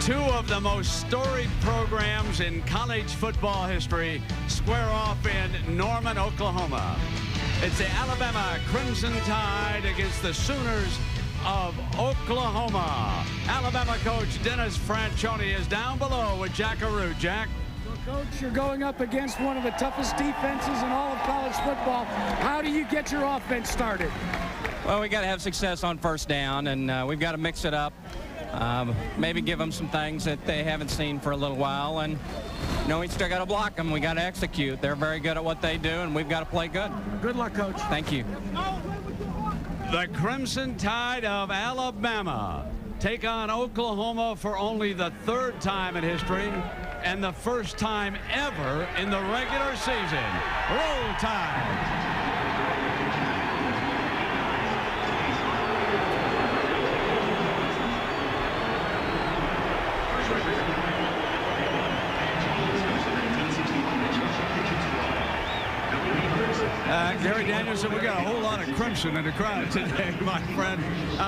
Two of the most storied programs in college football history square off in Norman, Oklahoma. It's the Alabama Crimson Tide against the Sooners of Oklahoma. Alabama coach Dennis Franchione is down below with Jack Arute. Jack? Well, Coach, you're going up against one of the toughest defenses in all of college football. How do you get your offense started? Well, we got to have success on first down, and we've got to mix it up. Maybe give them some things that they haven't seen for a little while, and we still got to block them. We got to execute. They're very good at what they do, and we've got to play good. Good luck, Coach. Thank you. The Crimson Tide of Alabama take on Oklahoma for only the third time in history and the first time ever in the regular season. Roll Tide. Gary Danielson, we got a whole lot of crimson in the crowd today, my friend.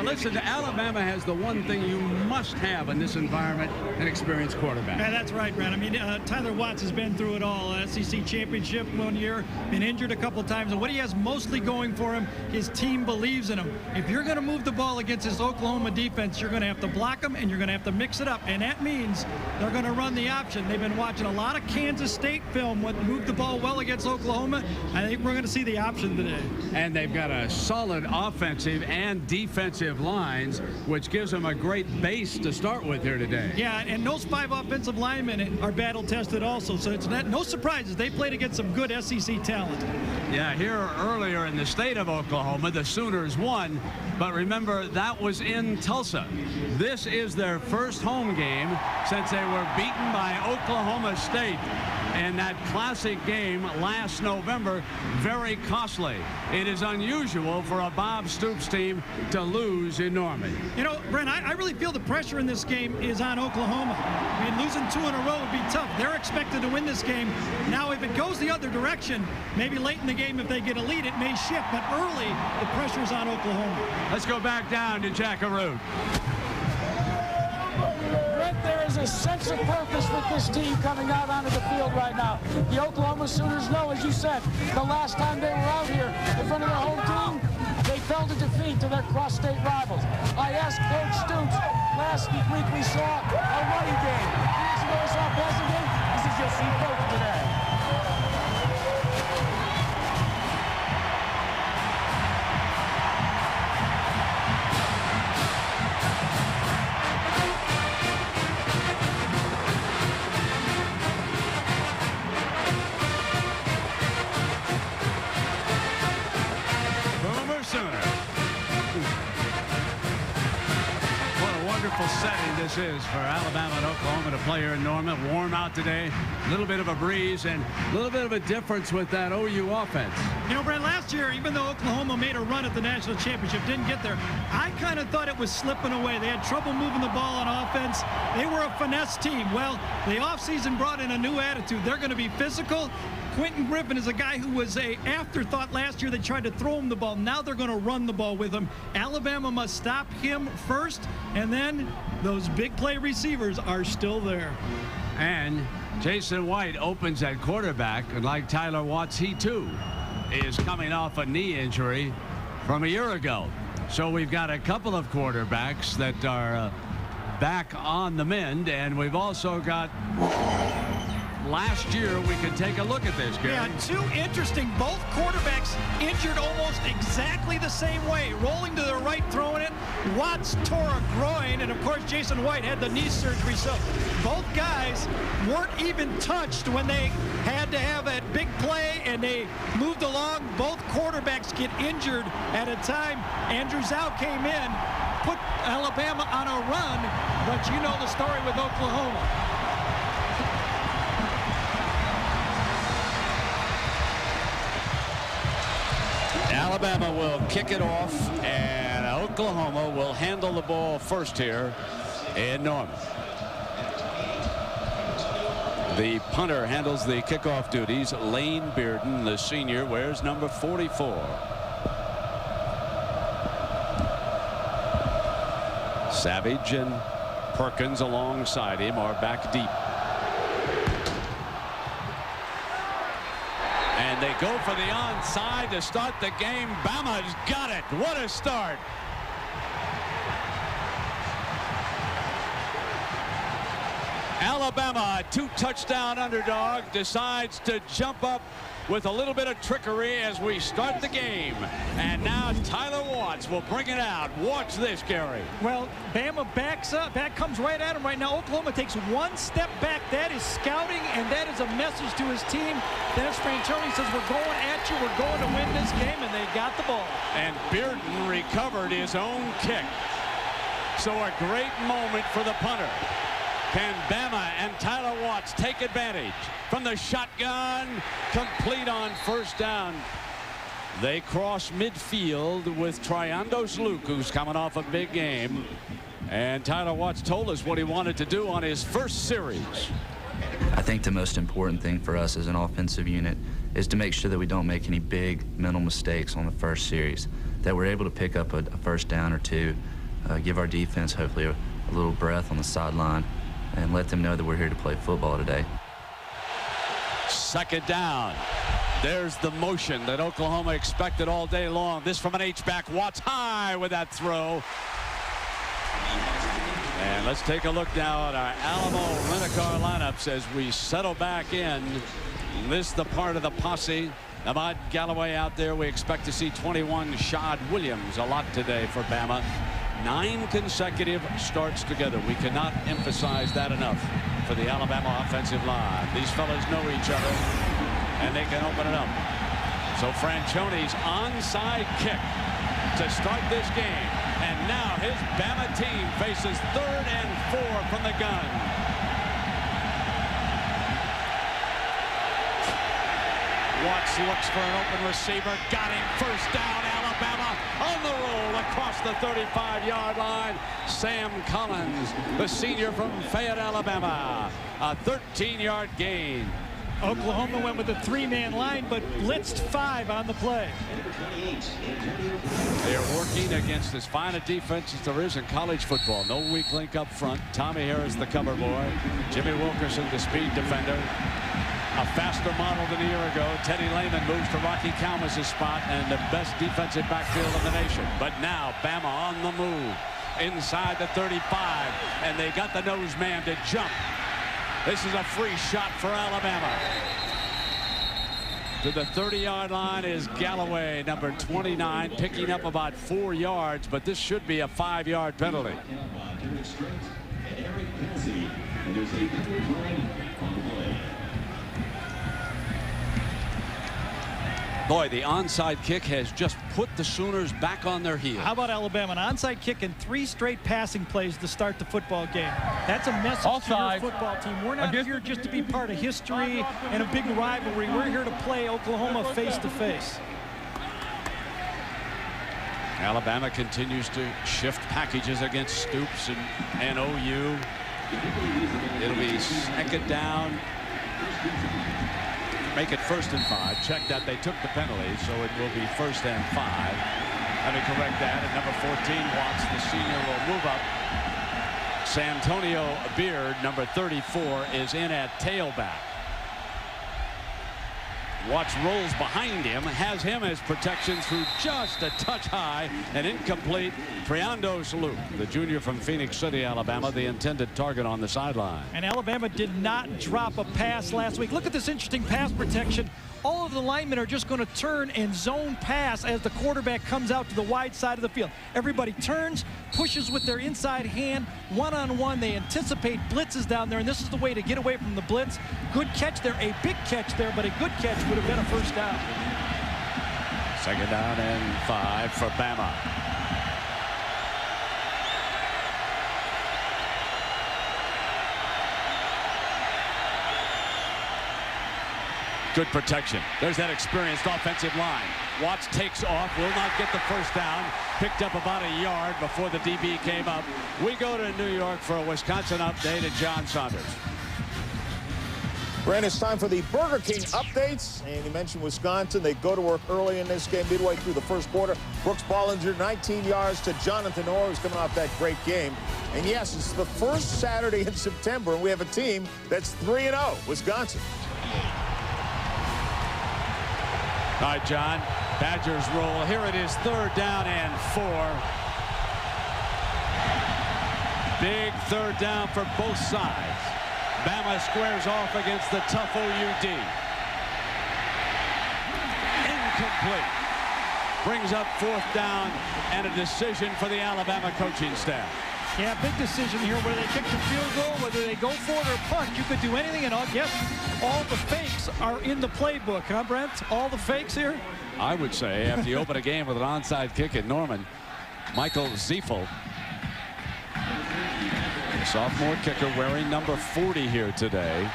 Listen, Alabama has the one thing you must have in this environment, an experienced quarterback. Yeah, that's right, Brad. I mean, Tyler Watts has been through it all. SEC championship one year, been injured a couple times. And what he has mostly going for him, his team believes in him. If you're going to move the ball against this Oklahoma defense, you're going to have to block them, and you're going to have to mix it up. And that means they're going to run the option. They've been watching a lot of Kansas State film, what moved the ball well against Oklahoma. I think we're going to see the option today. And they've got a solid offensive and defensive lines, which gives them a great base to start with here today. Yeah, and those 5 offensive linemen are battle tested also, so it's no surprises. They played against some good SEC talent. Yeah, here earlier in the state of Oklahoma, the Sooners won, but remember, that was in Tulsa. This is their first home game since they were beaten by Oklahoma State. And that classic game last November, very costly. It is unusual for a Bob Stoops team to lose in Norman. You know, Brent, I really feel the pressure in this game is on Oklahoma. I mean, losing 2 in a row would be tough. They're expected to win this game. Now, if it goes the other direction, maybe late in the game, if they get a lead, it may shift. But early, the pressure's on Oklahoma. Let's go back down to Jack Arute. There is a sense of purpose with this team coming out onto the field right now. The Oklahoma Sooners know, as you said, the last time they were out here in front of their home team, they fell to defeat to their cross-state rivals. I asked Coach Stoops last week we saw a running game. 2 weeks ago we saw a passing game. He says you'll see both today. Setting this is for Alabama and Oklahoma to play here in Norman. Warm out today, a little bit of a breeze, and a little bit of a difference with that OU offense. You know, Brent, last year, even though Oklahoma made a run at the national championship, didn't get there, I kind of thought it was slipping away. They had trouble moving the ball on offense. They were a finesse team. Well, the offseason brought in a new attitude. They're going to be physical. Quentin Griffin is a guy who was an afterthought last year. They tried to throw him the ball. Now they're going to run the ball with him. Alabama must stop him first, and then those big play receivers are still there. And Jason White opens at quarterback, and like Tyler Watts, he too is coming off a knee injury from a year ago. So we've got a couple of quarterbacks that are back on the mend, and we've also got last year. We could take a look at this, Gary. Yeah, 2 interesting. Both quarterbacks injured almost exactly the same way. Rolling to the right, throwing it. Watts tore a groin, and of course Jason White had the knee surgery. So both guys weren't even touched when they had to have that big play, and they moved along. Both quarterbacks get injured at a time. Andrew Zhao came in, put Alabama on a run, but you know the story with Oklahoma. Alabama will kick it off, and Oklahoma will handle the ball first here in Norman. The punter handles the kickoff duties. Lane Bearden, the senior, wears number 44. Savage and Perkins alongside him are back deep. And they go for the onside to start the game. Bama's got it. What a start. Alabama, a 2-touchdown underdog, decides to jump up with a little bit of trickery as we start the game. And now Tyler Watts will bring it out. Watch this, Gary. Well, Bama backs up. That comes right at him right now. Oklahoma takes one step back. That is scouting, and that is a message to his team. Dennis Franchione says, we're going at you. We're going to win this game, and they got the ball. And Bearden recovered his own kick. So a great moment for the punter. Can Bama and Tyler Watts take advantage from the shotgun? Complete on first down. They cross midfield with Triandos Luke, who's coming off a big game. And Tyler Watts told us what he wanted to do on his first series. I think the most important thing for us as an offensive unit is to make sure that we don't make any big mental mistakes on the first series, that we're able to pick up a first down or two, give our defense hopefully a little breath on the sideline, and let them know that we're here to play football today. Second down. There's the motion that Oklahoma expected all day long. This from an H-back. Watts high with that throw. And let's take a look now at our Alamo Rent-A-Car lineups as we settle back in. This is the part of the posse. Ahmad Galloway out there. We expect to see 21 Shad Williams a lot today for Bama. 9 consecutive starts together. We cannot emphasize that enough for the Alabama offensive line. These fellas know each other, and they can open it up. So Franchione's onside kick to start this game. And now his Bama team faces 3rd and 4 from the gun. Watts looks for an open receiver. Got him. First down, Alabama on the roll across the 35-yard line. Sam Collins, the senior from Fayette, Alabama. A 13-yard gain. Oklahoma went with a 3-man line, but blitzed 5 on the play. They're working against as fine a defense as there is in college football. No weak link up front. Tommy Harris, the cover boy. Jimmy Wilkerson, the speed defender. A faster model than a year ago. Teddy Lehman moves to Rocky Kalmus' spot and the best defensive backfield in the nation. But now Bama on the move inside the 35, and they got the nose man to jump. This is a free shot for Alabama. To the 30-yard line is Galloway, number 29, picking up about 4 yards, but this should be a 5-yard penalty. Boy, the onside kick has just put the Sooners back on their heels. How about Alabama? An onside kick and 3 straight passing plays to start the football game. That's a message to your football team. We're not here just to be part of history and a big rivalry. We're here to play Oklahoma face to face. Alabama continues to shift packages against Stoops and OU. It'll be second down. Make it 1st and 5. Check that they took the penalty, so it will be 1st and 5. Let me correct that. At number 14, Watts, the senior, will move up. Santonio Beard, number 34, is in at tailback. Watts rolls behind him, has him as protection through just a touch high and incomplete. Triandos Luke, the junior from Phoenix City, Alabama, the intended target on the sideline. And Alabama did not drop a pass last week. Look at this interesting pass protection. All of the linemen are just going to turn and zone pass as the quarterback comes out to the wide side of the field. Everybody turns, pushes with their inside hand, one-on-one. They anticipate blitzes down there, and this is the way to get away from the blitz. Good catch there, a big catch there, but a good catch would have been a 1st down. 2nd down and 5 for Bama. Good protection. There's that experienced offensive line. Watts takes off, will not get the 1st down. Picked up about a yard before the DB came up. We go to New York for a Wisconsin update at John Saunders. Brand, it's time for the Burger King updates. And you mentioned Wisconsin. They go to work early in this game, midway through the first quarter. Brooks Bollinger, 19 yards to Jonathan Orr, who's coming off that great game. And yes, it's the first Saturday in September, and we have a team that's 3-0, Wisconsin. All right, John. Badgers roll. Here it is, 3rd down and 4. Big 3rd down for both sides. Bama squares off against the tough OUD. Incomplete. Brings up 4th down and a decision for the Alabama coaching staff. Yeah, big decision here, whether they kick the field goal, whether they go for it or punt. You could do anything, and I'll guess all the fakes are in the playbook, huh, Brent? All the fakes here? I would say, after you open a game with an onside kick at Norman, Michael Ziefel, the sophomore kicker, wearing number 40 here today.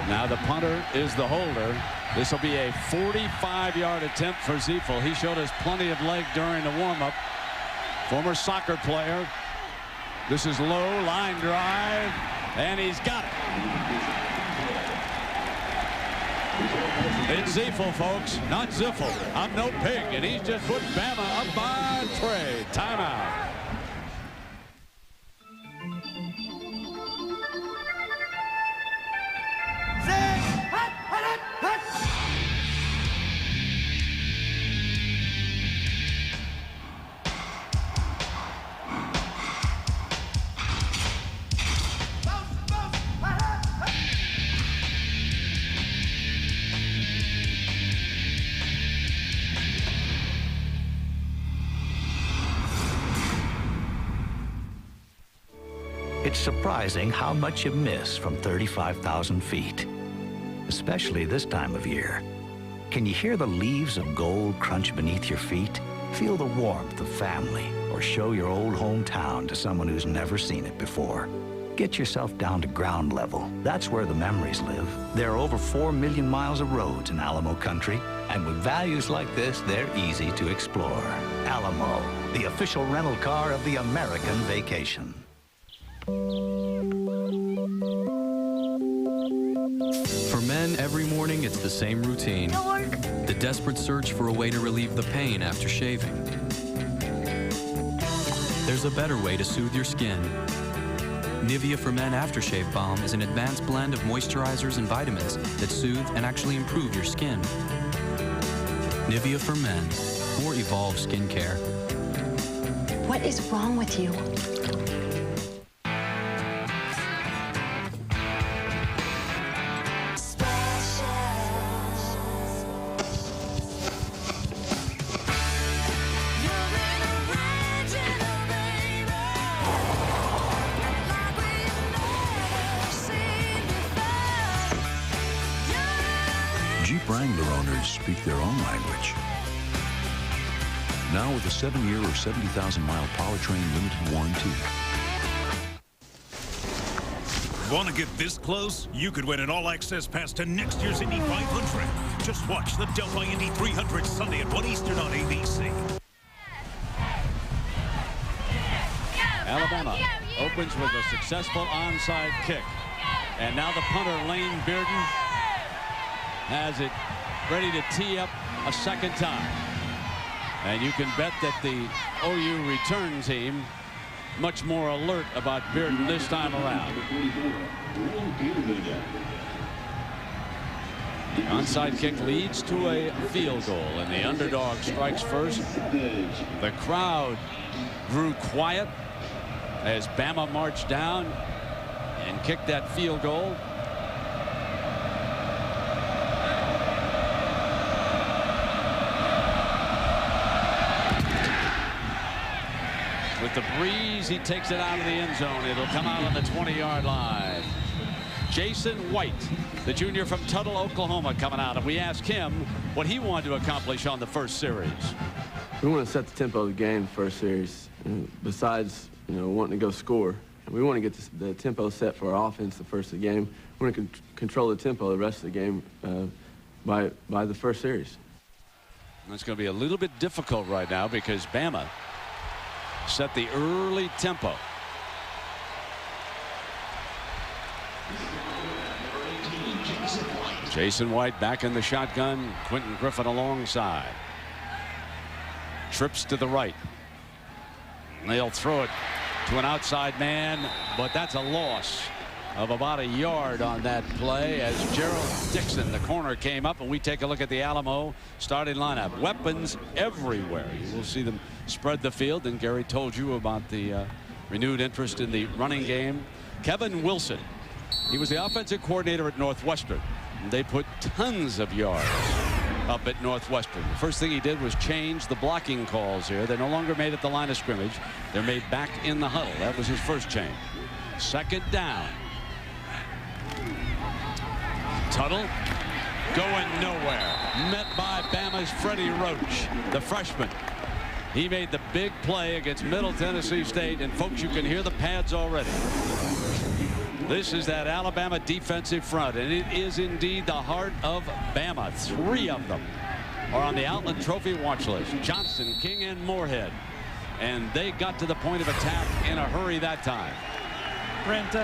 Now the punter is the holder. This will be a 45-yard attempt for Ziefel. He showed us plenty of leg during the warm-up. Former soccer player. This is low, line drive, and he's got it. It's Ziefel, folks, not Ziffel. I'm no pig, and he's just put Bama up by 3. Timeout. It's surprising how much you miss from 35,000 feet, especially this time of year. Can you hear the leaves of gold crunch beneath your feet? Feel the warmth of family, or show your old hometown to someone who's never seen it before. Get yourself down to ground level. That's where the memories live. There are over 4 million miles of roads in Alamo country, and with values like this, they're easy to explore. Alamo, the official rental car of the American vacation. For men, every morning it's the same routine. The desperate search for a way to relieve the pain after shaving. There's a better way to soothe your skin. Nivea for Men Aftershave Balm is an advanced blend of moisturizers and vitamins that soothe and actually improve your skin. Nivea for Men, more evolved skincare. What is wrong with you? Jeep Wrangler owners speak their own language. Now with a 7-year or 70,000-mile powertrain limited warranty. Want to get this close? You could win an all-access pass to next year's Indy 500. Just watch the Delphi Indy 300 Sunday at 1 Eastern on ABC. Alabama opens with a successful onside kick. And now the punter, Lane Bearden, has it ready to tee up a second time. And you can bet that the OU return team much more alert about Bearden this time around. The onside kick leads to a field goal, and the underdog strikes first. The crowd grew quiet as Bama marched down and kicked that field goal. With the breeze, he takes it out of the end zone. It'll come out on the 20-yard line. Jason White, the junior from Tuttle, Oklahoma, coming out. And we asked him what he wanted to accomplish on the first series. We want to set the tempo of the game first series. Besides, wanting to go score. And we want to get the tempo set for our offense the first of the game. We want to control the tempo the rest of the game by the first series. It's going to be a little bit difficult right now because Bama set the early tempo. Jason White back in the shotgun. Quentin Griffin alongside. Trips to the right. They'll throw it to an outside man, but that's a loss of about a yard on that play as Gerald Dixon, the corner, came up, and we take a look at the Alamo starting lineup. Weapons everywhere. You will see them spread the field, and Gary told you about the renewed interest in the running game. Kevin Wilson, he was the offensive coordinator at Northwestern. They put tons of yards up at Northwestern. The first thing he did was change the blocking calls here. They're no longer made at the line of scrimmage. They're made back in the huddle. That was his first change. Second down. Tuttle going nowhere. Met by Bama's Freddie Roach, the freshman. He made the big play against Middle Tennessee State, and folks, you can hear the pads already. This is that Alabama defensive front, and it is indeed the heart of Bama. 3 of them are on the Outland Trophy watch list. Johnson, King, and Moorhead. And they got to the point of attack in a hurry that time. Brent,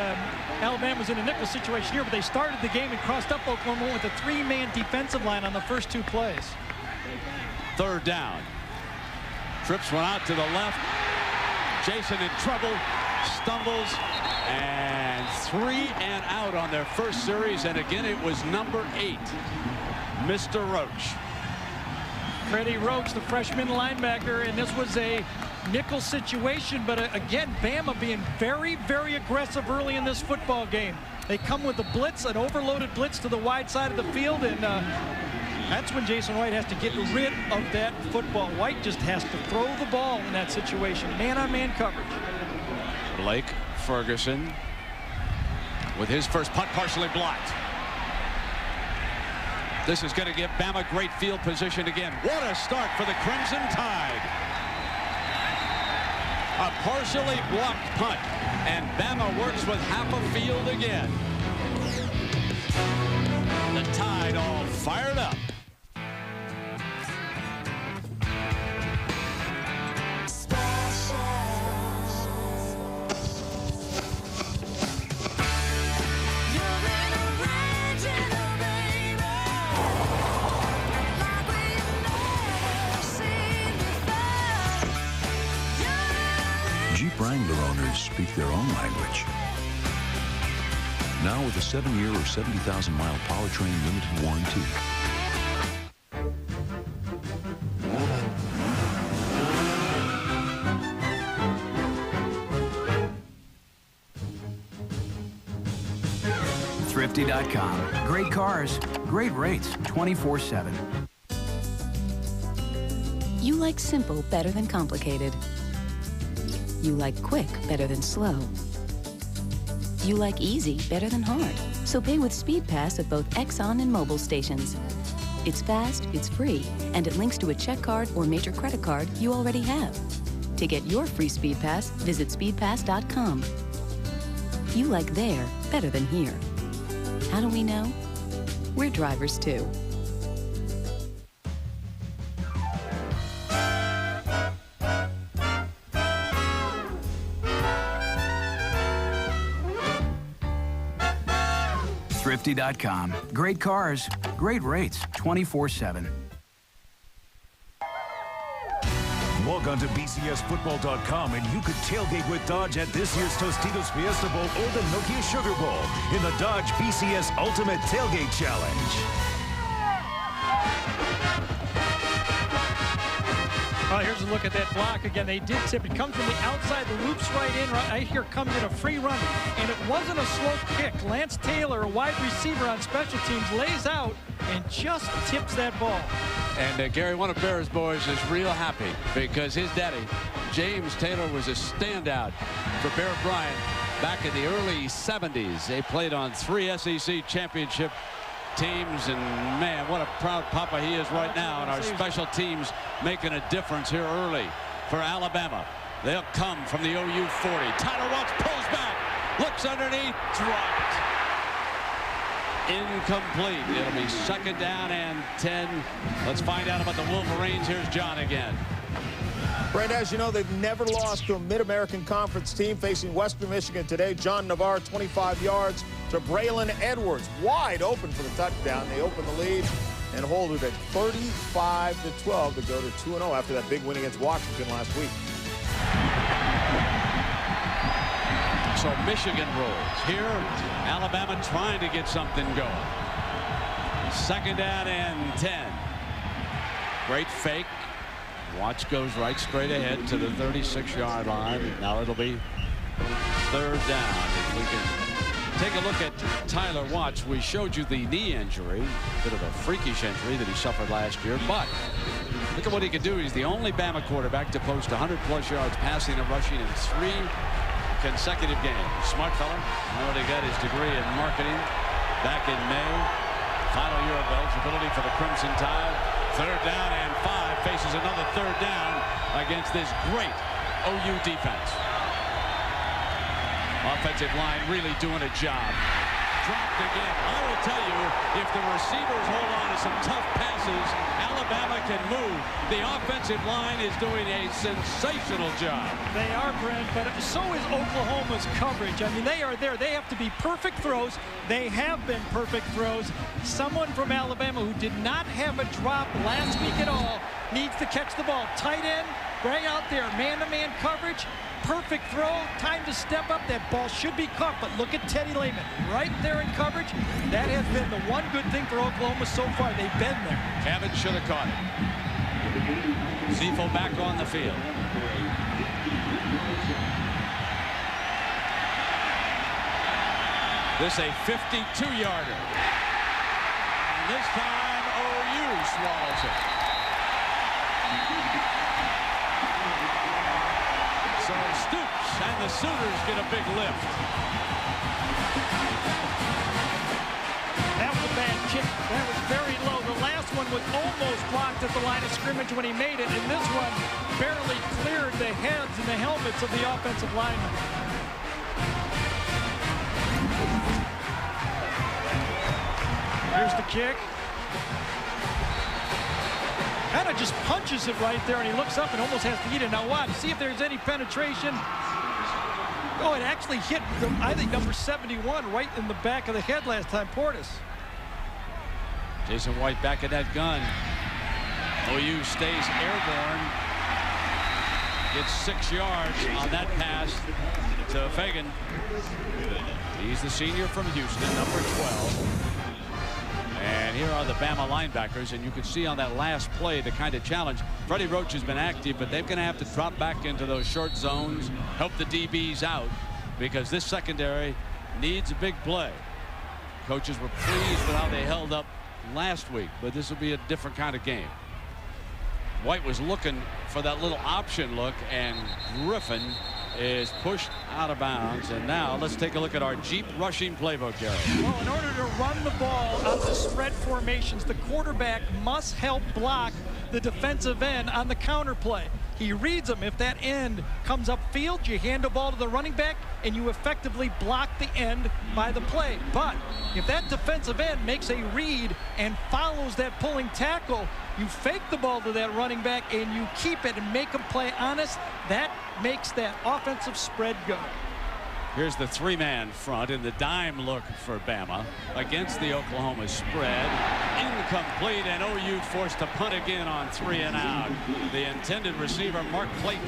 Alabama's in a nickel situation here, but they started the game and crossed up Oklahoma with a 3-man defensive line on the first 2 plays. Third down. Trips one out to the left. Jason in trouble, stumbles, and 3 and out on their first series. And again, it was number 8, Mr. Roach. Freddie Roach, the freshman linebacker, and this was a nickel situation, but again, Bama being very, very aggressive early in this football game. They come with a blitz, an overloaded blitz to the wide side of the field, and that's when Jason White has to get rid of that football. White just has to throw the ball in that situation. Man-on-man coverage. Blake Ferguson with his first punt partially blocked. This is going to give Bama great field position again. What a start for the Crimson Tide. A partially blocked punt, and Bama works with half a field again. The Tide all fired up. Jeep Wrangler owners speak their own language. Now with a 7-year or 70,000-mile powertrain limited warranty. Thrifty.com. Great cars, great rates, 24/7. You like simple better than complicated. You like quick better than slow. You like easy better than hard. So pay with SpeedPass at both Exxon and Mobil stations. It's fast, it's free, and it links to a check card or major credit card you already have. To get your free SpeedPass, visit speedpass.com. You like there better than here. How do we know? We're drivers too. Thrifty.com. Great cars, great rates, 24/7. Log on to bcsfootball.com and you could tailgate with Dodge at this year's Tostitos Fiesta Bowl or the Nokia Sugar Bowl in the Dodge BCS Ultimate Tailgate Challenge. Well, here's a look at that block. Again, they did tip. It comes from the outside, loops right in. Right here comes in a free run, and it wasn't a slow kick. Lance Taylor, a wide receiver on special teams, lays out and just tips that ball. And Gary, one of Bears boys is real happy because his daddy, James Taylor, was a standout for Bear Bryant back in the early 70s. They played on 3 SEC championship teams, and man, what a proud papa he is right now. And our special teams making a difference here early for Alabama. They'll come from the OU 40. Tyler Welch pulls back, looks underneath, dropped. Incomplete. It'll be 2nd down and 10. Let's find out about the Wolverines. Here's John again. Brent, as you know, they've never lost to a Mid-American Conference team facing Western Michigan today. John Navarre, 25 yards, to Braylon Edwards. Wide open for the touchdown. They open the lead and hold it at 35-12 to go to 2-0 after that big win against Washington last week. So Michigan rolls. Here, Alabama trying to get something going. 2nd down and 10. Great fake. Watts goes right straight ahead to the 36-yard line. Now it'll be 3rd down. If we can take a look at Tyler Watts. We showed you the knee injury, bit of a freakish injury that he suffered last year, but look at what he can do. He's the only Bama quarterback to post 100+ yards passing and rushing in 3 consecutive games. Smart fella. Already got his degree in marketing back in May. Final year of eligibility for the Crimson Tide. 3rd down and 5. Faces another 3rd down against this great OU defense. Offensive line really doing a job. Dropped again. I will tell you, if the receivers hold on to some tough passes, Alabama can move. The offensive line is doing a sensational job. They are, Brent, but so is Oklahoma's coverage. I mean, they are there. They have to be perfect throws. They have been perfect throws. Someone from Alabama who did not have a drop last week at all needs to catch the ball. Tight end, right out there, man-to-man coverage. Perfect throw, time to step up. That ball should be caught, but look at Teddy Lehman right there in coverage. That has been the one good thing for Oklahoma so far. They've been there. Cabot should have caught it. Zifo back on the field. This a 52-yarder. And this time OU swallows it. So Stoops and the Sooners get a big lift. That was a bad kick. That was very low. The last one was almost blocked at the line of scrimmage when he made it, and this one barely cleared the heads and the helmets of the offensive linemen. Here's the kick. Kind of just punches it right there, and he looks up and almost has to eat it. Now watch, see if there's any penetration. Oh, it actually hit, I think, number 71 right in the back of the head last time, Portis. Jason White back at that gun. OU stays airborne. Gets 6 yards on that pass to Fagan. He's the senior from Houston, number 12. And here are the Bama linebackers, and you can see on that last play the kind of challenge. Freddie Roach has been active, but they're going to have to drop back into those short zones, help the DBs out, because this secondary needs a big play. Coaches were pleased with how they held up last week, but this will be a different kind of game. White was looking for that little option look, and Griffin is pushed out of bounds. And now let's take a look at our Jeep rushing playbook, Gary. Well, in order to run the ball out the spread formations, the quarterback must help block the defensive end on the counter play. He reads them. If that end comes upfield, you hand the ball to the running back, and you effectively block the end by the play. But if that defensive end makes a read and follows that pulling tackle, you fake the ball to that running back, and you keep it and make them play honest. That makes that offensive spread go. Here's the 3-man front in the dime look for Bama against the Oklahoma spread. Incomplete, and OU forced to punt again on 3 and out. The intended receiver, Mark Clayton.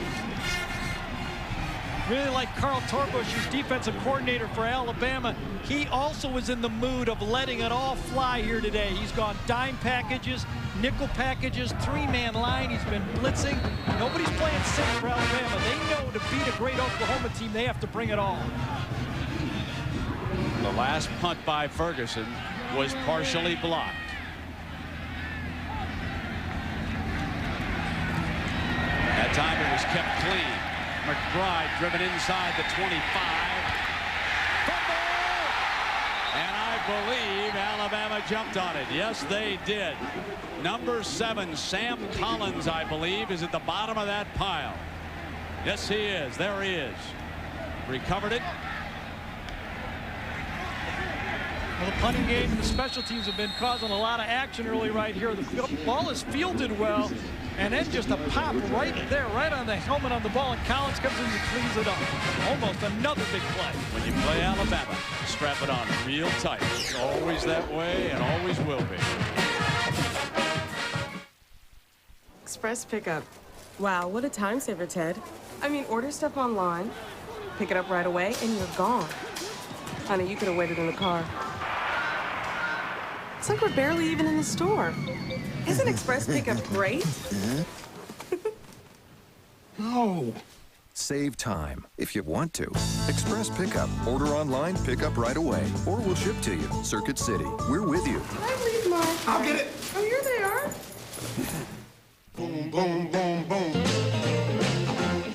Really like Carl Torbush, who's defensive coordinator for Alabama. He also was in the mood of letting it all fly here today. He's gone dime packages, nickel packages, 3-man line. He's been blitzing. Nobody's playing safe for Alabama. They know to beat a great Oklahoma team, they have to bring it all. The last punt by Ferguson was partially blocked. That time it was kept clean. McBride driven inside the 25. Fumble! And I believe Alabama jumped on it. Yes, they did. Number 7, Sam Collins, I believe, is at the bottom of that pile. Yes, he is. There he is. Recovered it. Well, the punting game and the special teams have been causing a lot of action early right here. The ball is fielded well, and then just a pop right there, right on the helmet on the ball, and Collins comes in and cleans it up. Almost another big play. When you play Alabama, strap it on real tight. It's always that way and always will be. Express pickup. Wow, what a time saver, Ted. I mean, order stuff online, pick it up right away, and you're gone. Honey, you could have waited in the car. It's like we're barely even in the store. Isn't Express pickup great? No. Save time if you want to. Express Pickup. Order online, pick up right away. Or we'll ship to you. Circuit City. We're with you. Can I leave my... I'll get it. Oh, here they are. Boom, boom, boom, boom.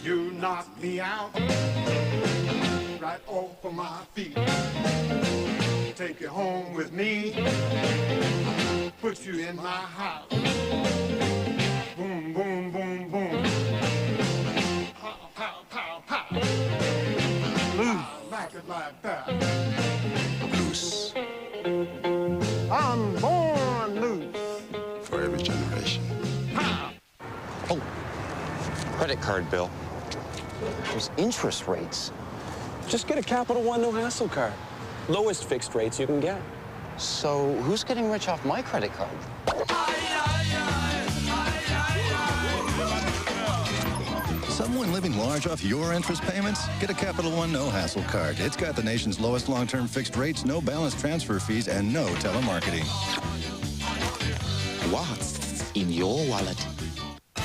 You knocked me out. Right off of my feet. Take you home with me. Put you in my house. Boom, boom, boom, boom. Pow, pow, pow, pow. Loose. I like it like that. Loose. I'm born loose. For every generation. Oh, credit card bill. Those interest rates. Just get a Capital One no hassle card. Lowest fixed rates you can get. So who's getting rich off my credit card? Someone living large off your interest payments? Get a Capital One no-hassle card. It's got the nation's lowest long-term fixed rates, no balance transfer fees, and no telemarketing. What's in your wallet?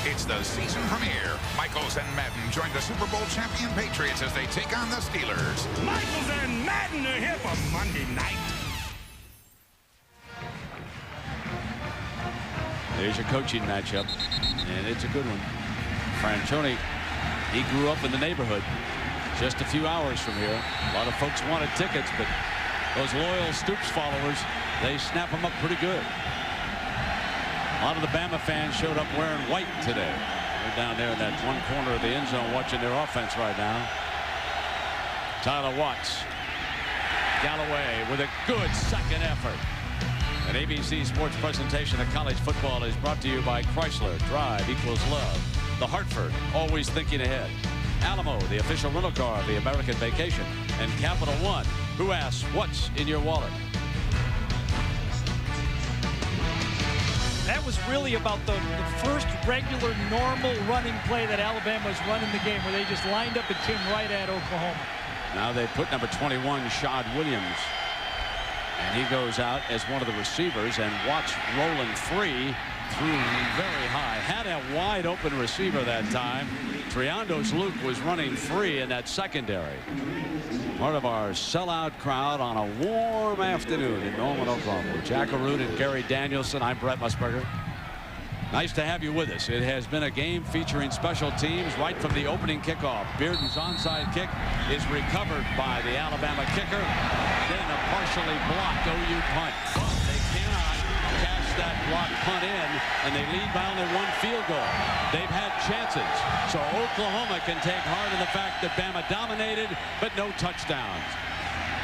It's the season premiere. Michaels and Madden join the Super Bowl champion Patriots as they take on the Steelers. Michaels and Madden are here for Monday night. There's your coaching matchup, and it's a good one. Franchione, he grew up in the neighborhood just a few hours from here. A lot of folks wanted tickets, but those loyal Stoops followers, they snap them up pretty good. A lot of the Bama fans showed up wearing white today. They're down there in that one corner of the end zone watching their offense right now. Tyler Watts. Galloway with a good second effort. An ABC Sports presentation of college football is brought to you by Chrysler. Drive equals love. The Hartford, always thinking ahead. Alamo, the official rental car of the American Vacation. And Capital One, who asks, what's in your wallet? That was really about the first regular, normal running play that Alabama was running the game, where they just lined up and came right at Oklahoma. Now they put number 21, Shad Williams. And he goes out as one of the receivers, and Watts rolling free through very high. Had a wide open receiver that time. Triandos Luke was running free in that secondary. Part of our sellout crowd on a warm afternoon in Norman, Oklahoma. Jack Arute and Gary Danielson. I'm Brett Musburger. Nice to have you with us. It has been a game featuring special teams right from the opening kickoff. Bearden's onside kick is recovered by the Alabama kicker. Then a partially blocked OU punt. They cannot cash that block punt in, and they lead by only one field goal. They've had chances, so Oklahoma can take heart in the fact that Bama dominated, but no touchdowns.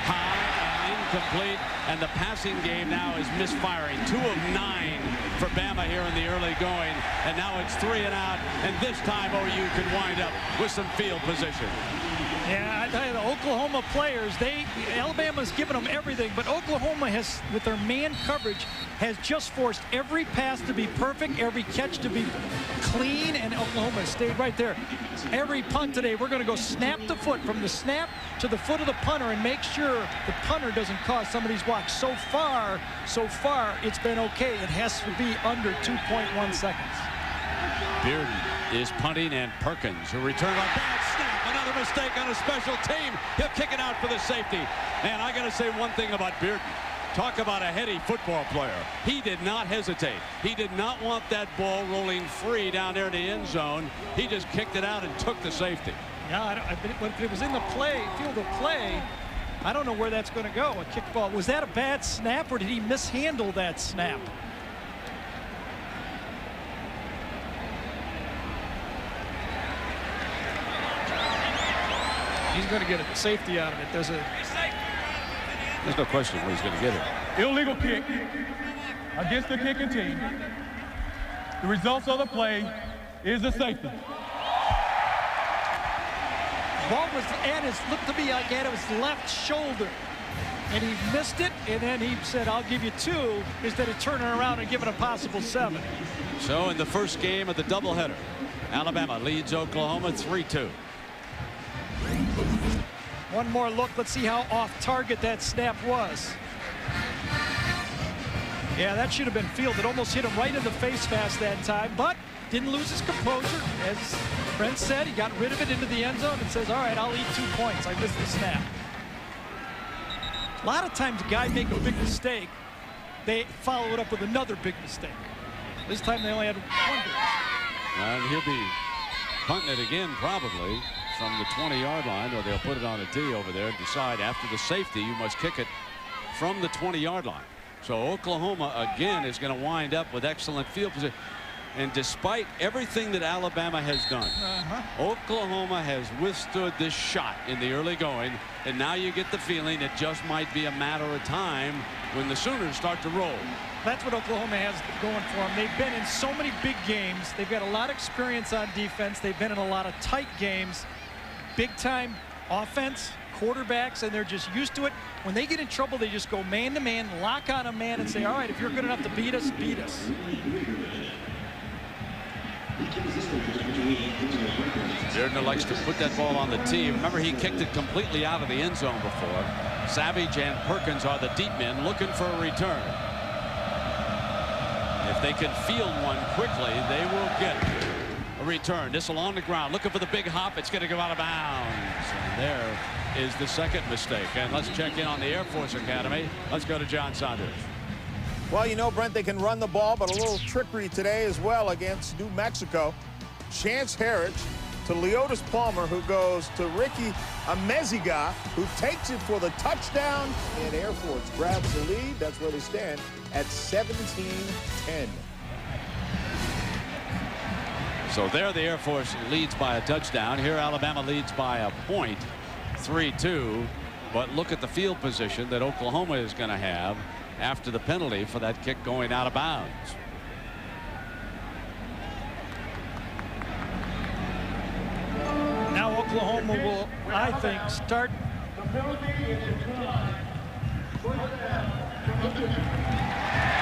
High and incomplete, and the passing game now is misfiring. 2 of 9 for Bama here in the early going, and now it's 3 and out, and this time OU could wind up with some field position. Yeah, I tell you, the Oklahoma players, Alabama's given them everything, but Oklahoma has, with their man coverage, has just forced every pass to be perfect, every catch to be clean, and Oklahoma stayed right there. Every punt today, we're going to go snap to foot, from the snap to the foot of the punter, and make sure the punter doesn't cause somebody's block. So far, it's been okay. It has to be under 2.1 seconds. Bearden is punting, and Perkins, who returned on bad snap. Another mistake on a special team. He'll kick it out for the safety. And I got to say one thing about Bearden. Talk about a heady football player. He did not hesitate. He did not want that ball rolling free down there in the end zone. He just kicked it out and took the safety. Yeah, but if it was in the field of play, I don't know where that's going to go. A kick ball. Was that a bad snap, or did he mishandle that snap? He's going to get a safety out of it. There's no question where he's going to get it. Illegal kick against the kicking team. The results of the play is a safety. Ball was at looked to be like at his left shoulder. and he missed it, and then he said, I'll give you 2 instead of turning around and giving a possible 7. So in the first game of the doubleheader, Alabama leads Oklahoma 3-2. One more look. Let's see how off target that snap was. Yeah, that should have been fielded. Almost hit him right in the face mask that time, but didn't lose his composure. As Brent said, he got rid of it into the end zone and says, all right, I'll eat 2 points. I missed the snap. A lot of times, a guy make a big mistake, they follow it up with another big mistake. This time, they only had 1 big. And he'll be punting it again, probably, from the 20-yard line, or they'll put it on a tee over there and decide after the safety, you must kick it from the 20-yard line. So Oklahoma, again, is going to wind up with excellent field position. And despite everything that Alabama has done, Oklahoma has withstood this shot in the early going. And now you get the feeling it just might be a matter of time when the Sooners start to roll. That's what Oklahoma has going for them. They've been in so many big games. They've got a lot of experience on defense. They've been in a lot of tight games. Big-time offense, quarterbacks, and they're just used to it. When they get in trouble, they just go man-to-man, lock on a man, and say, all right, if you're good enough to beat us, beat us. Gardner likes to put that ball on the tee. Remember, he kicked it completely out of the end zone before. Savage and Perkins are the deep men looking for a return. If they can field one quickly, they will get a return. This along the ground, looking for the big hop. It's going to go out of bounds. And there is the second mistake. And let's check in on the Air Force Academy. Let's go to John Saunders. Well, you know, Brent, they can run the ball, but a little trickery today as well against New Mexico. Chance Harris to Leotis Palmer, who goes to Ricky Ameziga, who takes it for the touchdown, and Air Force grabs the lead. That's where they stand at 17-10. So there the Air Force leads by a touchdown. Here Alabama leads by a point, 3-2. But look at the field position that Oklahoma is going to have after the penalty for that kick going out of bounds. Now Oklahoma will, I think, start.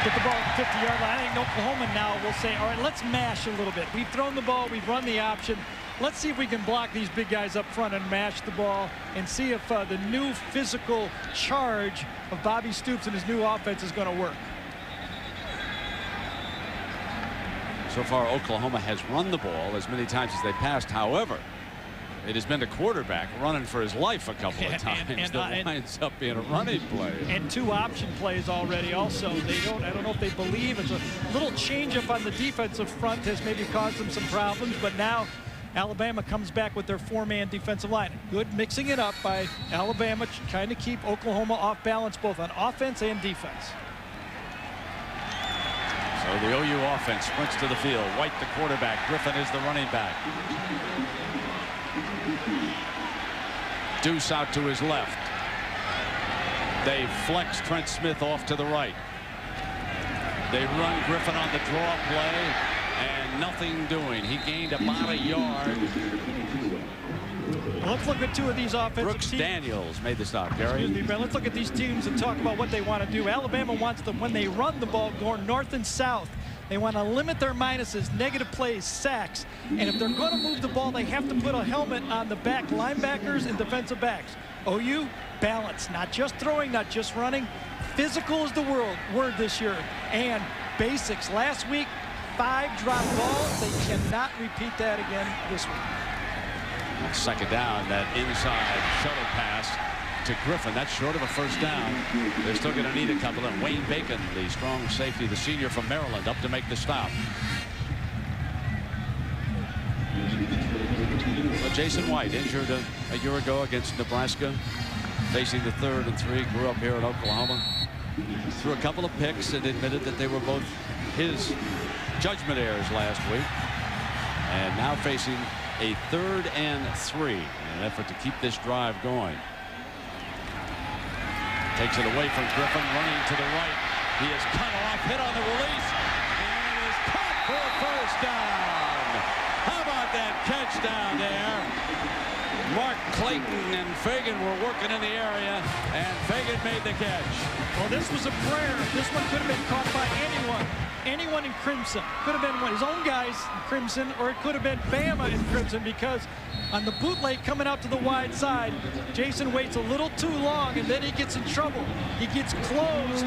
Get the ball at the 50-yard line. I think Oklahoma now will say, all right, let's mash a little bit. We've thrown the ball. We've run the option. Let's see if we can block these big guys up front and mash the ball and see if the new physical charge of Bobby Stoops and his new offense is going to work. So far, Oklahoma has run the ball as many times as they passed. However, it has been the quarterback running for his life a couple of times that winds up being a running play. And 2 option plays already also. They don't, I don't know if they believe it's a little changeup on the defensive front has maybe caused them some problems, but now Alabama comes back with their 4-man defensive line. Good mixing it up by Alabama, trying to keep Oklahoma off balance both on offense and defense. So the OU offense sprints to the field. White the quarterback. Griffin is the running back. Deuce out to his left. They flex Trent Smith off to the right. They run Griffin on the draw play and nothing doing. He gained about a yard. Let's look at 2 of these offensive Brooks teams. Daniels made the stop, Gary. Excuse me, Brent. Let's look at these teams and talk about what they want to do. Alabama wants them, when they run the ball, going north and south. They want to limit their minuses, negative plays, sacks. And if they're going to move the ball, they have to put a helmet on the back linebackers and defensive backs. OU, balance, not just throwing, not just running. Physical is the word this year. And basics. Last week, 5 drop balls. They cannot repeat that again this week. Second down, that inside shuttle pass to Griffin. That's short of a first down. They're still going to need a couple. And Wayne Bacon, the strong safety, the senior from Maryland, up to make the stop. So Jason White, injured a year ago against Nebraska, facing the 3rd and 3, grew up here in Oklahoma. Threw a couple of picks and admitted that they were both his judgment errors last week. And now facing a 3rd and 3 in an effort to keep this drive going. Takes it away from Griffin, running to the right. He is cut off, hit on the release, and is caught for a first down. How about that catch down there? Mark Clayton and Fagan were working in the area, and Fagan made the catch. Well, this was a prayer. This one could have been caught by anyone in crimson. Could have been one of his own guys in crimson, or it could have been Bama in crimson, because on the bootleg coming out to the wide side, Jason waits a little too long, and then he gets in trouble. He gets closed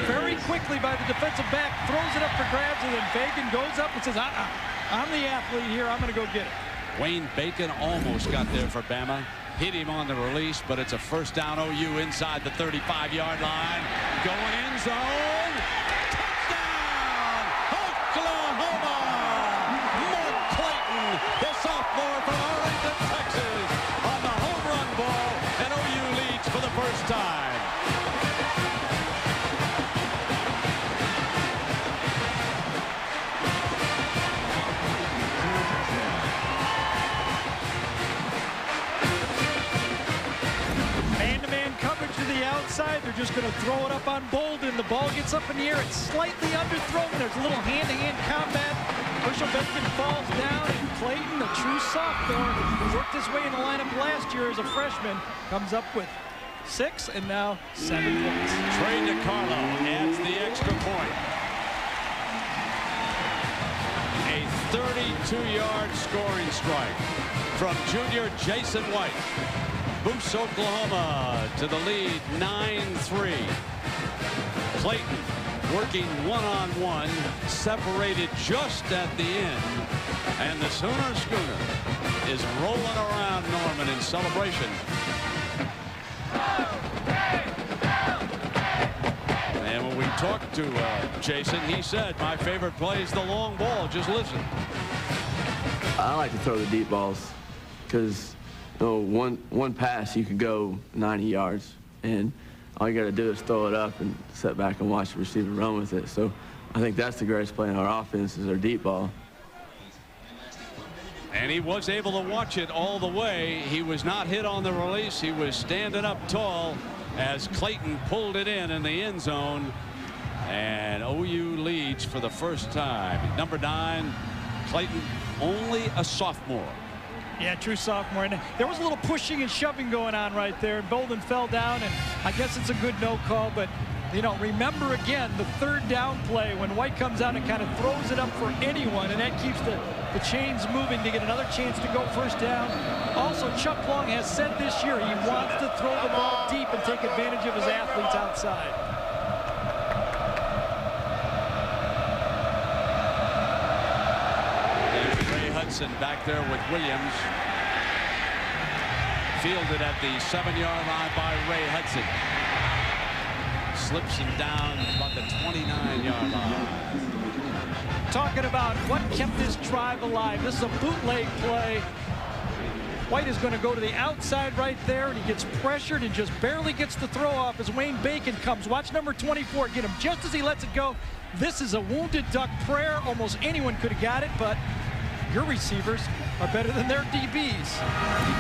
very quickly by the defensive back, throws it up for grabs, and then Fagan goes up and says, I'm the athlete here, I'm going to go get it. Wayne Bacon almost got there for Bama. Hit him on the release, but it's a first down OU inside the 35-yard line. Going end zone. Touchdown, Oklahoma! Mark Clayton, the sophomore from Arlington, Texas, on the home run ball, and OU leads for the first time. They're just going to throw it up on Bolden. The ball gets up in the air. It's slightly underthrown. There's a little hand-to-hand combat. Herschel Bacon falls down, and Clayton, a true sophomore, who worked his way in the lineup last year as a freshman, comes up with 6 and now 7 points. Trey DiCarlo adds the extra point. A 32-yard scoring strike from junior Jason White boosts Oklahoma to the lead 9-3. Clayton working one-on-one, separated just at the end, and the Sooner Schooner is rolling around Norman in celebration. And when we talked to Jason, he said, my favorite play is the long ball. Just listen. I like to throw the deep balls because one pass, you could go 90 yards, and all you got to do is throw it up and sit back and watch the receiver run with it. So I think that's the greatest play in our offense is our deep ball. And he was able to watch it all the way. He was not hit on the release. He was standing up tall as Clayton pulled it in the end zone. And OU leads for the first time. Number 9, Clayton, only a sophomore. Yeah, true sophomore. And there was a little pushing and shoving going on right there. Bolden fell down, and I guess it's a good no call. But, you know, remember again the third down play when White comes out and kind of throws it up for anyone, and that keeps the chains moving to get another chance to go first down. Also, Chuck Long has said this year he wants to throw the ball deep and take advantage of his athletes outside. Back there with Williams. Fielded at the 7-yard line by Ray Hudson. Slips him down about the 29-yard line. Talking about what kept this drive alive. This is a bootleg play. White is going to go to the outside right there, and he gets pressured and just barely gets the throw off as Wayne Bacon comes. Watch number 24 get him just as he lets it go. This is a wounded duck prayer. Almost anyone could have got it, but your receivers are better than their DBs.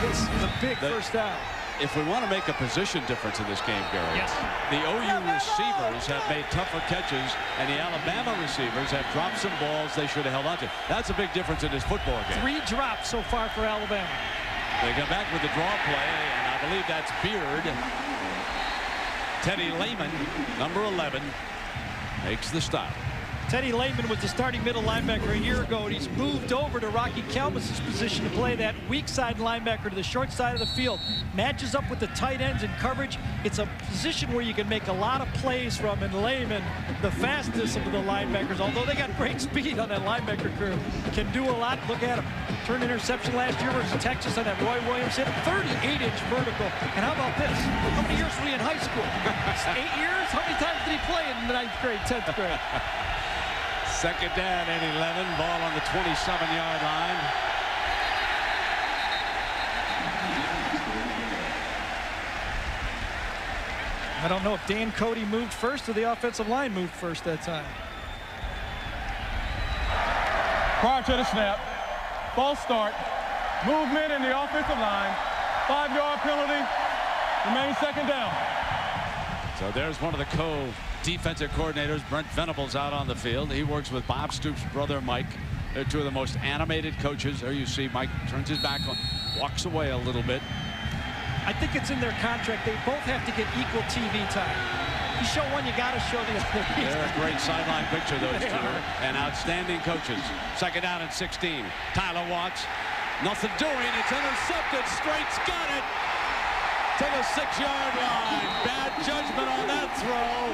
This is a big first down. If we want to make a position difference in this game, Gary, yes, the OU receivers have made tougher catches, and the Alabama receivers have dropped some balls they should have held on to. That's a big difference in this football game. 3 drops so far for Alabama. They come back with the draw play, and I believe that's Beard. Teddy Lehman, number 11, makes the stop. Teddy Lehman was the starting middle linebacker a year ago, and he's moved over to Rocky Kalmus's position to play that weak side linebacker to the short side of the field. Matches up with the tight ends in coverage. It's a position where you can make a lot of plays from, and Lehman, the fastest of the linebackers, although they got great speed on that linebacker crew, can do a lot. Look at him. Turned interception last year versus Texas on that Roy Williams hit. 38-inch vertical. And how about this? How many years was he in high school? 8 years? How many times did he play in the 9th grade, 10th grade? Second down and 11. Ball on the 27-yard line. I don't know if Dan Cody moved first or the offensive line moved first that time. Prior to the snap, false start, movement in the offensive line, 5-yard penalty, remains second down. So there's one of the co-defensive coordinators, Brent Venables, out on the field. He works with Bob Stoops' brother, Mike. They're two of the most animated coaches. There you see Mike turns his back on. walks away a little bit. I think it's in their contract. They both have to get equal TV time. You show one, you got to show the other. They're a great sideline picture, those two. And outstanding coaches. Second down and 16. Tyler Watts. Nothing doing. It's intercepted. Straight's got it to the 6-yard line. Bad judgment on that throw.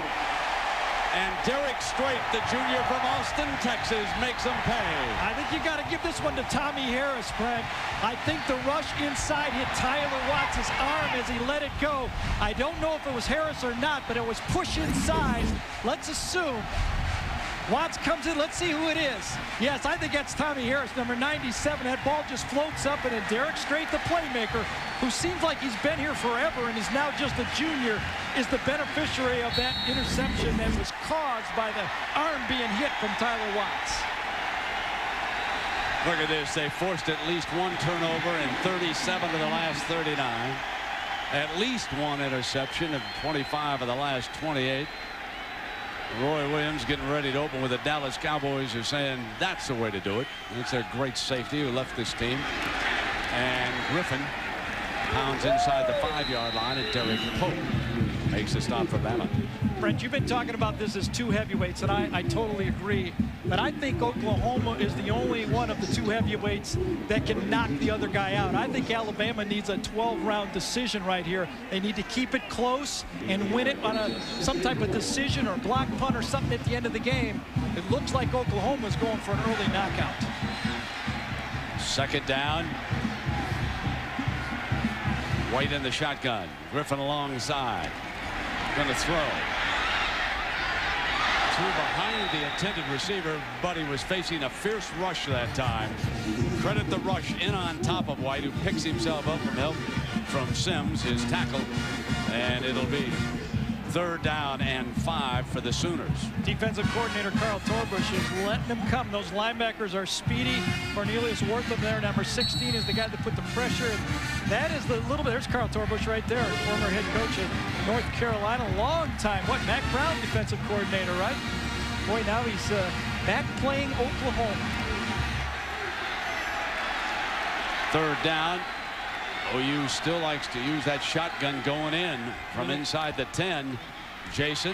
And Derek Strait, the junior from Austin, Texas, makes them pay. I think you got to give this one to Tommy Harris, Frank. I think the rush inside hit Tyler Watts' arm as he let it go. I don't know if it was Harris or not, but it was push inside. Let's assume Watts comes in. Let's see who it is. Yes, I think that's Tommy Harris, number 97. That ball just floats up, and then Derek Strait, the playmaker, who seems like he's been here forever and is now just a junior, is the beneficiary of that interception that was caused by the arm being hit from Tyler Watts. Look at this. They forced at least one turnover in 37 of the last 39. At least one interception of 25 of the last 28. Roy Williams getting ready to open with the Dallas Cowboys are saying that's the way to do it. It's their great safety who left this team. And Griffin pounds inside the 5-yard line, and Derek Pope makes a stop for Bama. Brent, you've been talking about this as two heavyweights, and I totally agree. But I think Oklahoma is the only one of the two heavyweights that can knock the other guy out. I think Alabama needs a 12-round decision right here. They need to keep it close and win it on some type of decision or block punt or something at the end of the game. It looks like Oklahoma's going for an early knockout. Second down. White in the shotgun. Griffin alongside. Going to throw. Two behind the intended receiver, but he was facing a fierce rush that time. Credit the rush in on top of White, who picks himself up from help from Sims, his tackle, and it'll be 3rd down and 5 for the Sooners. Defensive coordinator Carl Torbush is letting them come. Those linebackers are speedy. Cornelius Wortham there, number 16, is the guy that put the pressure. And that is the little bit. There's Carl Torbush right there, former head coach of North Carolina. Long time. What, Mack Brown defensive coordinator, right? Boy, now he's back playing Oklahoma. 3rd down. OU still likes to use that shotgun going in from inside the 10. Jason.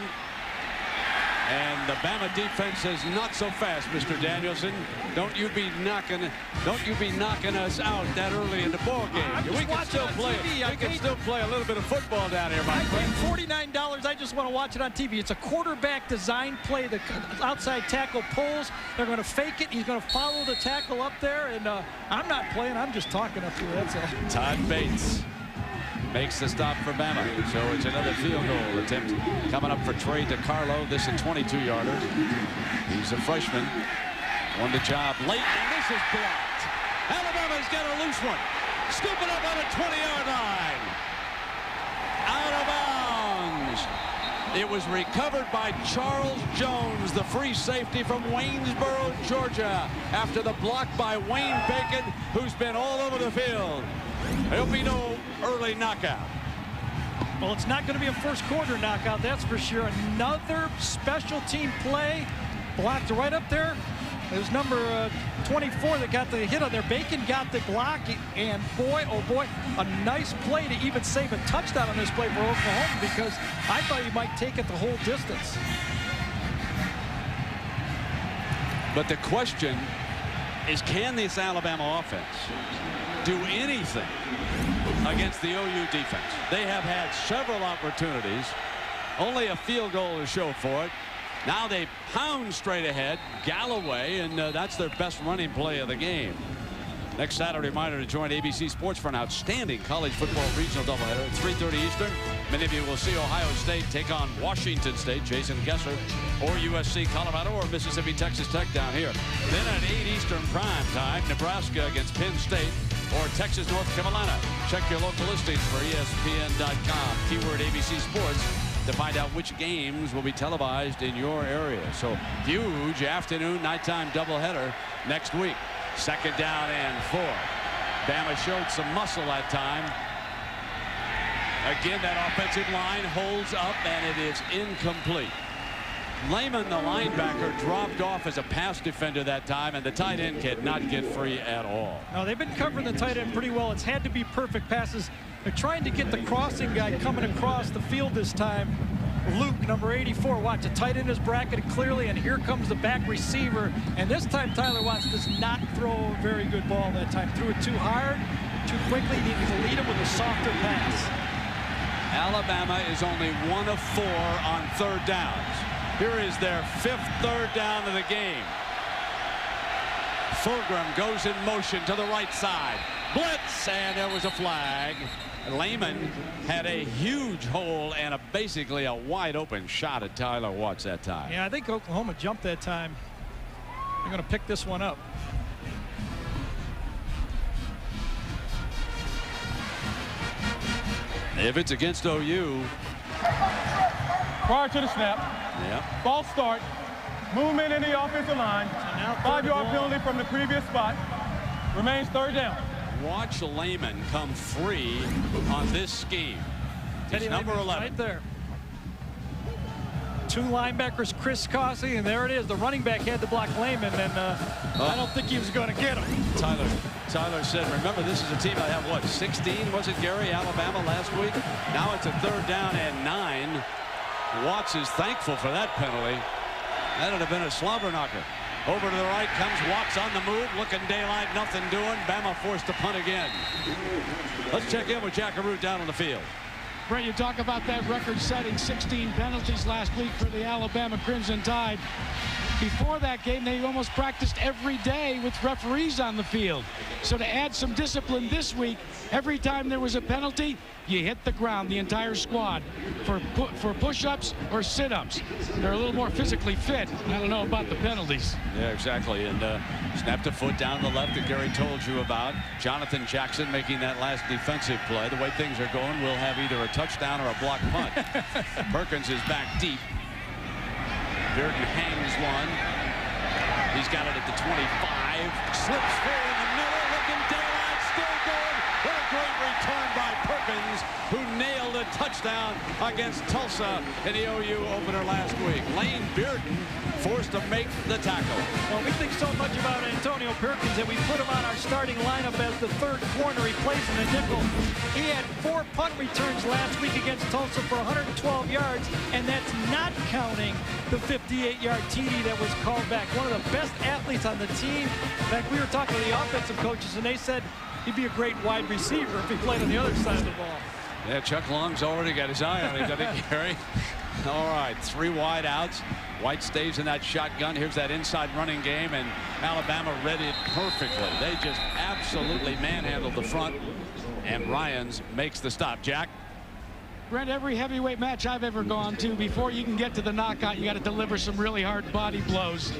And the Bama defense is not so fast, Mr. Danielson. Don't you be knocking us out that early in the ball game. We can still play it. We can still play a little bit of football down here, my friend. I paid $49. I just want to watch it on TV. It's a quarterback design play. The outside tackle pulls. They're going to fake it. He's going to follow the tackle up there. And I'm not playing. I'm just talking up here. That's all. Todd Bates makes the stop for Bama. So it's another field goal attempt coming up for Trey DiCarlo. This is a 22-yarder. He's a freshman. Won the job late, and this is blocked. Alabama's got a loose one. Scooping up on a 20-yard line. Out of bounds. It was recovered by Charles Jones, the free safety from Waynesboro, Georgia, after the block by Wayne Bacon, who's been all over the field. There'll be no early knockout. Well, it's not going to be a first quarter knockout, that's for sure. Another special team play blocked right up there. It was number 24 that got the hit on there. Bacon got the block, and boy, oh boy, a nice play to even save a touchdown on this play for Oklahoma, because I thought he might take it the whole distance. But the question is, can this Alabama offense do anything against the OU defense? They have had several opportunities, only a field goal to show for it. Now they pound straight ahead, Galloway, and that's their best running play of the game. Next Saturday, reminder to join ABC Sports for an outstanding college football regional doubleheader at 3:30 Eastern. Many of you will see Ohio State take on Washington State, Jason Kessler, or USC Colorado, or Mississippi Texas Tech down here. Then at 8 Eastern prime time, Nebraska against Penn State, or Texas North Carolina. Check your local listings for ESPN.com. Keyword ABC Sports to find out which games will be televised in your area. So huge afternoon, nighttime doubleheader next week. 2nd down and 4. Bama showed some muscle that time. Again, that offensive line holds up, and it is incomplete. Lehman, the linebacker, dropped off as a pass defender that time, and the tight end could not get free at all. No, they've been covering the tight end pretty well. It's had to be perfect passes. They're trying to get the crossing guy coming across the field this time. Luke, number 84, watch, the tight end is bracketed clearly, and here comes the back receiver. And this time, Tyler Watts does not throw a very good ball that time. Threw it too hard, too quickly, needed to lead him with a softer pass. Alabama is only 1 of 4 on third downs. Here is their 5th third down of the game. Fulgham goes in motion to the right side. Blitz, and there was a flag. Lehman had a huge hole and basically a wide open shot at Tyler Watts that time. Yeah, I think Oklahoma jumped that time. They're going to pick this one up. If it's against OU. Prior to the snap. Yeah. False start. Movement in the offensive line. So 5-yard penalty from the previous spot. Remains third down. Watch Lehman come free on this scheme. He's number 11. Right there. 2 linebackers crisscrossing, and there it is. The running back had to block Lehman, and I don't think he was going to get him. Tyler said, remember, this is a team that had, what, 16, was it, Gary, Alabama last week? Now it's a third down and 9. Watts is thankful for that penalty. That would have been a slobber knocker. Over to the right comes Watts on the move, looking daylight, nothing doing. Bama forced to punt again. Let's check in with Jack Arute down on the field. Brett, you talk about that record-setting 16 penalties last week for the Alabama Crimson Tide. Before that game, they almost practiced every day with referees on the field. So to add some discipline this week, every time there was a penalty, you hit the ground, the entire squad, for push-ups or sit-ups. They're a little more physically fit. I don't know about the penalties. Yeah, exactly. And snapped a foot down the left that Gary told you about. Jonathan Jackson making that last defensive play. The way things are going, we'll have either a touchdown or a block punt. Perkins is back deep. Bearden hangs one. He's got it at the 25. Slips free in the middle. Looking daylight. Still going. What a great return by Perkins, who nailed a touchdown against Tulsa in the OU opener last week. Lane Bearden forced to make the tackle. Well, we think so much about Antonio Perkins that we put him on our starting lineup as the third corner. He plays in the nickel. He had 4 punt returns last week against Tulsa for 112 yards, and that's not counting the 58-yard TD that was called back. One of the best athletes on the team. In fact, we were talking to the offensive coaches, and they said he'd be a great wide receiver if he played on the other side of the ball. Yeah, Chuck Long's already got his eye on it, doesn't he, Gary? All right, 3 wide outs. White stays in that shotgun. Here's that inside running game, and Alabama read it perfectly. They just absolutely manhandled the front, and Ryans makes the stop. Jack? Brent, every heavyweight match I've ever gone to, before you can get to the knockout, you got to deliver some really hard body blows.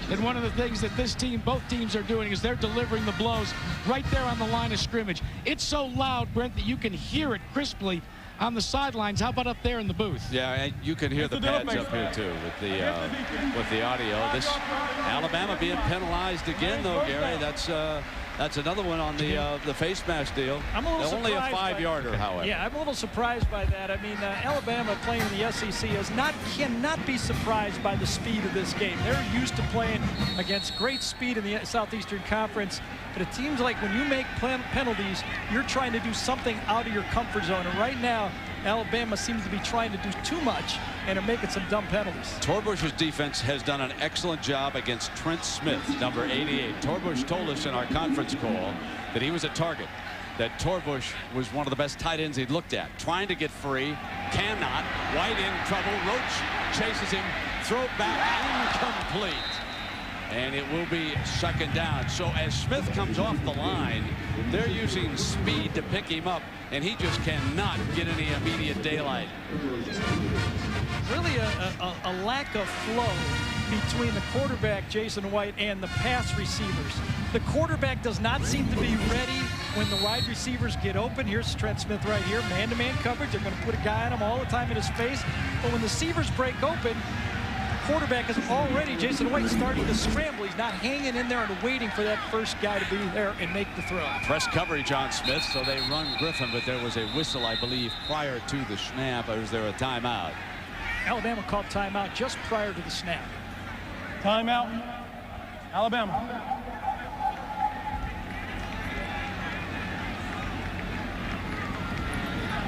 And one of the things that this team, both teams are doing, is they're delivering the blows right there on the line of scrimmage. It's so loud, Brent, that you can hear it crisply on the sidelines. How about up there in the booth? Yeah, and you can hear the pads up here too with the audio. This Alabama being penalized again, though, Gary. That's another one on the face mask deal. I'm a little only a surprised 5-yarder, however. Yeah, I'm a little surprised by that. I mean, Alabama playing in the SEC cannot be surprised by the speed of this game. They're used to playing against great speed in the Southeastern Conference. But it seems like when you make penalties, you're trying to do something out of your comfort zone. And right now, Alabama seems to be trying to do too much and are making some dumb penalties. Torbush's defense has done an excellent job against Trent Smith, number 88. Torbush told us in our conference call that he was a target, that Torbush was one of the best tight ends he'd looked at. Trying to get free, cannot. White in trouble. Roach chases him, throw back, incomplete. And it will be second down. So as Smith comes off the line, they're using speed to pick him up, and he just cannot get any immediate daylight. Really a lack of flow between the quarterback, Jason White, and the pass receivers. The quarterback does not seem to be ready when the wide receivers get open. Here's Trent Smith right here, man-to-man coverage. They're going to put a guy on him all the time in his face. But when the receivers break open, quarterback is already, Jason White, starting to scramble. He's not hanging in there and waiting for that first guy to be there and make the throw. Press coverage on Smith, so they run Griffin, but there was a whistle, I believe, prior to the snap. Or is there a timeout? Alabama called timeout just prior to the snap. Timeout, Alabama.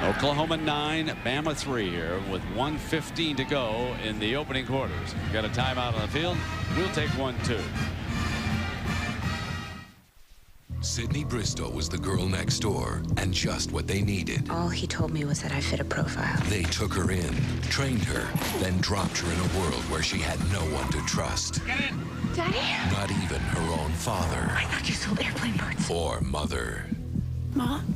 Oklahoma 9, Bama 3 here with 1:15 to go in the opening quarters. Got a timeout on the field. We'll take one, too. Sydney Bristow was the girl next door and just what they needed. All he told me was that I fit a profile. They took her in, trained her, then dropped her in a world where she had no one to trust. Get in. Daddy? Not even her own father. I thought you sold airplane parts. Or mother. Mom?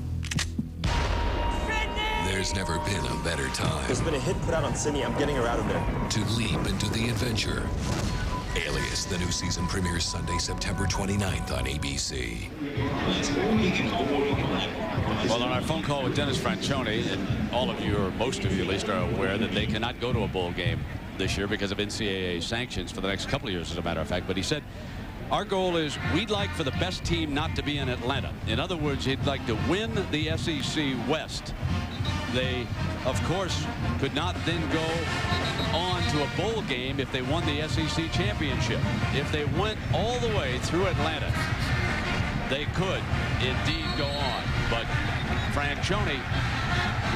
There's never been a better time. There's been a hit put out on Sydney. I'm getting her out of there. To leap into the adventure. Alias, the new season premieres Sunday, September 29th on ABC. Well, on our phone call with Dennis Franchione, and all of you, or most of you at least, are aware that they cannot go to a bowl game this year because of NCAA sanctions for the next couple of years, as a matter of fact. But he said, our goal is we'd like for the best team not to be in Atlanta. In other words, he'd like to win the SEC West. They, of course, could not then go on to a bowl game if they won the SEC championship. If they went all the way through Atlanta, they could indeed go on. But Franchione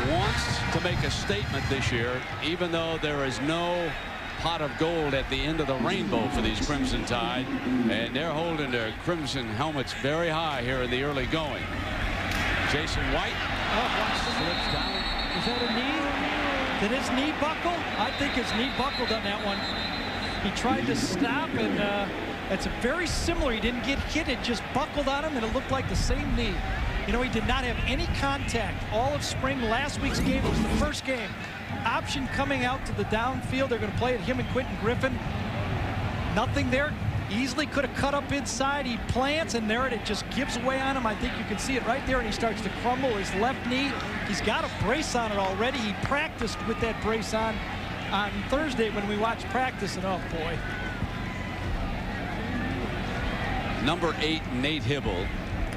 wants to make a statement this year, even though there is no pot of gold at the end of the rainbow for these Crimson Tide, and they're holding their crimson helmets very high here in the early going. Jason White slips down. Is that a knee? Did his knee buckle? I think his knee buckled on that one. He tried to stop, and it's very similar. He didn't get hit. It just buckled on him, and it looked like the same knee. You know, he did not have any contact all of spring. Last week's game was the first game. Option coming out to the downfield. They're going to play it, him and Quentin Griffin. Nothing there. Easily could have cut up inside. He plants, and there it just gives away on him. I think you can see it right there, and he starts to crumble his left knee. He's got a brace on it already. He practiced with that brace on Thursday when we watched practice, and oh boy. Number 8, Nate Hibble,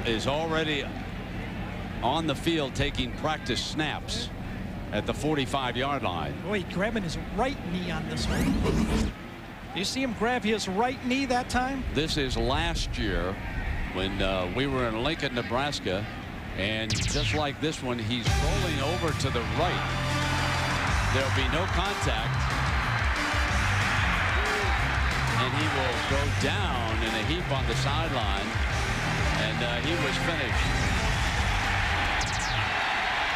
is already on the field taking practice snaps at the 45-yard line. Boy, grabbing his right knee on this one. You see him grab his right knee that time? This is last year when we were in Lincoln, Nebraska, and just like this one, he's rolling over to the right. There'll be no contact, and he will go down in a heap on the sideline, and he was finished.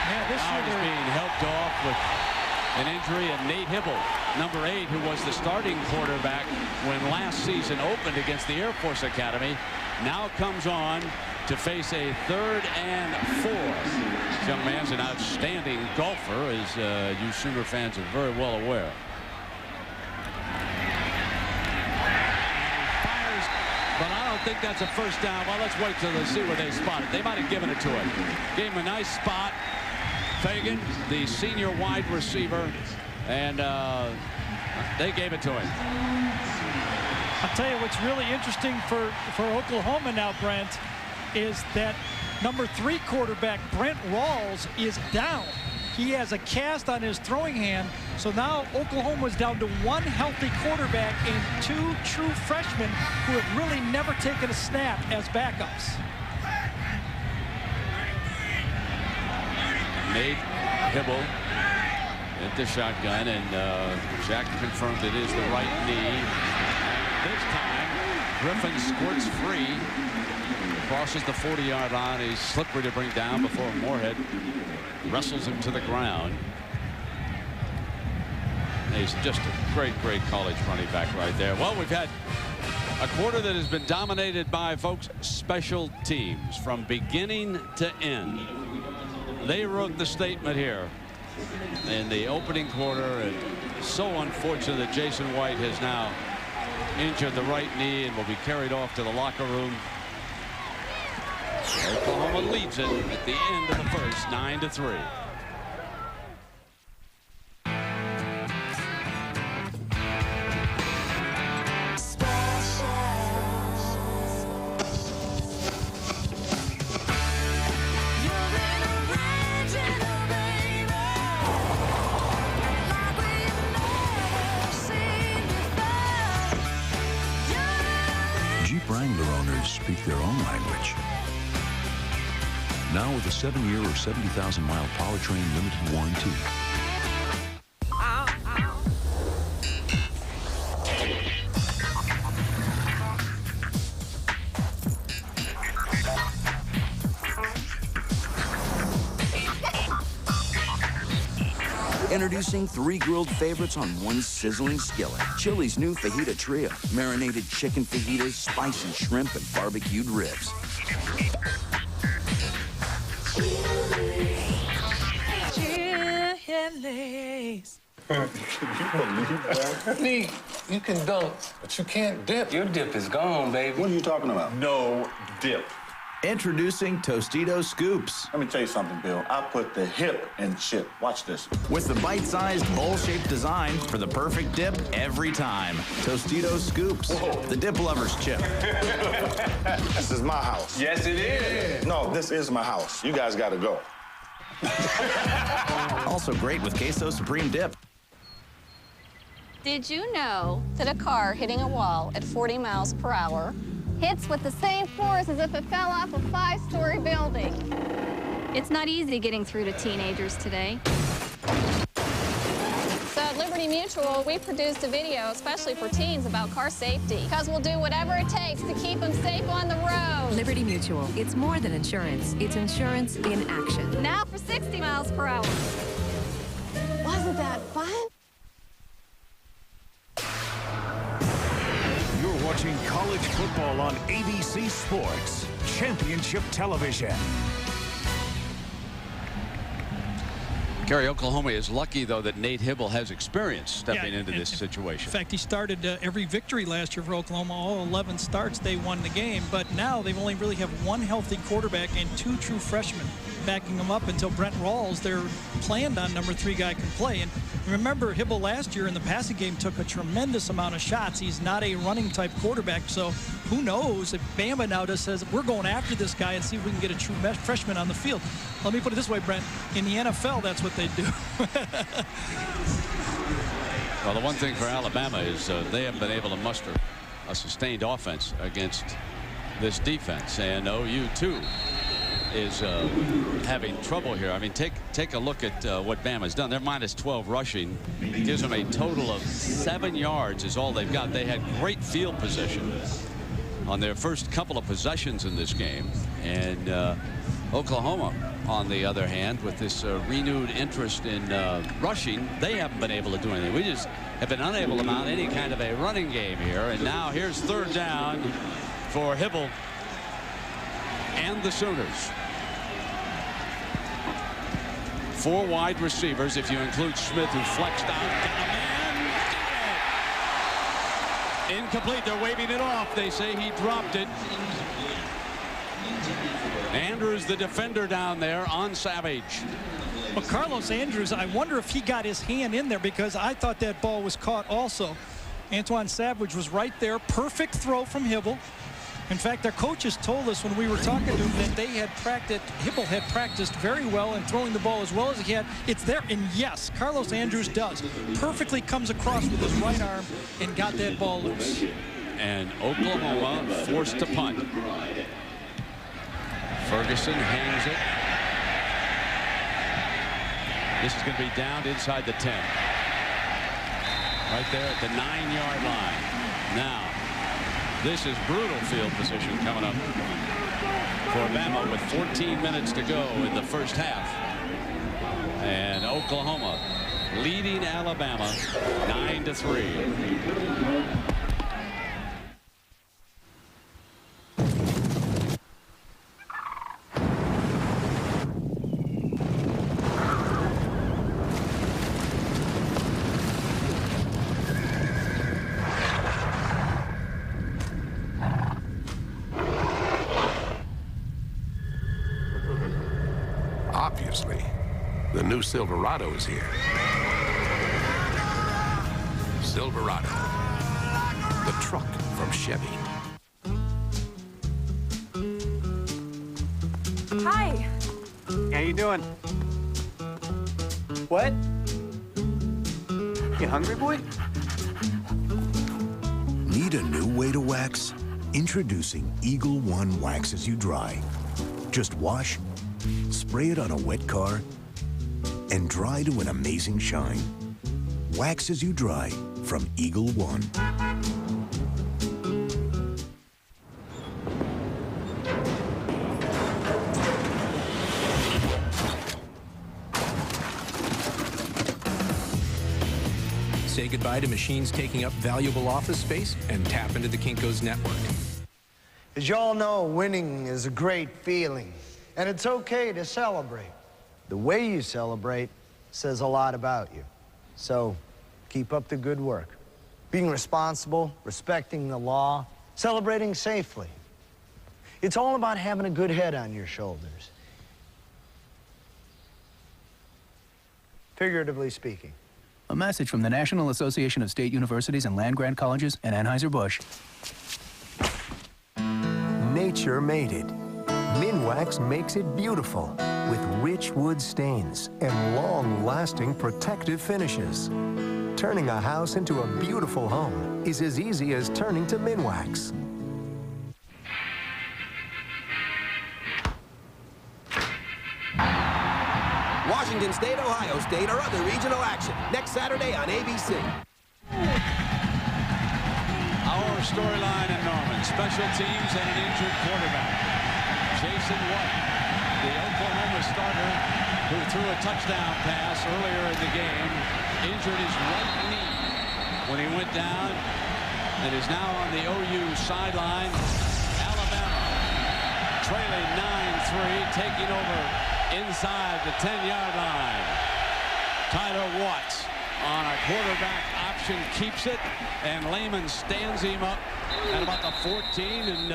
Yeah, this now he's being helped off with an injury, and Nate Hibble, number 8, who was the starting quarterback when last season opened against the Air Force Academy, now comes on to face a 3rd and 4. This young man's an outstanding golfer, as you Sooner fans are very well aware. Fires, but I don't think that's a first down. Well, let's wait till they see where they spot it. They might have given it to him. Gave him a nice spot. Fagan, the senior wide receiver, and they gave it to him. I'll tell you what's really interesting for Oklahoma now, Brent, is that number 3 quarterback, Brent Rawls, is down. He has a cast on his throwing hand, so now Oklahoma's down to 1 healthy quarterback and 2 true freshmen who have really never taken a snap as backups. Nate Hibble into shotgun, and Jack confirmed it is the right knee. This time, Griffin squirts free, crosses the 40-yard line. He's slippery to bring down before Moorhead wrestles him to the ground. He's just a great, great college running back right there. Well, we've had a quarter that has been dominated by, folks, special teams from beginning to end. They wrote the statement here in the opening quarter, and so unfortunate that Jason White has now injured the right knee and will be carried off to the locker room. Oklahoma leads it at the end of the first, 9-3. speak their own language. Now with a 7-year or 70,000-mile powertrain limited warranty. Introducing 3 grilled favorites on one sizzling skillet. Chili's new Fajita Trio. Marinated chicken fajitas, spicy shrimp, and barbecued ribs. Chili's. Lee, you can dunk, but you can't dip. Your dip is gone, baby. What are you talking about? No dip. Introducing Tostitos Scoops. Let me tell you something, Bill. I put the hip in chip. Watch this. With the bite-sized, bowl-shaped design for the perfect dip every time. Tostitos Scoops. Whoa. The dip lover's chip. This is my house. Yes, it is. No, this is my house. You guys gotta go. Also great with Queso Supreme dip. Did you know that a car hitting a wall at 40 miles per hour hits with the same force as if it fell off a 5-story building? It's not easy getting through to teenagers today. So at Liberty Mutual, we produced a video especially for teens about car safety, because we'll do whatever it takes to keep them safe on the road. Liberty Mutual, it's more than insurance. It's insurance in action. Now for 60 miles per hour. Wasn't that fun? You're watching college football on ABC Sports, Championship Television. Gary, Oklahoma is lucky, though, that Nate Hibble has experience stepping into this situation. In fact, he started every victory last year for Oklahoma. All 11 starts, they won the game. But now they only really have one healthy quarterback and 2 true freshmen backing them up until Brent Rawls, their planned on number 3 guy, can play. And remember, Hibble last year in the passing game took a tremendous amount of shots. He's not a running-type quarterback, so who knows if Bama now just says, we're going after this guy and see if we can get a true freshman on the field. Let me put it this way, Brent. In the NFL, that's what they do. Well, the one thing for Alabama is they haven't been able to muster a sustained offense against this defense. And OU, too, is having trouble here. I mean, take a look at what Bama's done. They're minus 12 rushing. It gives them a total of 7 yards is all they've got. They had great field position on their first couple of possessions in this game. And Oklahoma, on the other hand, with this renewed interest in rushing, they haven't been able to do anything. We just have been unable to mount any kind of a running game here. And now here's 3rd down for Hibble and the Sooners. 4 wide receivers, if you include Smith, who flexed out. Got a man. Got it. Incomplete. They're waving it off. They say he dropped it. Andrews, the defender down there, on Savage. But Carlos Andrews, I wonder if he got his hand in there, because I thought that ball was caught also. Antoine Savage was right there. Perfect throw from Hibble. In fact, their coaches told us when we were talking to him that they had practiced, Hibble had practiced very well in throwing the ball as well as he had. It's there, and yes, Carlos Andrews does. Perfectly comes across with his right arm and got that ball loose. And Oklahoma forced to punt. Ferguson hangs it. This is going to be down inside the 10. Right there at the 9-yard line. Now, this is brutal field position coming up for Bama with 14 minutes to go in the first half. And Oklahoma leading Alabama 9-3. Obviously, the new Silverado is here. Silverado, the truck from Chevy. Hi. How you doing? What? You hungry, boy? Need a new way to wax? Introducing Eagle One Wax As You Dry. Just wash, spray it on a wet car, and dry to an amazing shine. Wax As You Dry from Eagle One. Say goodbye to machines taking up valuable office space and tap into the Kinko's network. As you all know, winning is a great feeling, and it's okay to celebrate. The way you celebrate says a lot about you. So, keep up the good work. Being responsible, respecting the law, celebrating safely. It's all about having a good head on your shoulders. Figuratively speaking. A message from the National Association of State Universities and Land-Grant Colleges and Anheuser-Busch. Nature made it. Minwax makes it beautiful with rich wood stains and long-lasting protective finishes. Turning a house into a beautiful home is as easy as turning to Minwax. Washington State, Ohio State, or other regional action next Saturday on ABC. Our storyline in Norman, special teams and an injured quarterback. Jason White, the Oklahoma starter who threw a touchdown pass earlier in the game, injured his right knee when he went down and is now on the OU sideline. Alabama trailing 9-3, taking over inside the 10-yard line. Tyler Watts on a quarterback option keeps it, and Lehman stands him up at about the 14, and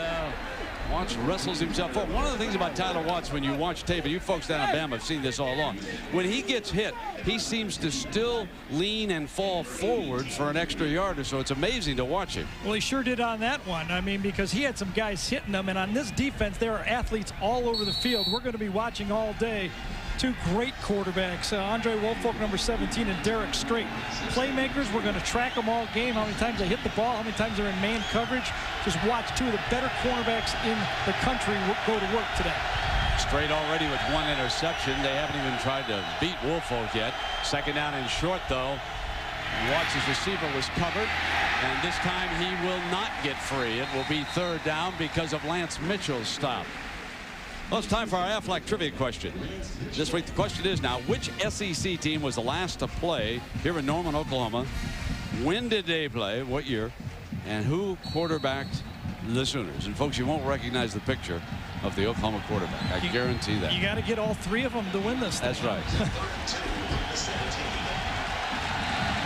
Watts wrestles himself forward. One of the things about Tyler Watts, when you watch tape, and you folks down in Alabama have seen this all along, when he gets hit, he seems to still lean and fall forward for an extra yard or so. It's amazing to watch him. Well, he sure did on that one. I mean, because he had some guys hitting him, and on this defense, there are athletes all over the field. We're going to be watching all day. Two great quarterbacks, Andre Woolfolk, number 17, and Derek Strait. Playmakers, we're going to track them all game, how many times they hit the ball, how many times they're in man coverage. Just watch two of the better cornerbacks in the country go to work today. Strait already with one interception. They haven't even tried to beat Woolfolk yet. Second down and short, though. Watts' receiver was covered, and this time he will not get free. It will be third down because of Lance Mitchell's stop. Well, it's time for our Aflac trivia question. This week, the question is now, which SEC team was the last to play here in Norman, Oklahoma? When did they play? What year? And who quarterbacked the Sooners? And, folks, you won't recognize the picture of the Oklahoma quarterback. I guarantee that. You got to get all three of them to win this thing. That's right.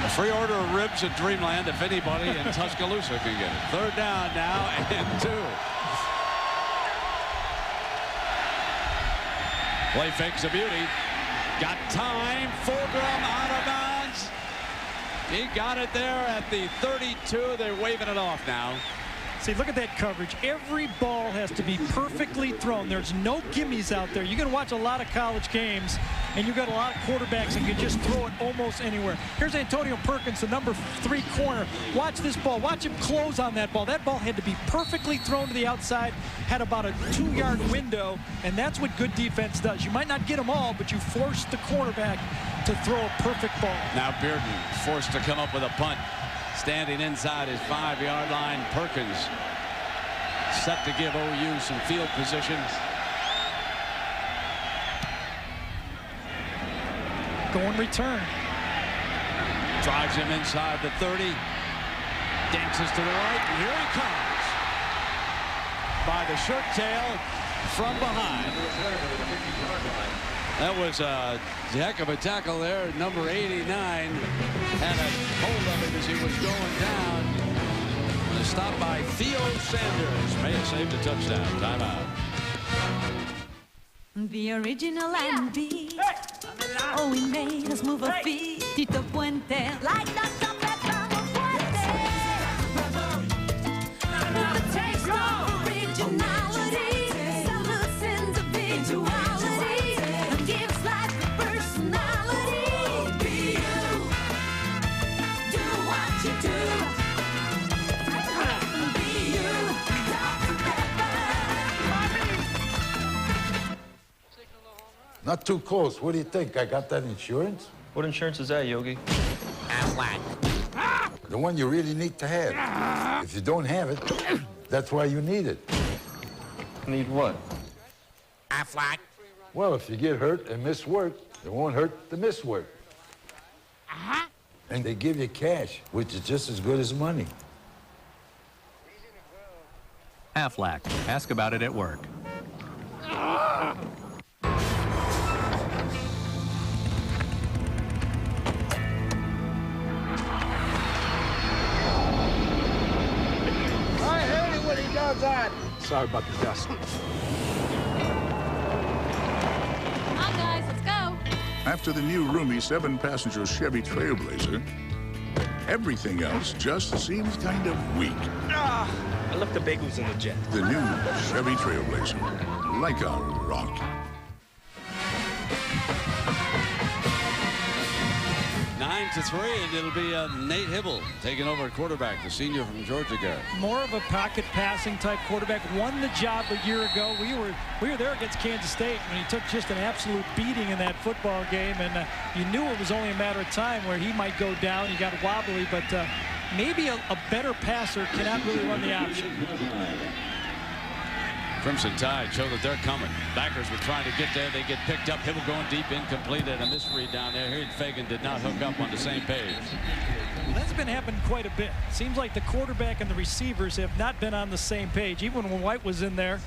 A free order of ribs at Dreamland if anybody in Tuscaloosa can get it. Third down now and 2. Play fakes a beauty. Got time. Fulgham out of bounds. He got it there at the 32. They're waving it off now. See, look at that coverage. Every ball has to be perfectly thrown. There's no gimmies out there. You can watch a lot of college games, and you got a lot of quarterbacks that can just throw it almost anywhere. Here's Antonio Perkins, the number 3 corner. Watch this ball. Watch him close on that ball. That ball had to be perfectly thrown to the outside, had about a 2-yard window, and that's what good defense does. You might not get them all, but you force the quarterback to throw a perfect ball. Now Bearden forced to come up with a punt. Standing inside his 5-yard line, Perkins set to give OU some field position. Going return. Drives him inside the 30. Dances to the right, and here he comes. By the shirt tail from behind. That was a heck of a tackle there. Number 89 had a hold of him as he was going down. The stop by Theo Sanders may have saved a touchdown. Timeout. The original R&B. Oh, we made us move our feet. Tito Puente. Like that trumpet from Puente. With the taste of originality. Salutes individuality. And gives life a personality. Be you. Do what you do. Be you. Not too close. What do you think? I got that insurance? What insurance is that, Yogi? Aflac. The one you really need to have. If you don't have it, that's why you need it. Need what? Aflac. Well, if you get hurt and miss work, it won't hurt to miss work. And they give you cash, which is just as good as money. Aflac. Ask about it at work. I hate it when he does that. Sorry about the dust. Come on, guys, let's go. After the new roomy 7-passenger Chevy Trailblazer, everything else just seems kind of weak. I left the bagels in the jet. The new Chevy Trailblazer, like a rock. 9-3, and it'll be Nate Hybl taking over at quarterback, the senior from Georgia, Gary. More of a pocket passing type quarterback. Won the job a year ago. We were there against Kansas State when he took just an absolute beating in that football game, and you knew it was only a matter of time where he might go down. He got wobbly, but maybe a better passer cannot really run the option. Crimson Tide show that they're coming. Backers were trying to get there. They get picked up. Hybl going deep, incomplete, and a misread down there. Here, Fagan did not hook up on the same page. Well, that's been happening quite a bit. Seems like the quarterback and the receivers have not been on the same page, even when White was in there.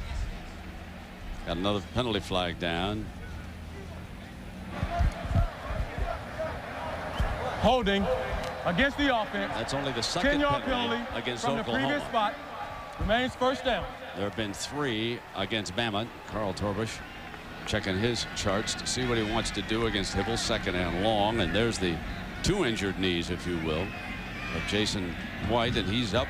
Got another penalty flag down. Holding against the offense. That's only the second 10-yard penalty against from Oklahoma. The previous spot. Remains first down. There have been 3 against Bama. Carl Torbush checking his charts to see what he wants to do against Hybl, second and long. And there's the 2 injured knees, if you will, of Jason White, and he's up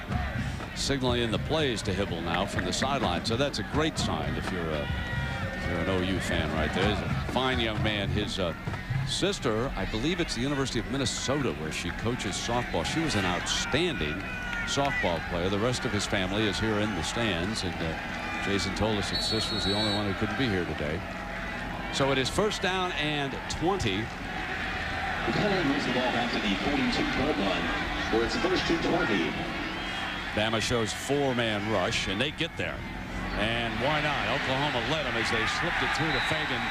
signaling in the plays to Hybl now from the sideline. So that's a great sign if you're an OU fan right there. He's a fine young man. His sister, I believe it's the University of Minnesota where she coaches softball. She was an outstanding softball player. The rest of his family is here in the stands, and Jason told us his sister was the only one who couldn't be here today. So it is first down and 20. McClellan moves the ball back to the 42-yard line, where it's first and 20. Bama shows 4-man rush, and they get there. And why not? Oklahoma led them as they slipped it through to Fagan,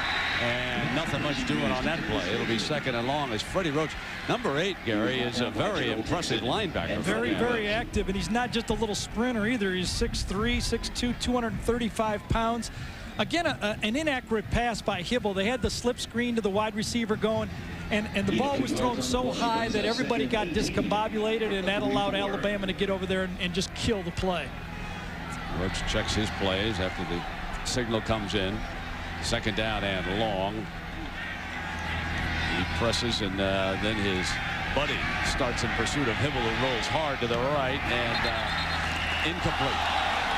and nothing much doing on that play. It'll be second and long as Freddie Roach, number 8, Gary, is a very impressive linebacker. Very, very active, and he's not just a little sprinter either. He's 6'3", 6'2", 235 pounds. Again, an inaccurate pass by Hybl. They had the slip screen to the wide receiver going, and the ball was thrown so high that everybody got discombobulated, and that allowed Alabama to get over there and just kill the play. Roach checks his plays after the signal comes in. Second down and long. He presses, and then his buddy starts in pursuit of Hybl, who rolls hard to the right, and incomplete.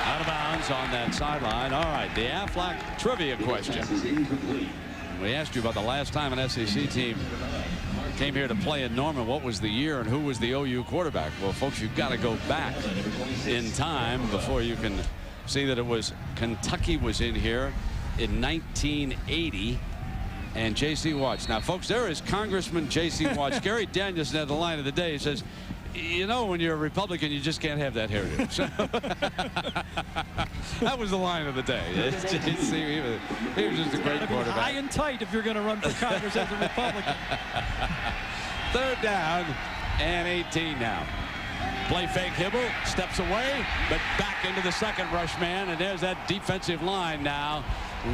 Out of bounds on that sideline. All right, the Aflac trivia question. We asked you about the last time an SEC team came here to play in Norman. What was the year and who was the OU quarterback? Well, folks, you've got to go back in time before you can see that it was Kentucky was in here in 1980. And J.C. Watts. Now, folks, there is Congressman J.C. Watts. Gary Danielson at the line of the day says, you know, when you're a Republican, you just can't have that hairdo. So that was the line of the day. He was just a great quarterback. High and tight if you're going to run for Congress as a Republican. Third down and 18 now. Play fake. Hybl steps away, but back into the second rush man, and there's that defensive line now.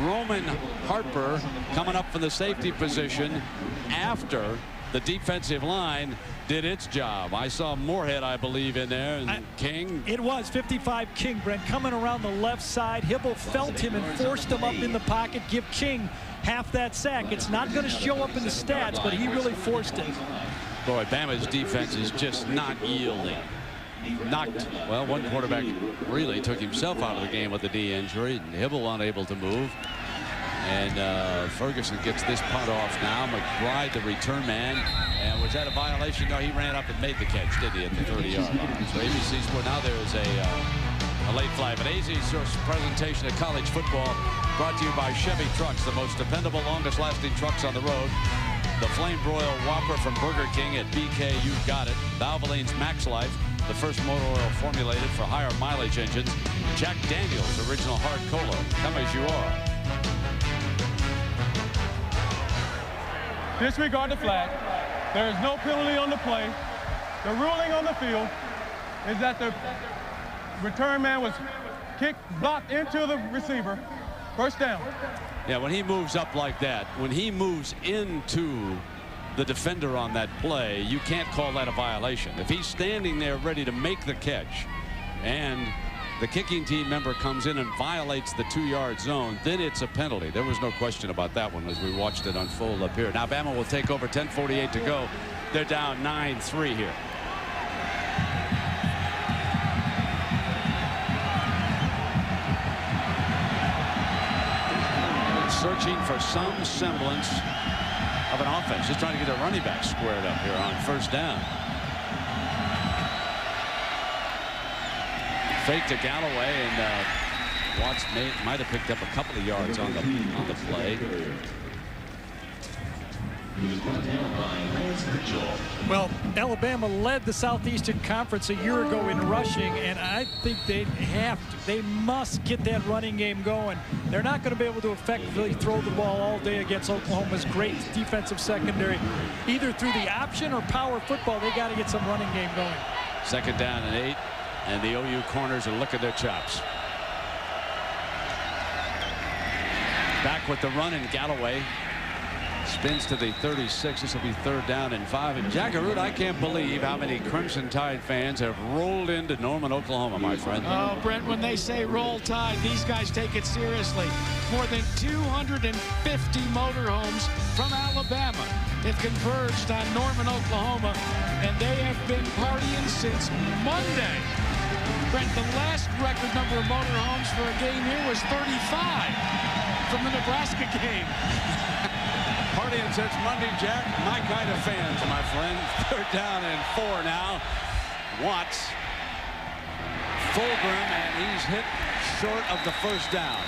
Roman Harper coming up from the safety position after the defensive line did its job. I saw Moorhead, I believe, in there, and King. It was 55 King, Brent, coming around the left side. Hybl felt him and forced him up in the pocket. Give King half that sack. It's not going to show up in the stats, but he really forced it. Boy, Bama's defense is just not yielding. Knocked, well, one quarterback really took himself out of the game with a knee injury, and Hybl unable to move. And Ferguson gets this punt off now. McBride, the return man. And was that a violation? No, he ran up and made the catch, didn't he, at the 30-yard line. So ABC Sport, now there is a A late flag. An AZ Source presentation of college football brought to you by Chevy Trucks, the most dependable, longest-lasting trucks on the road. The Flame Broil Whopper from Burger King at BK, you've got it. Valvoline's Max Life, the first motor oil formulated for higher mileage engines. Jack Daniels Original Hard Cola. Come as you are. Disregard the flag. There is no penalty on the play. The ruling on the field is that the return man was kicked, blocked into the receiver. First down. Yeah, when he moves up like that, when he moves into the defender on that play, you can't call that a violation. If he's standing there ready to make the catch and the kicking team member comes in and violates the 2-yard zone, then it's a penalty. There was no question about that one as we watched it unfold up here. Now Bama will take over, 10:48 to go. They're down 9-3 here. Searching for some semblance of an offense, just trying to get their running back squared up here on first down. Fake to Galloway, and Watts might have picked up a couple of yards on the play. Well, Alabama led the Southeastern Conference a year ago in rushing, and I think they must get that running game going. They're not going to be able to effectively throw the ball all day against Oklahoma's great defensive secondary. Either through the option or power football, they got to get some running game going. Second down and 8, and the OU corners are licking their chops. Back with the run, and Galloway spins to the 36. This will be 3rd down and 5. And Jack Arute, I can't believe how many Crimson Tide fans have rolled into Norman, Oklahoma, my friend. Oh, Brent, when they say roll Tide, these guys take it seriously. More than 250 motorhomes from Alabama have converged on Norman, Oklahoma, and they have been partying since Monday. Brent, the last record number of motorhomes for a game here was 35 from the Nebraska game. Partying since Monday, Jack. My kind of fans, my friend. 3rd down and 4 now. Watts. Fulgham, and he's hit short of the first down.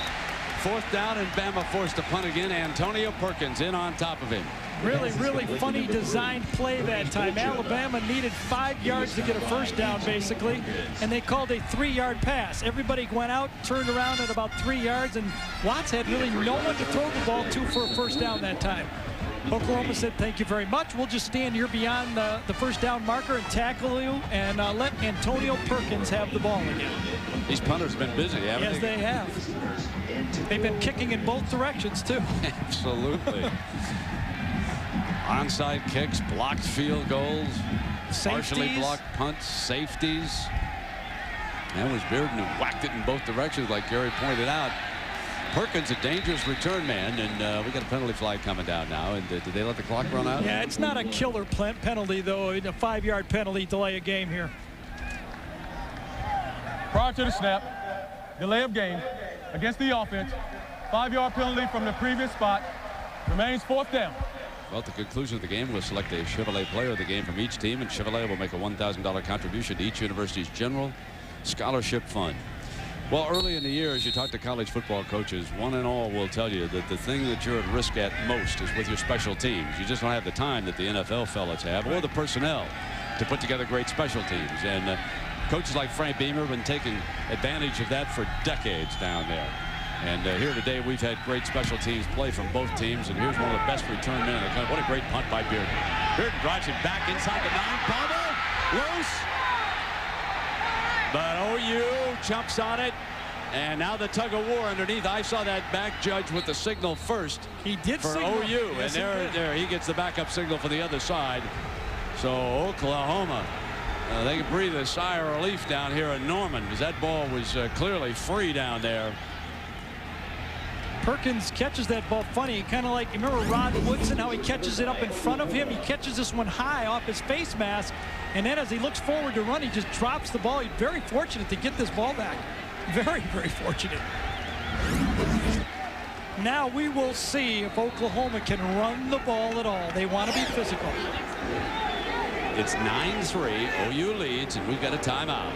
4th down, and Bama forced to punt again. Antonio Perkins in on top of him. Really funny designed play that time. Alabama needed 5 yards to get a first down, basically, and they called a 3-yard pass. Everybody went out, turned around at about 3 yards, and Watts had really no one to throw the ball to for a first down that time. Oklahoma said, thank you very much. We'll just stand here beyond the first down marker and tackle you and let Antonio Perkins have the ball again. These punters have been busy, haven't they? Yes, they have. They've been kicking in both directions, too. Absolutely. Onside kicks, blocked field goals, partially blocked punts, safeties. That was Bearden who whacked it in both directions, like Gary pointed out. Perkins, a dangerous return man, and we got a penalty flag coming down now. And did they let the clock run out? Yeah, it's not a killer penalty, though. A 5-yard penalty, delay a game here. Prior to the snap, delay of game against the offense. 5-yard penalty from the previous spot. Remains 4th down. Well, at the conclusion of the game, we'll select a Chevrolet player of the game from each team, and Chevrolet will make a $1,000 contribution to each university's general scholarship fund. Well, early in the year, as you talk to college football coaches, one and all will tell you that the thing that you're at risk at most is with your special teams. You just don't have the time that the NFL fellas have, or the personnel, to put together great special teams. And coaches like Frank Beamer have been taking advantage of that for decades down there. And here today, we've had great special teams play from both teams. And here's one of the best return men in the country. What a great punt by Bearden. Bearden drives him back inside the 9. Palmer, loose. But OU jumps on it. And now the tug of war underneath. I saw that back judge with the signal first. He did for signal. OU. Yes, and there he gets the backup signal for the other side. So Oklahoma, they can breathe a sigh of relief down here in Norman, because that ball was clearly free down there. Perkins catches that ball funny, kind of like, you remember Rod Woodson, how he catches it up in front of him? He catches this one high off his face mask, and then as he looks forward to run, he just drops the ball. He's very fortunate to get this ball back. Very, very fortunate. Now we will see if Oklahoma can run the ball at all. They want to be physical. It's 9-3. OU leads, and we've got a timeout.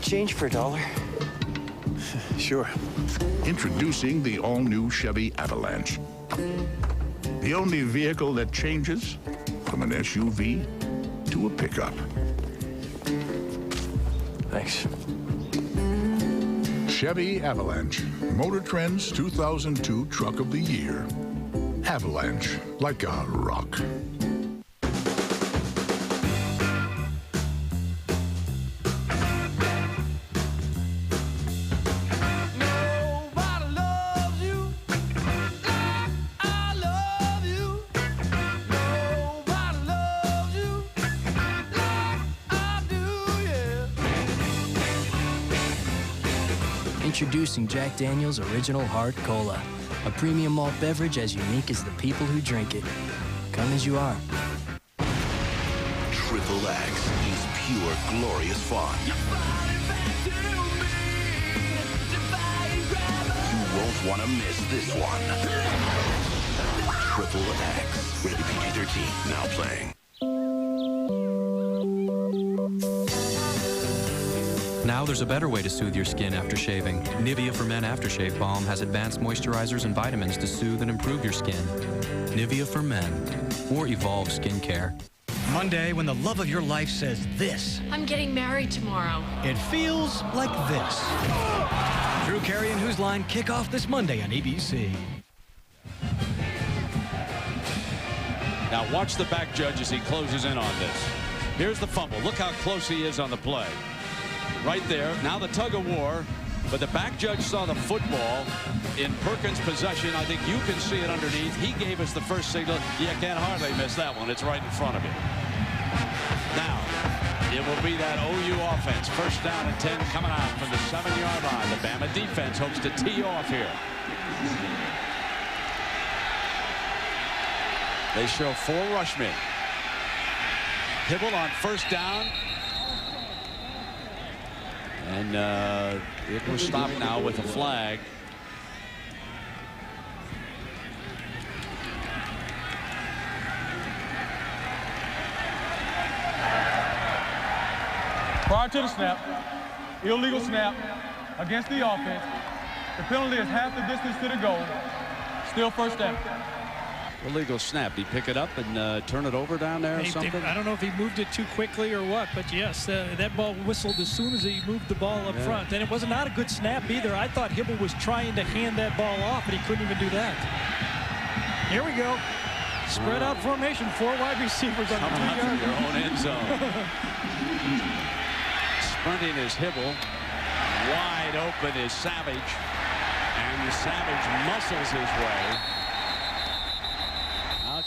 change for $1? Sure. Introducing the all-new Chevy Avalanche. The only vehicle that changes from an SUV to a pickup. Thanks. Chevy Avalanche, Motor Trend's 2002 Truck of the Year. Avalanche, like a rock. Introducing Jack Daniel's Original Hard Cola, a premium malt beverage as unique as the people who drink it. Come as you are. Triple X is pure, glorious fun. You won't want to miss this one. Triple X, rated PG-13, now playing. Now there's a better way to soothe your skin after shaving. Nivea for Men Aftershave Balm has advanced moisturizers and vitamins to soothe and improve your skin. Nivea for Men, or Evolve Skincare. Monday, when the love of your life says this. I'm getting married tomorrow. It feels like this. Drew Carey and Whose Line kick off this Monday on ABC. Now watch the back judge as he closes in on this. Here's the fumble. Look how close he is on the play. Right there. Now the tug of war. But the back judge saw the football in Perkins' possession. I think you can see it underneath. He gave us the first signal. You can't hardly miss that one. It's right in front of you. Now, it will be that OU offense. First down and 10 coming out from the 7-yard line. The Bama defense hopes to tee off here. They show 4 rushmen. Hibble on first down. And it was stopped now with a flag. Prior to the snap, illegal snap against the offense. The penalty is half the distance to the goal. Still first down. Illegal snap. He pick it up and turn it over down there or something? I don't know if he moved it too quickly or what, but yes, that ball whistled as soon as he moved the ball up front. And it was not a good snap either. I thought Hibble was trying to hand that ball off, but he couldn't even do that. Here we go. Spread out formation. 4 wide receivers on the 2-yard line. Your own end zone. Sprinting is Hibble. Wide open is Savage. And Savage muscles his way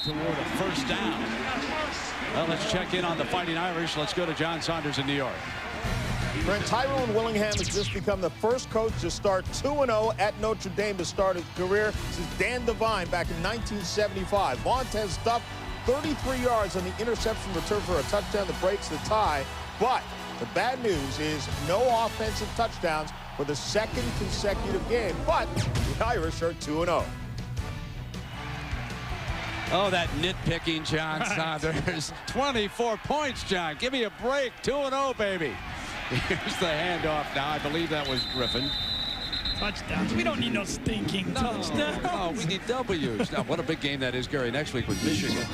toward a first down. Well, let's check in on the Fighting Irish. Let's go to John Saunders in New York. Brent, Tyrone Willingham has just become the first coach to start 2-0 at Notre Dame to start his career since Dan Devine back in 1975. Montez stuffed 33 yards on the interception return for a touchdown that breaks the tie. But the bad news is no offensive touchdowns for the second consecutive game. But the Irish are 2-0. Oh, that nitpicking, John Saunders. 24 points, John. Give me a break. 2-0, baby. Here's the handoff now. I believe that was Griffin. Touchdowns. We don't need no stinking touchdowns. No, we need W's. Now, what a big game that is, Gary, next week with Michigan.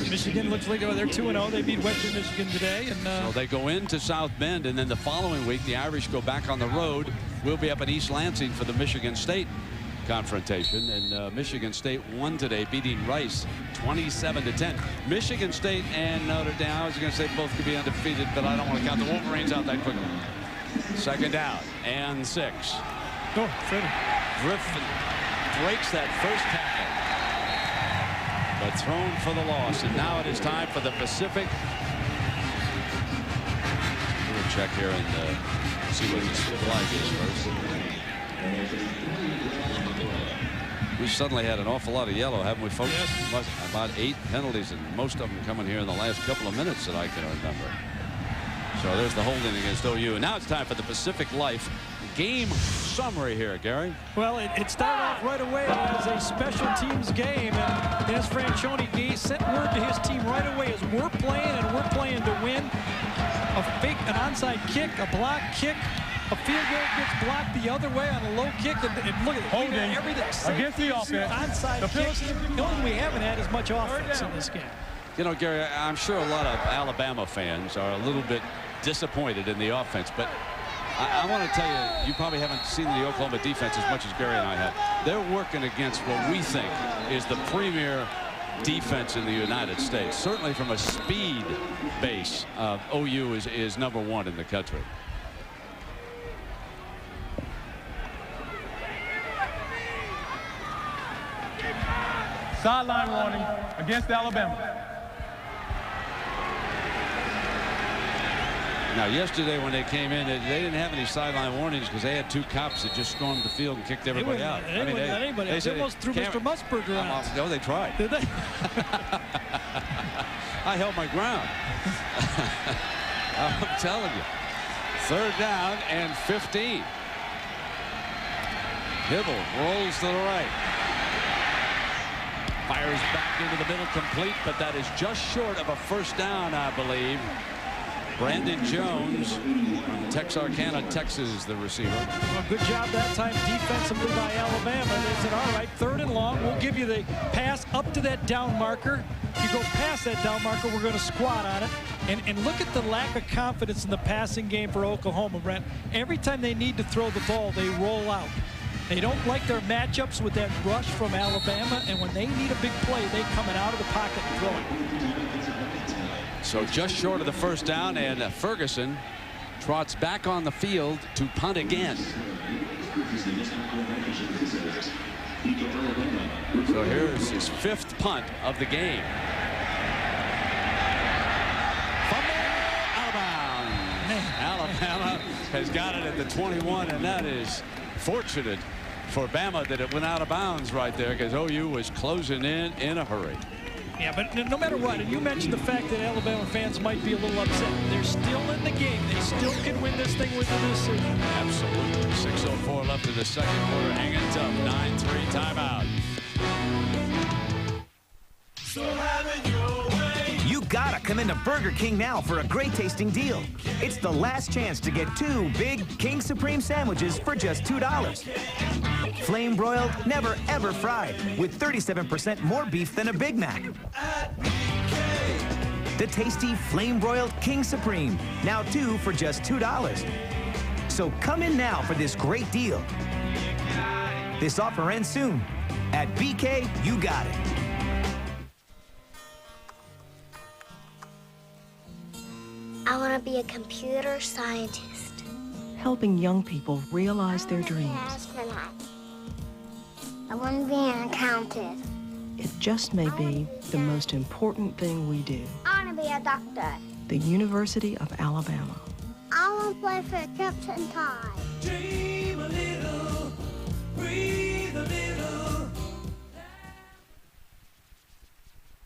Michigan looks like they're 2-0. They beat Western Michigan today. And so they go into South Bend, and then the following week, the Irish go back on the road. We'll be up in East Lansing for the Michigan State confrontation, and Michigan State won today, beating Rice 27-10. Michigan State and Notre Dame, I was going to say both could be undefeated, but I don't want to count the Wolverines out that quickly. Second down and 6. Oh, Freddie. Griffin breaks that first tackle, but thrown for the loss. And now it is time for the Pacific. We'll check here and see what this flag is first. We suddenly had an awful lot of yellow, haven't we, folks? Yes. About 8 penalties, and most of them coming here in the last couple of minutes that I can remember. So there's the holding against OU. And now it's time for the Pacific Life Game summary here, Gary. Well, it started off right away as a special teams game, and Dennis Franchione sent word to his team right away as we're playing to win. An onside kick, a block kick, a field goal gets blocked the other way on a low kick, and look at it. Holding everything against the offense. Onside kicks. The only thing we haven't had as much offense in this game. You know, Gary, I'm sure a lot of Alabama fans are a little bit disappointed in the offense, but I want to tell you, you probably haven't seen the Oklahoma defense as much as Gary and I have. They're working against what we think is the premier defense in the United States. Certainly from a speed base, OU is #1 in the country. Sideline warning against Alabama. Now, yesterday when they came in, they didn't have any sideline warnings because they had 2 cops that just stormed the field and kicked everybody out. They almost threw Mr. Musburger out. No, they tried. Did they? I held my ground. I'm telling you. 3rd down and 15. Hibble rolls to the right. Fires back into the middle, complete, but that is just short of a 1st down, I believe. Brandon Jones from Texarkana, Texas, the receiver. Well, good job that time defensively by Alabama. They said, all right, 3rd and long. We'll give you the pass up to that down marker. If you go past that down marker, we're going to squat on it. And look at the lack of confidence in the passing game for Oklahoma, Brent. Every time they need to throw the ball, they roll out. They don't like their matchups with that rush from Alabama, and when they need a big play, they come out of the pocket and throw it. So just short of the 1st down, and Ferguson trots back on the field to punt again. So here's his 5th punt of the game. Fumble, out of bounds. Alabama has got it at the 21, and that is fortunate for Bama that it went out of bounds right there because OU was closing in a hurry. Yeah, but no matter what, and you mentioned the fact that Alabama fans might be a little upset. They're still in the game. They still can win this thing with the decision. Absolutely. 6:04 left in the 2nd quarter. Hanging tough. 9-3 timeout. So having your way. You gotta come into Burger King now for a great tasting deal. It's the last chance to get 2 big King Supreme sandwiches for just $2. Flame broiled, never ever fried, with 37% more beef than a Big Mac. The tasty flame broiled King Supreme, now 2 for just $2. So come in now for this great deal. This offer ends soon. At BK, you got it. I want to be a computer scientist. Helping young people realize their dreams. Astronaut. I want to be an accountant. It just may be the most important thing we do. I want to be a doctor. The University of Alabama. I want to play for Crimson Tide. Dream a little, breathe a little.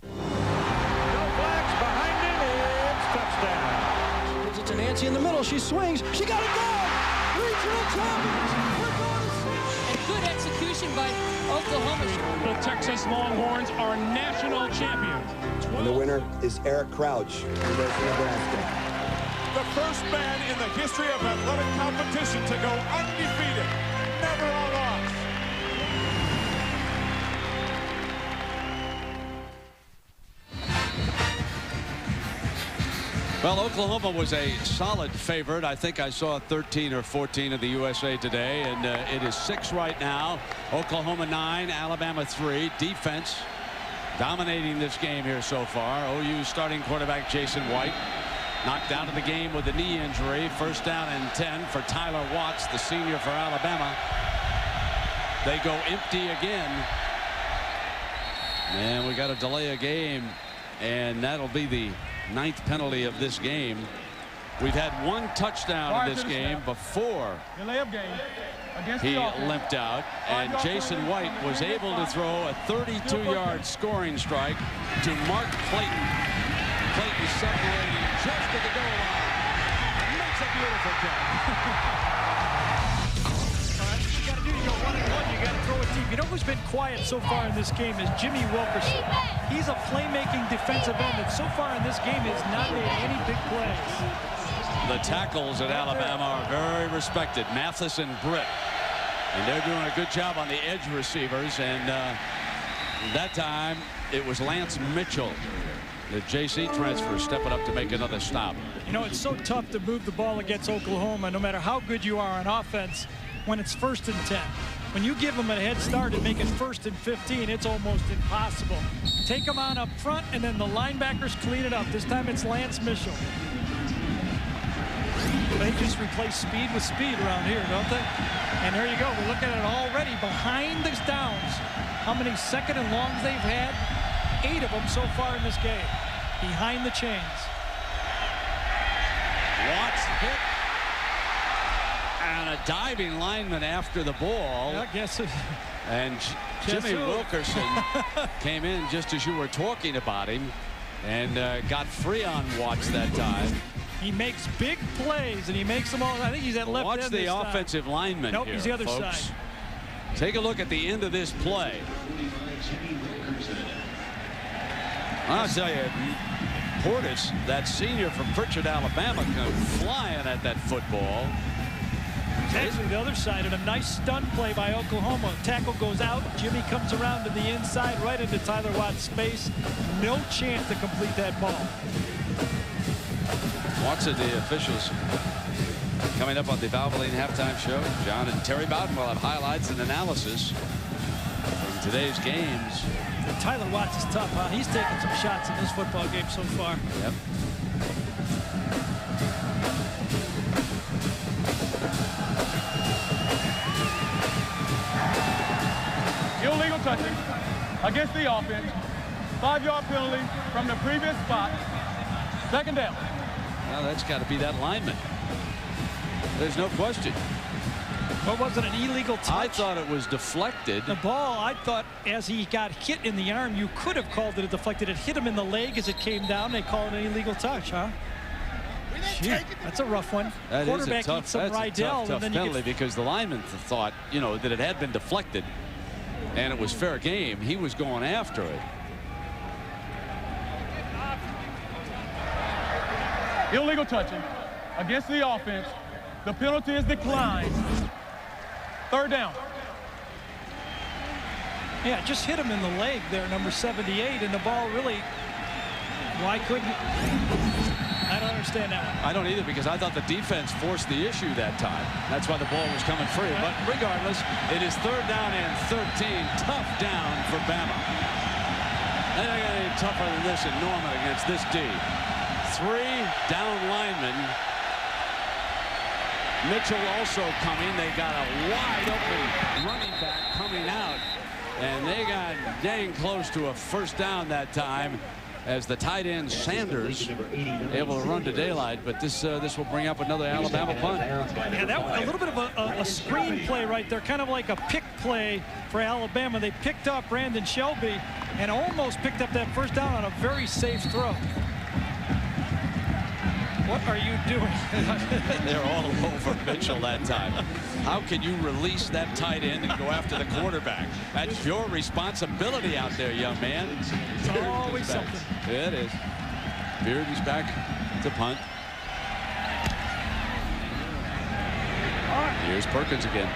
No flags behind him. It's touchdown. Gives it to Nancy in the middle. She swings. She got it going. Regional champions. Good execution by Oklahoma. The Texas Longhorns are national champions. And the winner is Eric Crouch, University of Nebraska. The first man in the history of athletic competition to go undefeated, never a loss. Well, Oklahoma was a solid favorite. I think I saw 13 or 14 of the USA Today, and it is 6 right now. Oklahoma 9, Alabama 3. Defense dominating this game here so far. OU starting quarterback Jason White knocked out of the game with a knee injury. 1st down and 10 for Tyler Watts, the senior for Alabama. They go empty again. And we got to delay a game, and that'll be the 9th penalty of this game. We've had 1 touchdown in this game before he limped out, and Jason White was able to throw a 32-yard scoring strike to Mark Clayton. Clayton separating just at the goal line. Makes a beautiful catch. Steve, you know who's been quiet so far in this game is Jimmy Wilkerson. He's a playmaking defensive end that so far in this game has not made any big plays. The tackles at Alabama are very respected. Mathis and Britt. And they're doing a good job on the edge receivers. And that time, it was Lance Mitchell, the JC transfer, stepping up to make another stop. You know, it's so tough to move the ball against Oklahoma, no matter how good you are on offense, when it's 1st and 10. When you give them a head start and make it 1st and 15, it's almost impossible. Take them on up front, and then the linebackers clean it up. This time it's Lance Mitchell. They just replace speed with speed around here, don't they? And there you go. We're looking at it already behind the downs. How many 2nd and longs they've had? 8 of them so far in this game. Behind the chains. Watts hit. And a diving lineman after the ball. I guess. And Jimmy Wilkerson came in just as you were talking about him and got free on Watts that time. He makes big plays, and he makes them all. I think he's at left end. Watch the offensive lineman nope, here, he's the other folks. side. Take a look at the end of this play. I'll tell you, Portis, that senior from Pritchard, Alabama, comes flying at that football. Actually, the other side, and a nice stun play by Oklahoma. Tackle goes out. Jimmy comes around to the inside, right into Tyler Watts' face. No chance to complete that ball. Watch of the officials coming up on the Valvoline halftime show. John and Terry Bowden will have highlights and analysis from today's games. Tyler Watts is tough, huh? He's taken some shots in this football game so far. Yep. Illegal touching against the offense. 5-yard penalty from the previous spot. 2nd down. Well, that's got to be that lineman. There's no question. What was it, an illegal touch? I thought it was deflected. The ball, I thought, as he got hit in the arm, you could have called it a deflected. It hit him in the leg as it came down. They call it an illegal touch, huh? Gee, that's a rough one. That Quarterback is a tough, eats some that's Rydell, a tough penalty because the lineman thought, you know, that it had been deflected and it was fair game. He was going after it. Illegal touching against the offense. The penalty is declined. 3rd down. Yeah, just hit him in the leg there, number 78, and the ball really, why couldn't, I don't understand that one. I don't either, because I thought the defense forced the issue that time. That's why the ball was coming free. But regardless, it is 3rd down and 13. Tough down for Bama. They're not going to be tougher than this in Norman against this D. 3 down linemen. Mitchell also coming. They got a wide open running back coming out. And they got dang close to a 1st down that time as the tight end Sanders able to run to daylight. But this will bring up another Alabama punt. Yeah, that was a little bit of a screen play right there, kind of like a pick play for Alabama. They picked up Brandon Shelby and almost picked up that 1st down on a very safe throw. What are you doing? They're all over Mitchell that time. How can you release that tight end and go after the quarterback? That's your responsibility out there, young man. It's always something. It is. Bearden's back to punt. Here's Perkins again.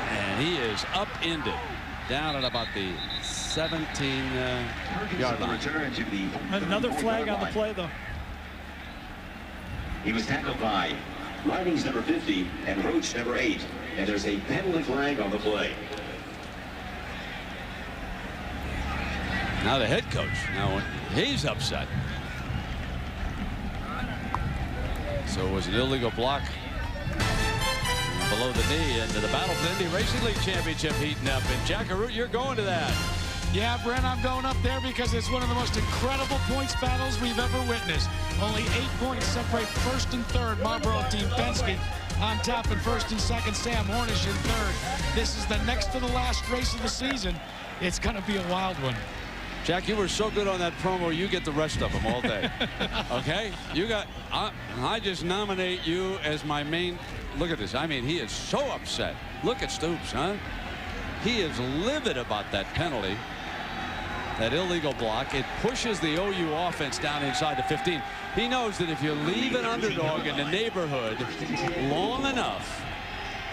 And he is upended down at about the 17-yard line. Another flag on the play, though. He was tackled by Linings number 50 and Roach number 8. And there's a penalty flag on the play. Now the head coach, now he's upset. So it was an illegal block below the knee, and the Battle for the Indy Racing League Championship heating up. And Jack Arute, you're going to that. Yeah, Brent, I'm going up there because it's one of the most incredible points battles we've ever witnessed. Only 8 points separate 1st and 3rd. Marlboro Team Penske on top, and 1st and 2nd Sam Hornish in 3rd. This is the next to the last race of the season. It's going to be a wild one. Jack, you were so good on that promo, you get the rest of them all day. Okay? You got, I just nominate you as my main look at this. I mean, he is so upset. Look at Stoops, huh? He is livid about that penalty, that illegal block. It pushes the OU offense down inside the 15. He knows that if you leave an underdog in the neighborhood long enough,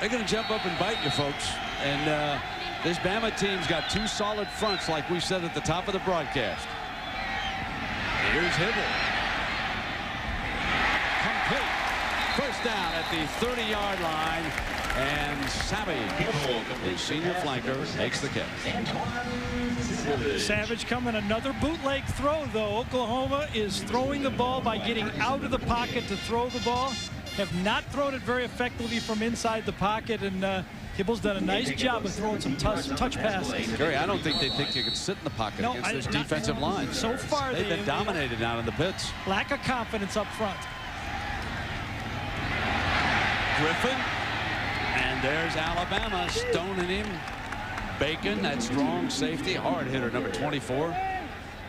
they're going to jump up and bite you, folks. And this Bama team's got two solid fronts, like we said at the top of the broadcast. Here's Hibble. Complete. First down at the 30-yard line. And Savage, the senior flanker, takes the catch. Savage coming, another bootleg throw, though. Oklahoma is throwing the ball by getting out of the pocket to throw the ball. Have not thrown it very effectively from inside the pocket, and Hibble's done a nice job of throwing some touch passes. Gary, I don't think they think you can sit in the pocket against this defensive line. So far, they've been dominated down in the pits. Lack of confidence up front. Griffin, and there's Alabama stoning him. Bacon, that strong safety, hard hitter, number 24,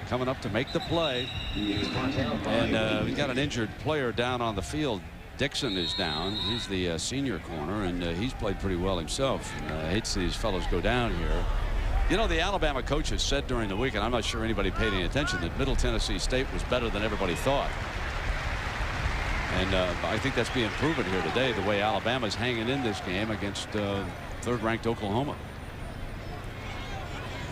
coming up to make the play. And we got an injured player down on the field. Dixon is down. He's the senior corner, and he's played pretty well himself. I hate to see these fellows go down here. You know, the Alabama coaches said during the week, and I'm not sure anybody paid any attention, that Middle Tennessee State was better than everybody thought. And I think that's being proven here today, the way Alabama's hanging in this game against third-ranked Oklahoma.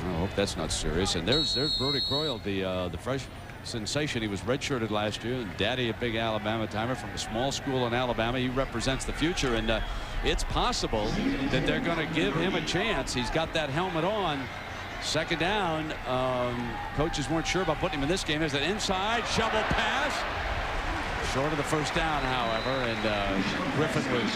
I hope that's not serious. And there's Brody Croyle, the fresh sensation. He was redshirted last year, and Daddy, a big Alabama timer from a small school in Alabama. He represents the future, and it's possible that they're going to give him a chance. He's got that helmet on. Second down. Coaches weren't sure about putting him in this game. There's an inside shovel pass. Short of the first down, however, and Griffin was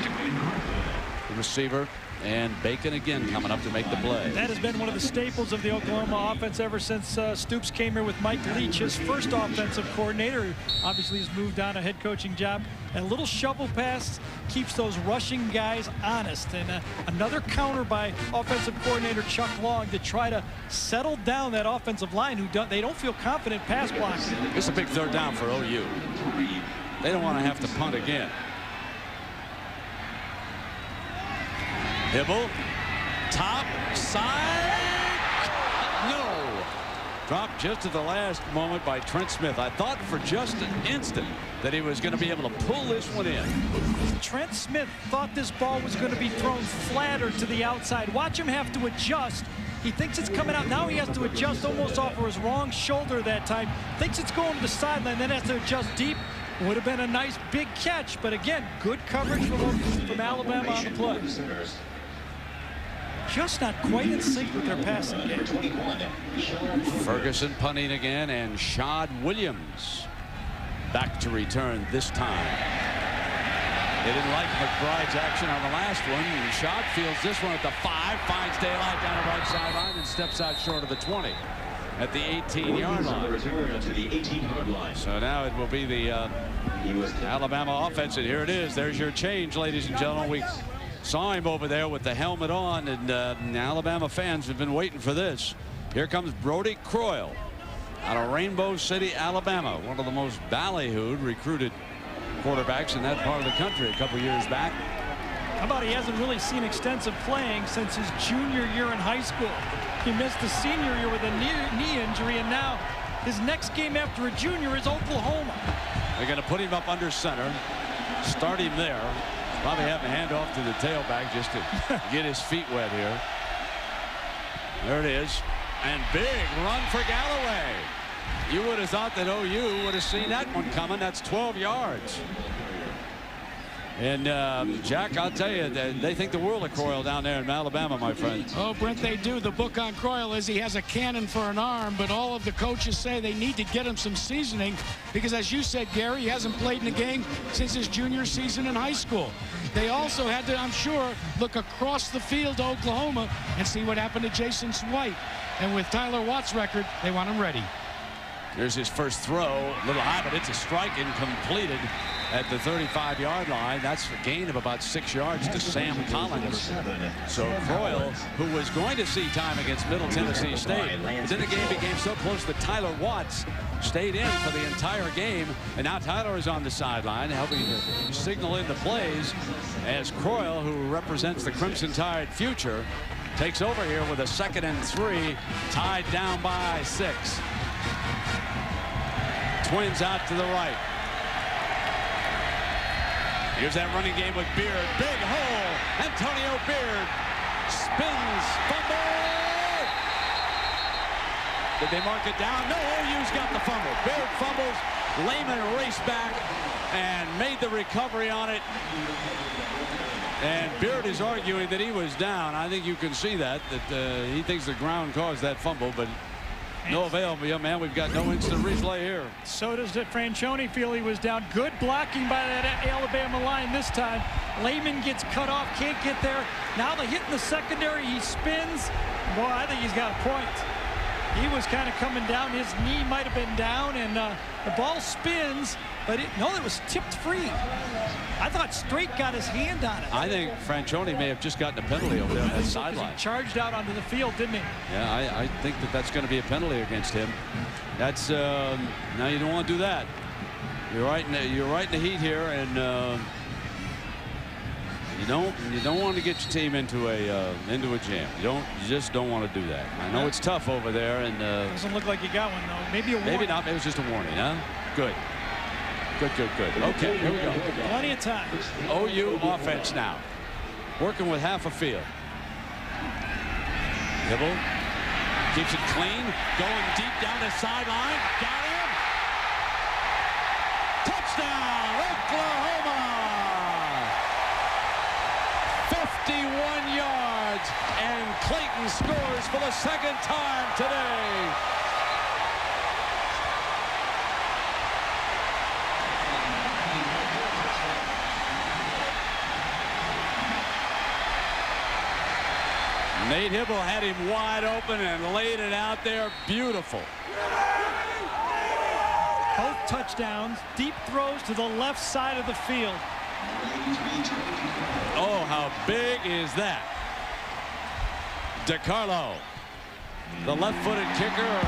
the receiver. And Bacon again coming up to make the play. That has been one of the staples of the Oklahoma offense ever since Stoops came here with Mike Leach, his first offensive coordinator. Obviously, he's moved on a head coaching job. And a little shovel pass keeps those rushing guys honest. And another counter by offensive coordinator Chuck Long to try to settle down that offensive line who they don't feel confident pass blocking. It's a big third down for OU. They don't want to have to punt again. Hibble, top side, no. Dropped just at the last moment by Trent Smith. I thought for just an instant that he was going to be able to pull this one in. Trent Smith thought this ball was going to be thrown flatter to the outside. Watch him have to adjust. He thinks it's coming out. Now he has to adjust almost off of his wrong shoulder that time. Thinks it's going to the sideline, then has to adjust deep. Would have been a nice big catch, but again, good coverage from Alabama on the play. Just not quite in sync with their passing game. Ferguson punting again, and Shad Williams back to return this time. They didn't like McBride's action on the last one. And Shad fields this one at the 5, finds daylight down the right sideline, and steps out short of the 20 at the 18-yard line. So now it will be the Alabama offense, and here it is. There's your change, ladies and gentlemen. We saw him over there with the helmet on, and Alabama fans have been waiting for this. Here comes Brody Croyle out of Rainbow City, Alabama, one of the most ballyhooed recruited quarterbacks in that part of the country a couple years back. How about he hasn't really seen extensive playing since his junior year in high school. He missed the senior year with a knee injury, and now his next game after a junior is Oklahoma. They're going to put him up under center, start him there. Probably have to hand off to the tailback just to get his feet wet here. There it is. And big run for Galloway. You would have thought that OU would have seen that one coming. That's 12 yards. And Jack, I'll tell you, they think the world of Croyle down there in Alabama, my friend. Oh, Brent, they do. The book on Croyle is he has a cannon for an arm, but all of the coaches say they need to get him some seasoning because, as you said, Gary, he hasn't played in a game since his junior season in high school. They also had to, I'm sure, look across the field to Oklahoma and see what happened to Jason White. And with Tyler Watt's record, they want him ready. There's his first throw, little high, but it's a strike and completed at the 35-yard line. That's a gain of about 6 yards to Sam Collins. So Croyle, who was going to see time against Middle Tennessee State, but then the game became so close that Tyler Watts stayed in for the entire game, and now Tyler is on the sideline helping to signal in the plays as Croyle, who represents the Crimson Tide future, takes over here with a 2nd and 3, tied down by 6. Twins out to the right. Here's that running game with Beard. Big hole. Antonio Beard spins. Fumble. Did they mark it down? No, OU's got the fumble. Beard fumbles. Lehman raced back and made the recovery on it. And Beard is arguing that he was down. I think you can see that he thinks the ground caused that fumble, but no avail, young man. We've got no instant replay here. So does Franchione feel he was down. Good blocking by that Alabama line this time. Lehman gets cut off, can't get there. Now the hit in the secondary, he spins. Boy, I think he's got a point. He was kind of coming down. His knee might have been down, and the ball spins, but it was tipped free. I thought Straight got his hand on it. I think Franchione may have just gotten a penalty over there on that sideline. He charged out onto the field, didn't he? Yeah, I think that's going to be a penalty against him. That's now you don't want to do that. You're right in the heat here, and you don't want to get your team into a jam. You just don't want to do that. I know it's tough over there, and doesn't look like you got one though. Maybe a warning. Maybe not. Maybe it was just a warning, huh? Good. Good. Okay, here we go. Plenty of time. OU offense now. Working with half a field. Hibble keeps it clean. Going deep down the sideline. Got him. Touchdown, Oklahoma. 51 yards. And Clayton scores for the 2nd time today. Nate Hibble had him wide open and laid it out there. Beautiful. Both touchdowns, deep throws to the left side of the field. Oh, how big is that? DeCarlo, the left-footed kicker,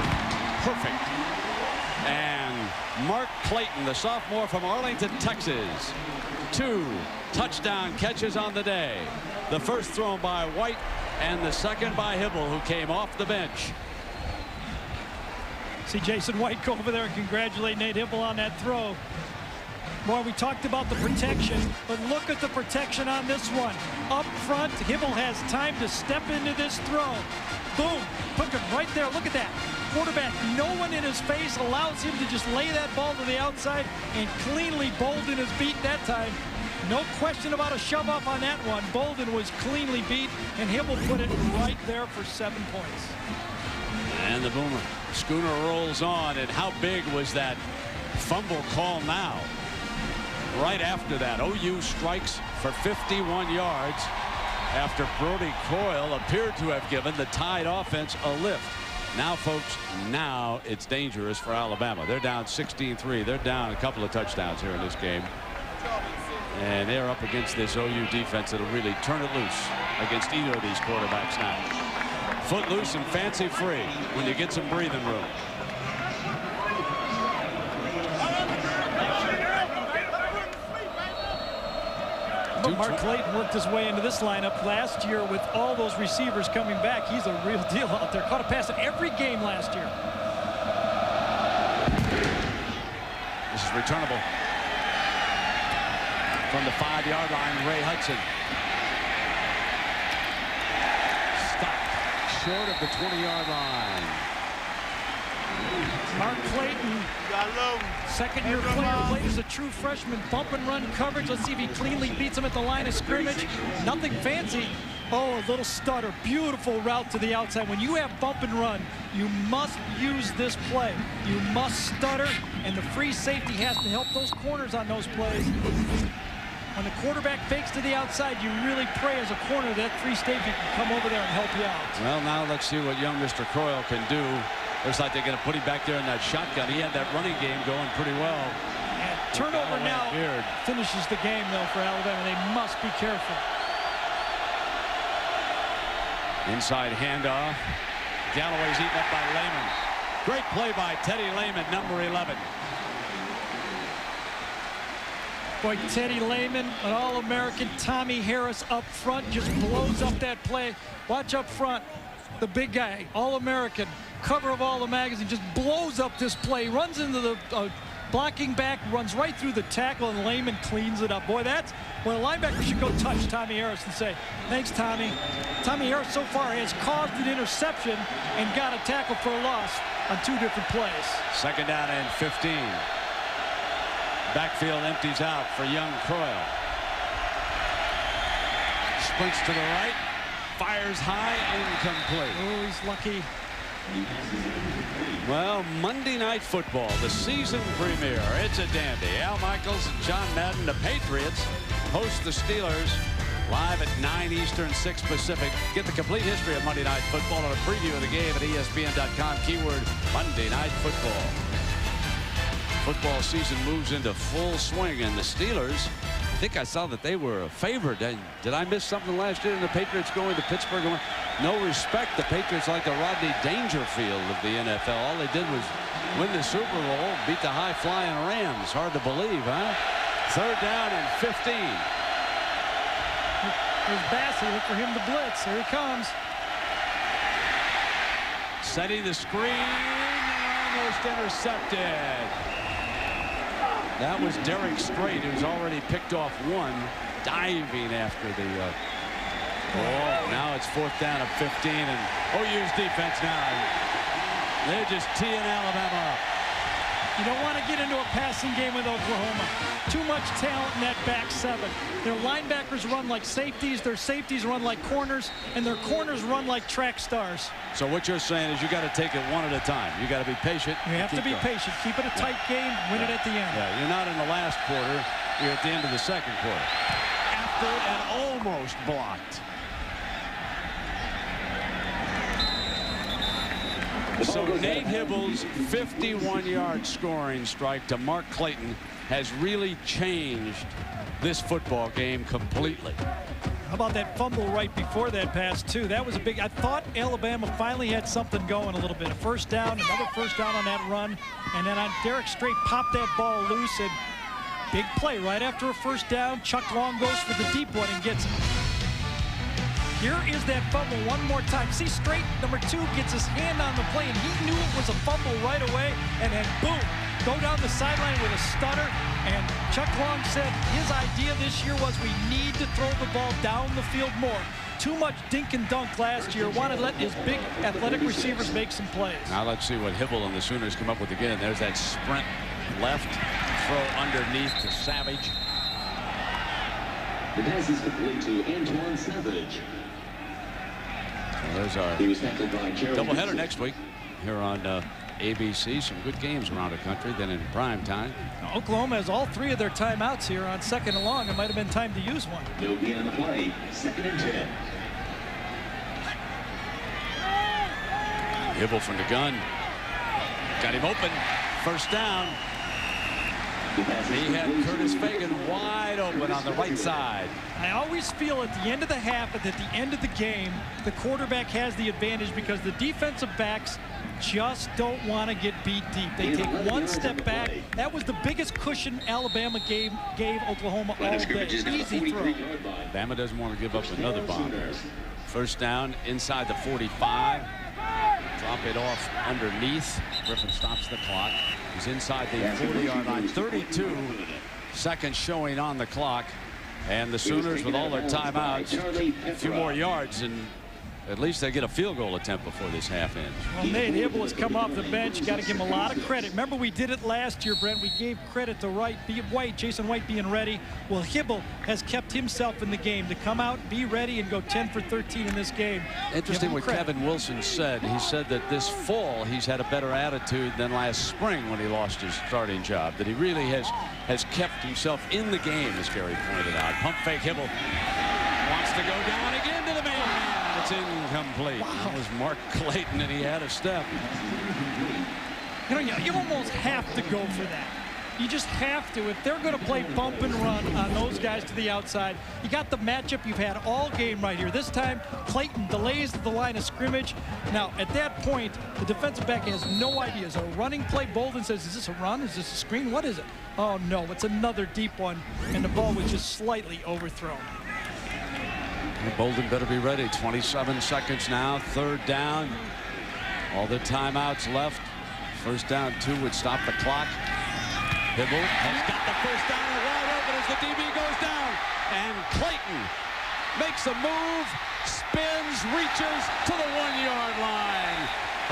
perfect. And Mark Clayton, the sophomore from Arlington, Texas, 2 touchdown catches on the day. The first thrown by White, and the second by Hibble, who came off the bench. See Jason White go over there and congratulate Nate Hibble on that throw. Boy, we talked about the protection, but look at the protection on this one. Up front, Hibble has time to step into this throw. Boom, took him right there. Look at that. Quarterback, no one in his face, allows him to just lay that ball to the outside, and cleanly Bolden is beat that time. No question about a shove off on that one. Bolden was cleanly beat, and Hibble put it right there for 7 points. And the Boomer Schooner rolls on, and how big was that fumble call now? Right after that, OU strikes for 51 yards after Brody Croyle appeared to have given the Tide offense a lift. Now, folks, now it's dangerous for Alabama. They're down 16-3. They're down a couple of touchdowns here in this game. And they're up against this OU defense that'll really turn it loose against either of these quarterbacks now. Footloose and fancy free when you get some breathing room. Mark Clayton worked his way into this lineup last year with all those receivers coming back. He's a real deal out there. Caught a pass in every game last year. This is returnable. From the 5-yard line, Ray Hudson. Stopped short of the 20-yard line. Mark Clayton, second-year player, played as a true freshman. Bump and run coverage. Let's see if he cleanly beats him at the line of scrimmage. Nothing fancy. Oh, a little stutter. Beautiful route to the outside. When you have bump and run, you must use this play. You must stutter, and the free safety has to help those corners on those plays. When the quarterback fakes to the outside, you really pray as a corner that free safety can come over there and help you out. Well, now let's see what young Mr. Croyle can do Looks like they're going to put him back there in that shotgun. He had that running game going pretty well. And turnover now finishes the game, though, for Alabama. They must be careful. Inside handoff. Galloway's eaten up by Lehman. Great play by Teddy Lehman, number 11. Boy, Teddy Lehman, an All-American. Tommy Harris up front just blows up that play. Watch up front. The big guy, All-American, cover of all the magazine, just blows up this play. Runs into the blocking back, runs right through the tackle, and Lehman cleans it up. Boy, that's when a linebacker should go touch Tommy Harris and say, thanks, Tommy. Tommy Harris so far has caused an interception and got a tackle for a loss on 2 different plays. Second down and 15. Backfield empties out for young Croyle. Sprints to the right. Fires high, incomplete. Oh, he's lucky. Well, Monday Night Football, the season premiere. It's a dandy. Al Michaels and John Madden, the Patriots, host the Steelers live at 9 Eastern, 6 Pacific. Get the complete history of Monday Night Football and a preview of the game at ESPN.com. Keyword Monday Night Football. Football season moves into full swing, and the Steelers, I think I saw that they were a favorite. Did I miss something last year? And the Patriots going to Pittsburgh? No respect. The Patriots like the Rodney Dangerfield of the NFL. All they did was win the Super Bowl, beat the high-flying Rams. Hard to believe, huh? Third down and 15. There's Bassey. Look for him to blitz. Here he comes. Setting the screen. Almost intercepted. That was Derek Strait, who's already picked off one, diving after the ball. Now it's 4th down and 15, and OU's defense now. They're just teeing Alabama up. You don't want to get into a passing game with Oklahoma. Too much talent in that back 7. Their linebackers run like safeties, their safeties run like corners, and their corners run like track stars. So what you're saying is you got to take it one at a time. You got to be patient. You have to be patient. Keep it a tight game. Win it at the end. Yeah, you're not in the last quarter. You're at the end of the second quarter. After it and almost blocked. So Nate Hibble's 51-yard scoring strike to Mark Clayton has really changed this football game completely. How about that fumble right before that pass, too? That was a big... I thought Alabama finally had something going a little bit. A first down, another first down on that run. And then on Derek Strait popped that ball loose. And big play right after a first down. Chuck Long goes for the deep one and gets it. Here is that fumble one more time. See, Strait, number 2, gets his hand on the play, and he knew it was a fumble right away. And then, boom, go down the sideline with a stutter. And Chuck Long said his idea this year was we need to throw the ball down the field more. Too much dink and dunk last year. Wanted to let his big athletic receivers make some plays. Now let's see what Hibble and the Sooners come up with again. There's that sprint left, throw underneath to Savage. The pass is complete to Antoine Savage. So there's our doubleheader next week here on ABC. Some good games around the country. Then in prime time. Oklahoma has all 3 of their timeouts here on 2nd and long. It might have been time to use one. He'll be on the play. 2nd and 10. Hibble from the gun. Got him open. First down. He had Curtis Fagan wide open on the right side. I always feel at the end of the half and at the end of the game, the quarterback has the advantage because the defensive backs just don't want to get beat deep. They take one step back. That was the biggest cushion Alabama gave Oklahoma all day. Easy throw. Alabama doesn't want to give up another bomb. First down inside the 45. Drop it off underneath. Griffin stops the clock. He's inside the 40-yard line. 32 seconds showing on the clock. And the Sooners, with all their timeouts, a few more yards, and at least they get a field goal attempt before this half ends. Well, Nate Hibble has come off the bench. Got to give him a lot of credit. Remember, we did it last year, Brent. We gave credit to Jason White being ready. Well, Hibble has kept himself in the game to come out, be ready, and go 10 for 13 in this game. Interesting what Kevin Wilson said. He said that this fall he's had a better attitude than last spring when he lost his starting job. That he really has kept himself in the game, as Gary pointed out. Pump fake Hibble wants to go down again to the man. It's incomplete. Wow. That was Mark Clayton, and he had a step. You know, you almost have to go for that. You just have to. If they're going to play bump and run on those guys to the outside, you got the matchup you've had all game right here. This time, Clayton delays the line of scrimmage. Now, at that point, the defensive back has no idea. Is it a running play? Bolden says, is this a run? Is this a screen? What is it? Oh, no, it's another deep one, and the ball was just slightly overthrown. Bolden better be ready. 27 seconds now, 3rd down. All the timeouts left. 1st down 2 would stop the clock. Hybl has got the 1st down and wide open as the DB goes down. And Clayton makes a move, spins, reaches to the 1-yard line.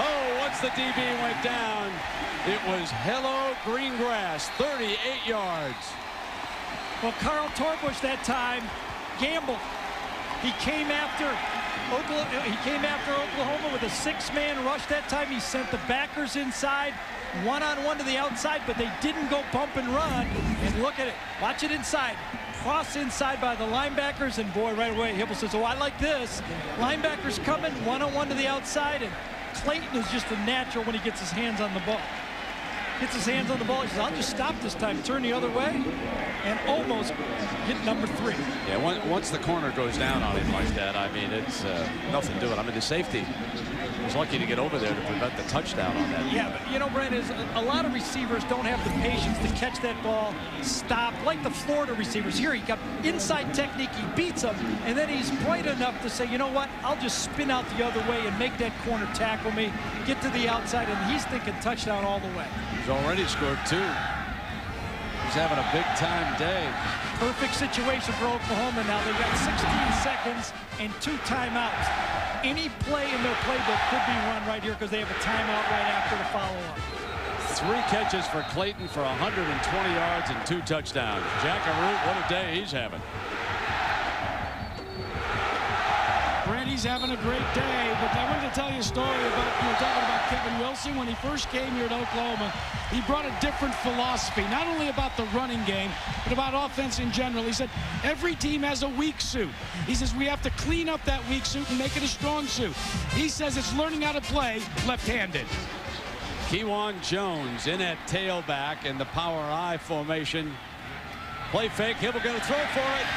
Oh, once the DB went down, it was hello green grass, 38 yards. Well, Carl Torbush that time gambled. He came after Oklahoma with a 6-man rush that time. He sent the backers inside, one-on-one to the outside, but they didn't go bump and run. And look at it. Watch it inside. Cross inside by the linebackers, and boy, right away, Hybl says, oh, I like this. Linebackers coming, one-on-one to the outside, and Clayton is just a natural when he gets his hands on the ball. Gets his hands on the ball. He says, I'll just stop this time, turn the other way, and almost hit number 3. Yeah, once the corner goes down on him like that, I mean, it's nothing to it. I mean, the safety was lucky to get over there to prevent the touchdown on that. Yeah, but you know, Brent, is a lot of receivers don't have the patience to catch that ball, stop, like the Florida receivers. Here, he got inside technique, he beats him, and then he's bright enough to say, you know what, I'll just spin out the other way and make that corner tackle me, get to the outside, and he's thinking touchdown all the way. He's already scored 2. He's having a big-time day. Perfect situation for Oklahoma now. They've got 16 seconds and 2 timeouts. Any play in their playbook could be run right here because they have a timeout right after the follow-up. 3 catches for Clayton for 120 yards and 2 touchdowns. Jack Arute, what a day he's having. Brent, he's having a great day, but I wanted to tell you a story about, you were talking about Kevin Wilson. When he first came here at Oklahoma, he brought a different philosophy, not only about the running game, but about offense in general. He said, every team has a weak suit. He says, we have to clean up that weak suit and make it a strong suit. He says it's learning how to play left-handed. Kewan Jones in at tailback in the power I formation. Play fake, Hybl going to throw for it.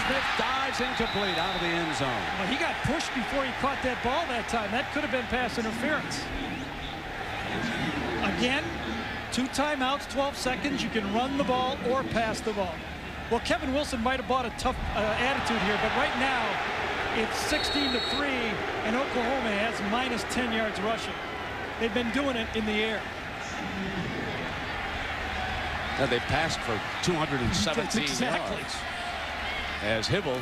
Smith dives incomplete out of the end zone. Well, he got pushed before he caught that ball that time. That could have been pass interference. Again, 2 timeouts, 12 seconds. You can run the ball or pass the ball. Well, Kevin Wilson might have bought a tough attitude here, but right now it's 16-3, and Oklahoma has minus 10 yards rushing. They've been doing it in the air. Now they passed for 217 yards. As Hybl,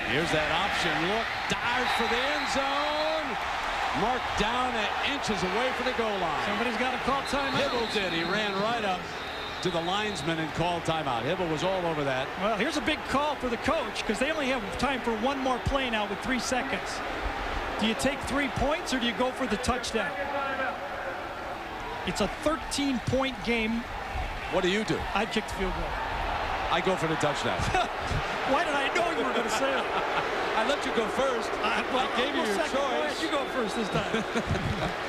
here's that option look, dive for the end zone. Marked down at inches away from the goal line. Somebody's got to call timeout. Hybl did. He ran right up to the linesman and called timeout. Hybl was all over that. Well, here's a big call for the coach because they only have time for 1 more play now with 3 seconds. Do you take 3 points or do you go for the touchdown? It's a 13-point game. What do you do? I'd kick the field goal. I go for the touchdown. Why did I know you were going to say it? I let you go first. I gave you your choice. You go first this time.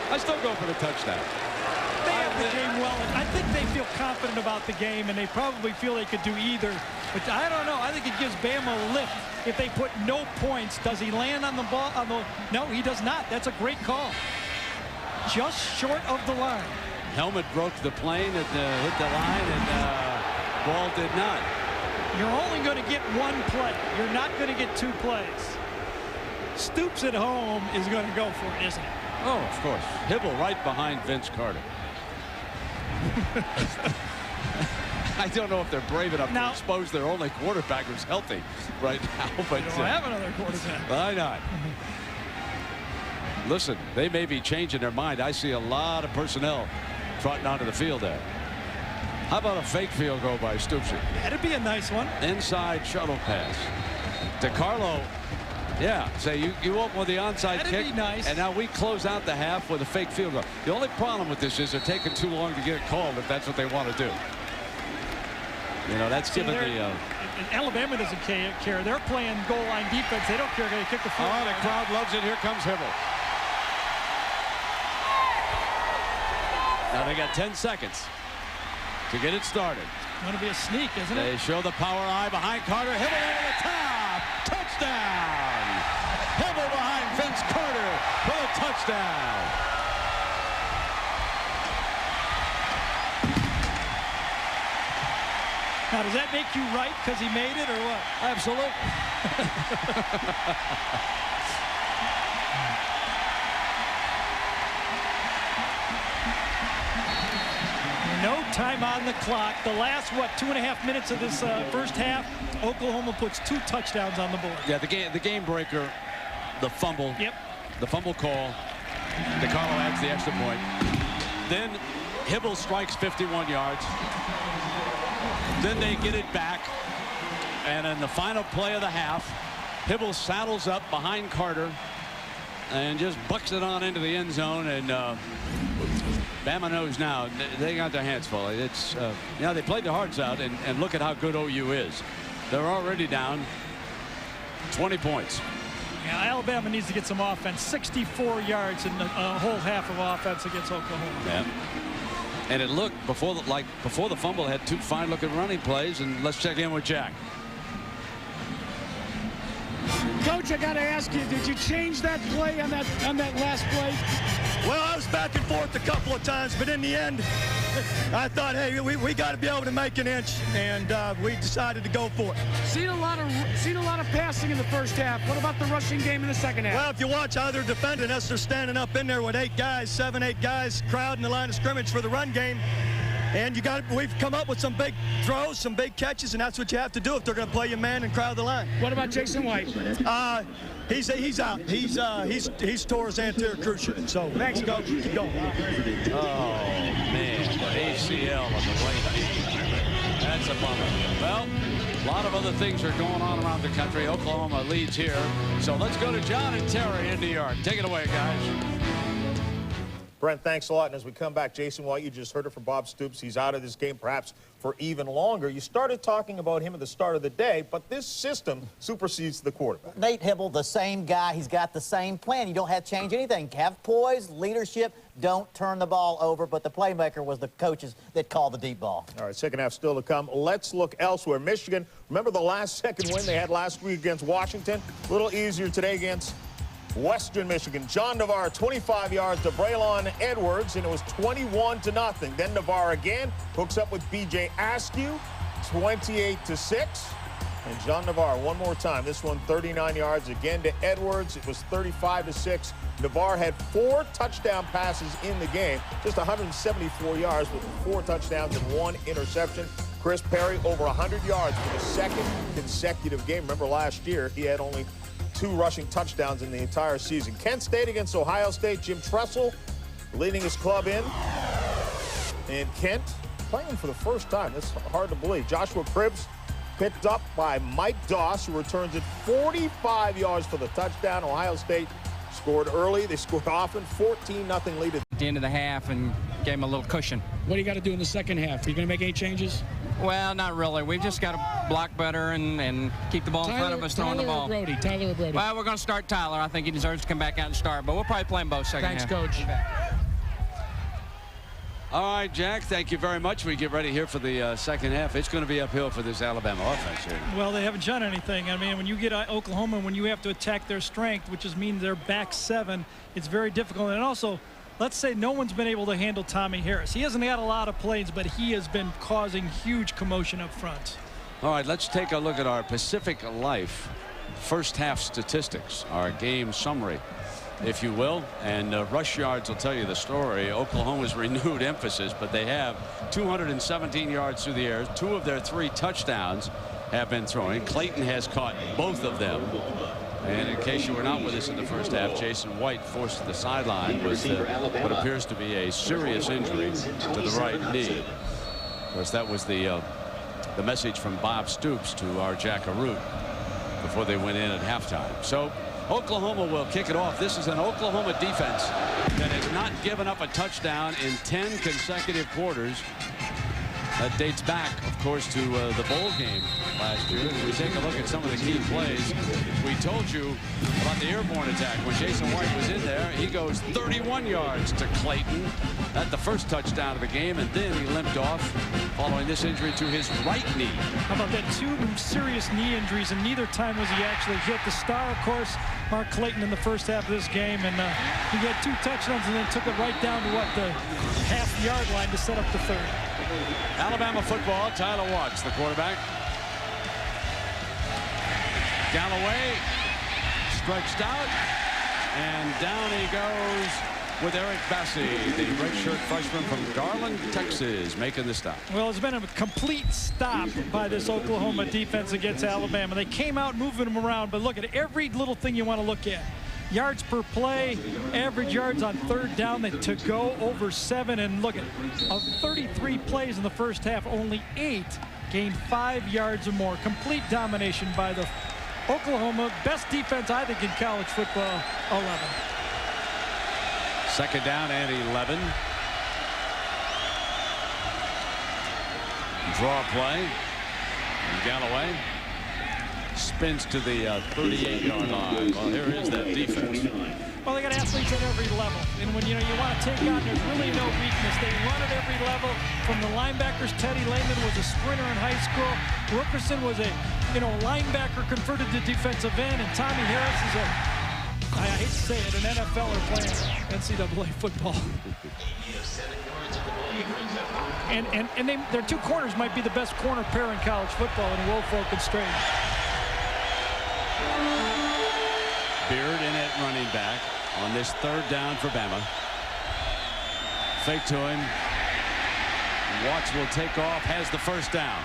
I still go for the touchdown. They have the game well. I think they feel confident about the game, and they probably feel they could do either. But I don't know. I think it gives Bama a lift if they put no points. Does he land on the ball? No, he does not. That's a great call. Just short of the line. Helmet broke the plane and hit the line, and ball did not. You're only going to get 1 play. You're not going to get 2 plays. Stoops at home is going to go for it, isn't it? Oh, of course. Hybl right behind Vince Carter. I don't know if they're brave enough to expose their only quarterback who's healthy right now. But they don't have another quarterback. Why not? Listen, they may be changing their mind. I see a lot of personnel trotting onto the field there. How about a fake field goal by Stoops? That'd be a nice one. Inside shuttle pass. DeCarlo, yeah, say you open with the onside That'd kick. Be nice. And now we close out the half with a fake field goal. The only problem with this is they're taking too long to get it called if that's what they want to do. You know, that's given the... Alabama doesn't care. They're playing goal line defense. They don't care. They kick the field. Oh, the crowd loves it. Here comes Hybl. Now they got 10 seconds to get it started. It's going to be a sneak, isn't it? They show the power eye behind Carter. Hybl over the top. Touchdown. Hybl behind Vince Carter for a touchdown. Now, does that make you right because he made it or what? Absolutely. No time on the clock. The last, what, 2.5 minutes of this first half, Oklahoma puts 2 touchdowns on the board. Yeah, the game breaker, the fumble. Yep. The fumble call. DeCarlo adds the extra point. Then Hybl strikes 51 yards. Then they get it back. And in the final play of the half, Hybl saddles up behind Carter and just bucks it on into the end zone. And Bama knows now they got their hands full. It's you know, they played their hearts out, and look at how good OU is. They're already down 20 points. Yeah, Alabama needs to get some offense. 64 yards in a whole half of offense against Oklahoma. Yeah. And it looked before the fumble had 2 fine-looking running plays. And let's check in with Jack. Coach, I got to ask you, did you change that play on that last play? Well, I was back and forth a couple of times, but in the end, I thought, hey, we got to be able to make an inch, and we decided to go for it. Seen a lot of passing in the first half. What about the rushing game in the second half? Well, if you watch how they're defending us, they're standing up in there with 8 guys, 7, 8 guys, crowding the line of scrimmage for the run game. And we've come up with some big throws, some big catches, and that's what you have to do if they're going to play your man and crowd the line. What about Jason White? He's out. He's tore his anterior cruciate. So thanks, Coach. Keep going. Oh man, ACL on the right knee. That's a bummer. Well, a lot of other things are going on around the country. Oklahoma leads here. So let's go to John and Terry in New York. Take it away, guys. Brent, thanks a lot. And as we come back, Jason White, you just heard it from Bob Stoops. He's out of this game perhaps for even longer. You started talking about him at the start of the day, but this system supersedes the quarterback. Nate Hybl, the same guy. He's got the same plan. You don't have to change anything. Have poise, leadership. Don't turn the ball over. But the playmaker was the coaches that called the deep ball. All right, second half still to come. Let's look elsewhere. Michigan, remember the last-second win they had last week against Washington? A little easier today against Western Michigan. John Navarre, 25 yards to Braylon Edwards, and it was 21-0. Then Navarre again hooks up with B.J. Askew, 28-6. And John Navarre one more time. This one 39 yards again to Edwards. It was 35-6. Navarre had 4 touchdown passes in the game, just 174 yards with 4 touchdowns and 1 interception. Chris Perry over 100 yards for the second consecutive game. Remember last year he had only 2 rushing touchdowns in the entire season. Kent State against Ohio State. Jim Tressel leading his club in. And Kent playing for the first time. It's hard to believe. Joshua Cribbs picked up by Mike Doss, who returns it 45 yards for the touchdown. Ohio State scored early. They scored often. 14-0 lead at the end of the half and gave them a little cushion. What do you got to do in the second half? Are you going to make any changes? Well, not really. We've just got to block better and keep the ball in front of us, throwing the ball. Tyler or Brody? Well, we're going to start Tyler. I think he deserves to come back out and start, but we'll probably play him both second half. Thanks, Coach. All right, Jack, thank you very much. We get ready here for the second half. It's going to be uphill for this Alabama offense here. Well, they haven't done anything. I mean, when you get Oklahoma, when you have to attack their strength, which is mean they're back 7, it's very difficult. And also, let's say no one's been able to handle Tommy Harris. He hasn't got a lot of plays, but he has been causing huge commotion up front. All right, let's take a look at our Pacific Life first half statistics, our game summary, if you will. And rush yards will tell you the story. Oklahoma's renewed emphasis, but they have 217 yards through the air. 2 of their 3 touchdowns have been thrown. Clayton has caught both of them. And in case you were not with us in the first half, Jason White forced to the sideline with what appears to be a serious injury to the right knee. Of course, that was the message from Bob Stoops to our Jack Arute before they went in at halftime. So Oklahoma will kick it off. This is an Oklahoma defense that has not given up a touchdown in 10 consecutive quarters. That dates back, of course, to the bowl game last year. As we take a look at some of the key plays, we told you about the airborne attack. When Jason White was in there, he goes 31 yards to Clayton. That's the first touchdown of the game, and then he limped off following this injury to his right knee. How about that? 2 serious knee injuries, and neither time was he actually hit. The star, of course, Mark Clayton in the first half of this game, and he had 2 touchdowns and then took it right down to, the half-yard line to set up the third. Alabama football, Tyler Watts, the quarterback. Galloway stretched out, and down he goes with Eric Bassey, the redshirt freshman from Garland, Texas, making the stop. Well, it's been a complete stop by this Oklahoma defense against Alabama. They came out moving them around, but look at every little thing you want to look at. Yards per play, average yards on third down, to go over 7, and look at, of 33 plays in the first half, only 8 gained 5 yards or more. Complete domination by the Oklahoma, best defense, I think, in college football, 11. Second down and 11. Draw play. And Galloway spins to the 38-yard line. Well, here is that defense. Well, they got athletes at every level, and when you want to take on, there's really no weakness. They run at every level. From the linebackers, Teddy Lehman was a sprinter in high school. Wilkerson was a linebacker converted to defensive end, and Tommy Harris is I hate to say it, an NFLer playing NCAA football. And their 2 corners might be the best corner pair in college football in Woolfolk and Straight. Beard in at running back on this third down for Bama. Fake to him. Watts will take off, has the first down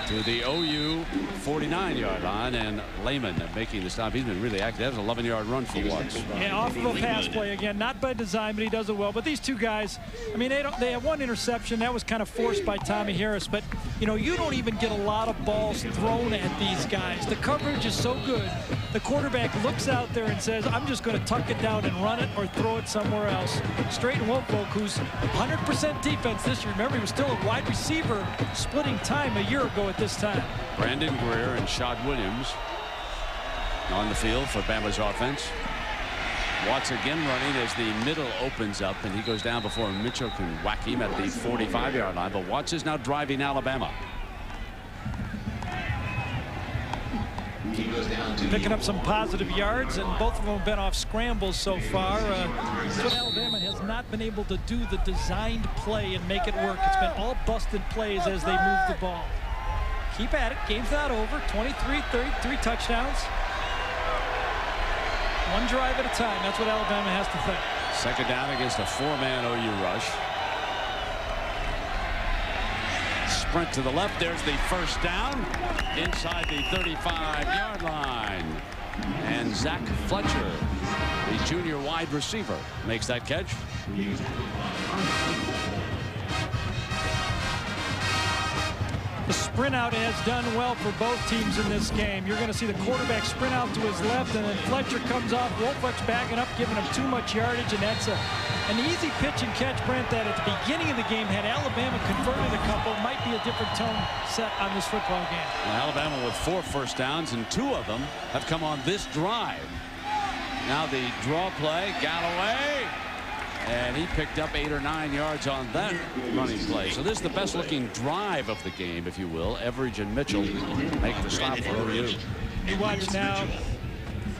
to the OU 49-yard line, and Lehman making the stop. He's been really active. That was an 11-yard run for Watts. Yeah, off of a pass play again, not by design, but he does it well. But these 2 guys, I mean, they have 1 interception. That was kind of forced by Tommy Harris. But, you don't even get a lot of balls thrown at these guys. The coverage is so good. The quarterback looks out there and says, I'm just going to tuck it down and run it or throw it somewhere else. Straight and Woolfolk, who's 100% defense this year. Remember, he was still a wide receiver splitting time a year ago at this time. Brandon Greer and Shad Williams on the field for Bama's offense. Watts again running as the middle opens up, and he goes down before Mitchell can whack him at the 45-yard line. But Watts is now driving Alabama. Picking up some positive yards, and both of them have been off scrambles so far. But Alabama has not been able to do the designed play and make it work. It's been all busted plays as they move the ball. Keep at it. Game's not over. 23-33 touchdowns. 1 drive at a time. That's what Alabama has to think. Second down against a 4-man OU rush. Sprint to the left. There's the first down inside the 35-yard line. And Zach Fletcher, the junior wide receiver, makes that catch. The sprint out has done well for both teams in this game. You're going to see the quarterback sprint out to his left, and then Fletcher comes off. Woolfolk's backing up, giving him too much yardage, and that's an easy pitch and catch, Brent, that at the beginning of the game, had Alabama converted a couple, might be a different tone set on this football game. Well, Alabama with 4 first downs, and 2 of them have come on this drive. Now the draw play, Galloway. And he picked up 8 or 9 yards on that running play. So this is the best looking drive of the game, if you will. Everidge and Mitchell make the stop for OU. You watch now.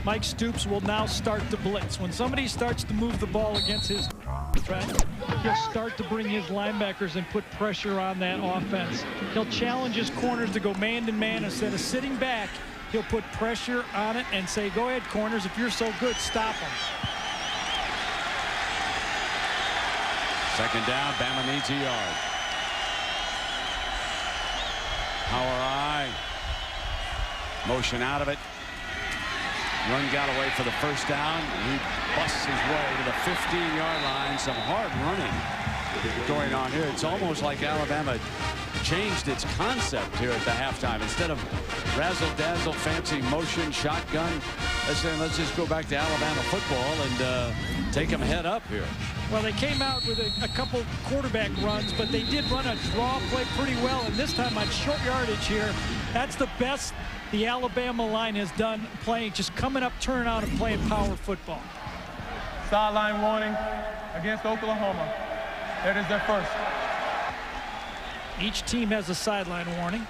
Mike Stoops will now start to blitz. When somebody starts to move the ball against his threat, he'll start to bring his linebackers and put pressure on that offense. He'll challenge his corners to go man-to-man instead of sitting back. He'll put pressure on it and say, go ahead, corners, if you're so good, stop them. Second down, Bama needs a yard. Power eye. Motion out of it. Run Galloway for the first down. He busts his way to the 15-yard line. Some hard running going on here. It's almost like Alabama changed its concept here at the halftime. Instead of razzle-dazzle, fancy motion, shotgun, They're saying, let's just go back to Alabama football and take them head up here. Well, they came out with a couple quarterback runs, but they did run a draw play pretty well. And this time on short yardage here, that's the best the Alabama line has done playing, just coming up, turning out, and playing power football. Sideline warning against Oklahoma. That is their first. Each team has a sideline warning.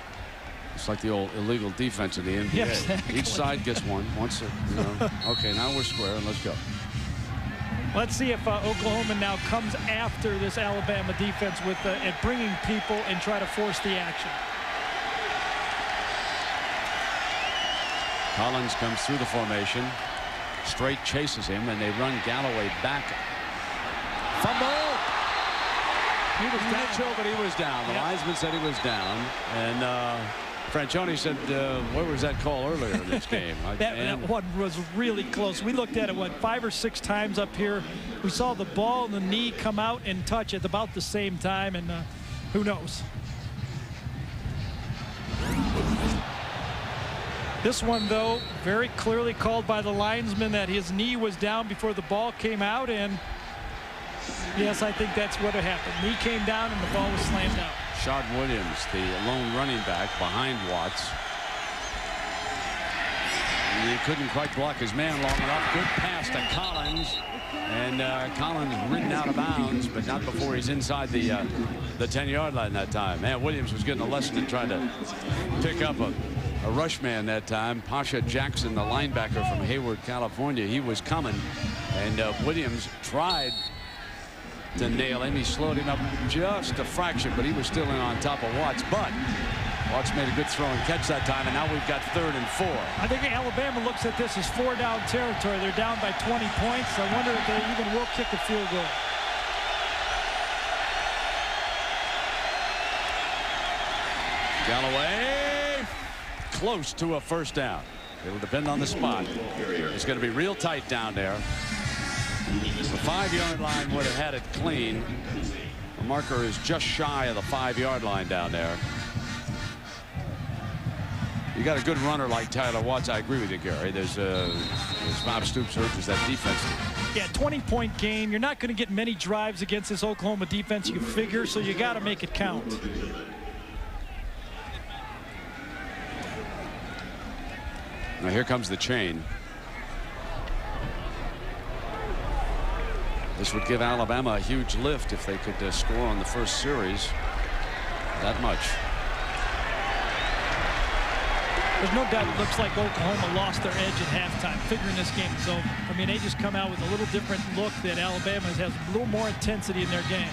It's like the old illegal defense in the NBA. Yeah, exactly. Each side gets one. Once, you know. Okay, now we're square and let's go. Let's see if Oklahoma now comes after this Alabama defense with at bringing people and try to force the action. Collins comes through the formation. Straight chases him, and they run Galloway back. Fumble! He was Mitchell, but he was down. The linesman said he was down. And Franchione said, where was that call earlier in this game? that one was really close. We looked at it, 5 or 6 times up here. We saw the ball and the knee come out and touch at about the same time, and who knows? This one, though, very clearly called by the linesman that his knee was down before the ball came out, and yes, I think that's what happened. Knee came down and the ball was slammed out. Shad Williams, the lone running back behind Watts. He couldn't quite block his man long enough. Good pass to Collins. And Collins ridden out of bounds, but not before he's inside the 10-yard line that time. Man, Williams was getting a lesson in trying to pick up a rush man that time. Pasha Jackson, the linebacker from Hayward, California, he was coming. And Williams tried to nail him. He slowed him up just a fraction, but he was still in on top of Watts. But Watts made a good throw and catch that time, and now we've got 3rd and 4. I think Alabama looks at this as 4-down territory. They're down by 20 points. I wonder if they even will kick a field goal. Galloway close to a first down. It'll depend on the spot. It's going to be real tight down there. The 5-yard line would have had it clean. The marker is just shy of the 5-yard line down there. You got a good runner like Tyler Watts. I agree with you, Gary. There's Bob Stoops urges that defense. Yeah, 20-point game. You're not going to get many drives against this Oklahoma defense, you figure, so you got to make it count. Now here comes the chain. This would give Alabama a huge lift if they could score on the first series that much. There's no doubt it looks like Oklahoma lost their edge at halftime, figuring this game is over. I mean, they just come out with a little different look that Alabama has a little more intensity in their game.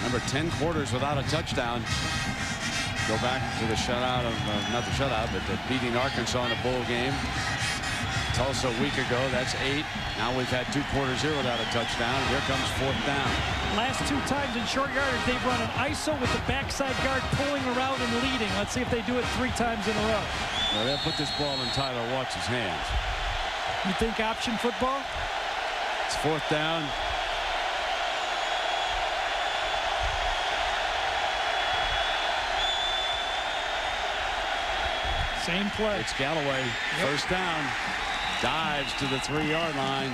Remember, 10 quarters without a touchdown. Go back to the shutout of, not the shutout, but the beating Arkansas in a bowl game. Tulsa a week ago, that's 8. Now we've had 2 quarters here without a touchdown. Here comes 4th down. Last 2 times in short yardage, they've run an ISO with the backside guard pulling around and leading. Let's see if they do it 3 times in a row. Well, they'll put this ball in Tyler Watts' hands. You think option football? It's 4th down. Same play. It's Galloway. Yep. First down. Dives to the 3-yard line.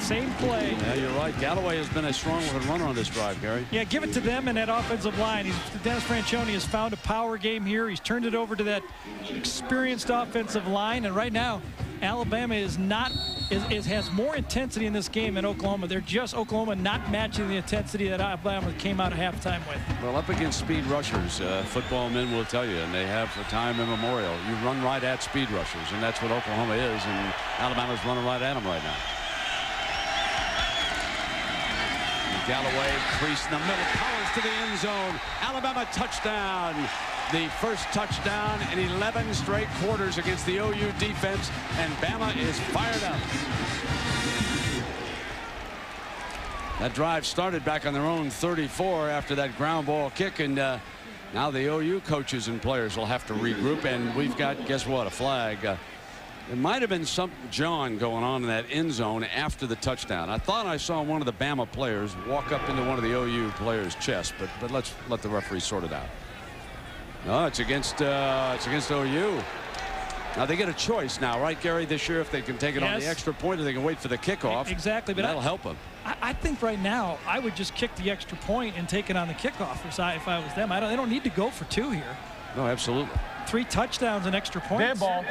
Same play. Yeah, you're right. Galloway has been a strong runner on this drive, Gary. Yeah, give it to them and that offensive line. Dennis Franchione has found a power game here. He's turned it over to that experienced offensive line, and right now Alabama has more intensity in this game than Oklahoma. They're just Oklahoma not matching the intensity that Alabama came out of halftime with. Well, up against speed rushers, football men will tell you, and they have for time immemorial. You run right at speed rushers, and that's what Oklahoma is, and Alabama's running right at them right now. Galloway crease in the middle, powers to the end zone. Alabama touchdown. The first touchdown in 11 straight quarters against the OU defense, and Bama is fired up. That drive started back on their own 34 after that ground ball kick, and now the OU coaches and players will have to regroup, and we've got, guess what, a flag. There might have been some John going on in that end zone after the touchdown. I thought I saw one of the Bama players walk up into one of the OU players' chest, but let's let the referee sort it out. No, it's against OU. Now they get a choice now, right, Gary, this year, if they can take it on the extra point or they can wait for the kickoff. Exactly, but that'll help them. I think right now I would just kick the extra point and take it on the kickoff if I was them. They don't need to go for 2 here. No, absolutely. 3 touchdowns and extra points. Dead ball,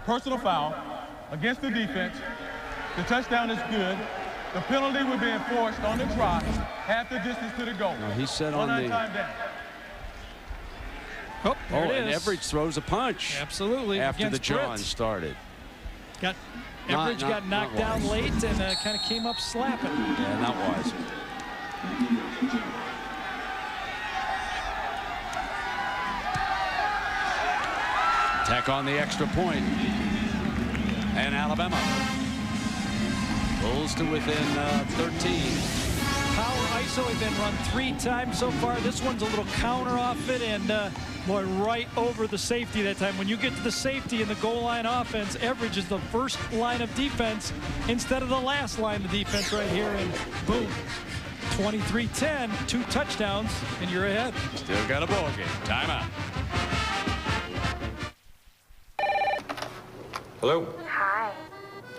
personal foul against the defense. The touchdown is good. The penalty will be enforced on the try, half the distance to the goal. No, he said on the... Time down. Oh, there it and is. Everidge throws a punch. Absolutely. After the against John Britt. started. Everidge got knocked down late and kind of came up slapping. Yeah, not wise. Attack on the extra point. And Alabama pulls to within 13. Power ISO has been run 3 times so far. This one's a little counter off it and boy, right over the safety that time. When you get to the safety in the goal line offense, Everidge is the first line of defense instead of the last line of defense right here. And boom, 23-10, 2 touchdowns, and you're ahead. Still got a ball game. Timeout. Hello. Hi.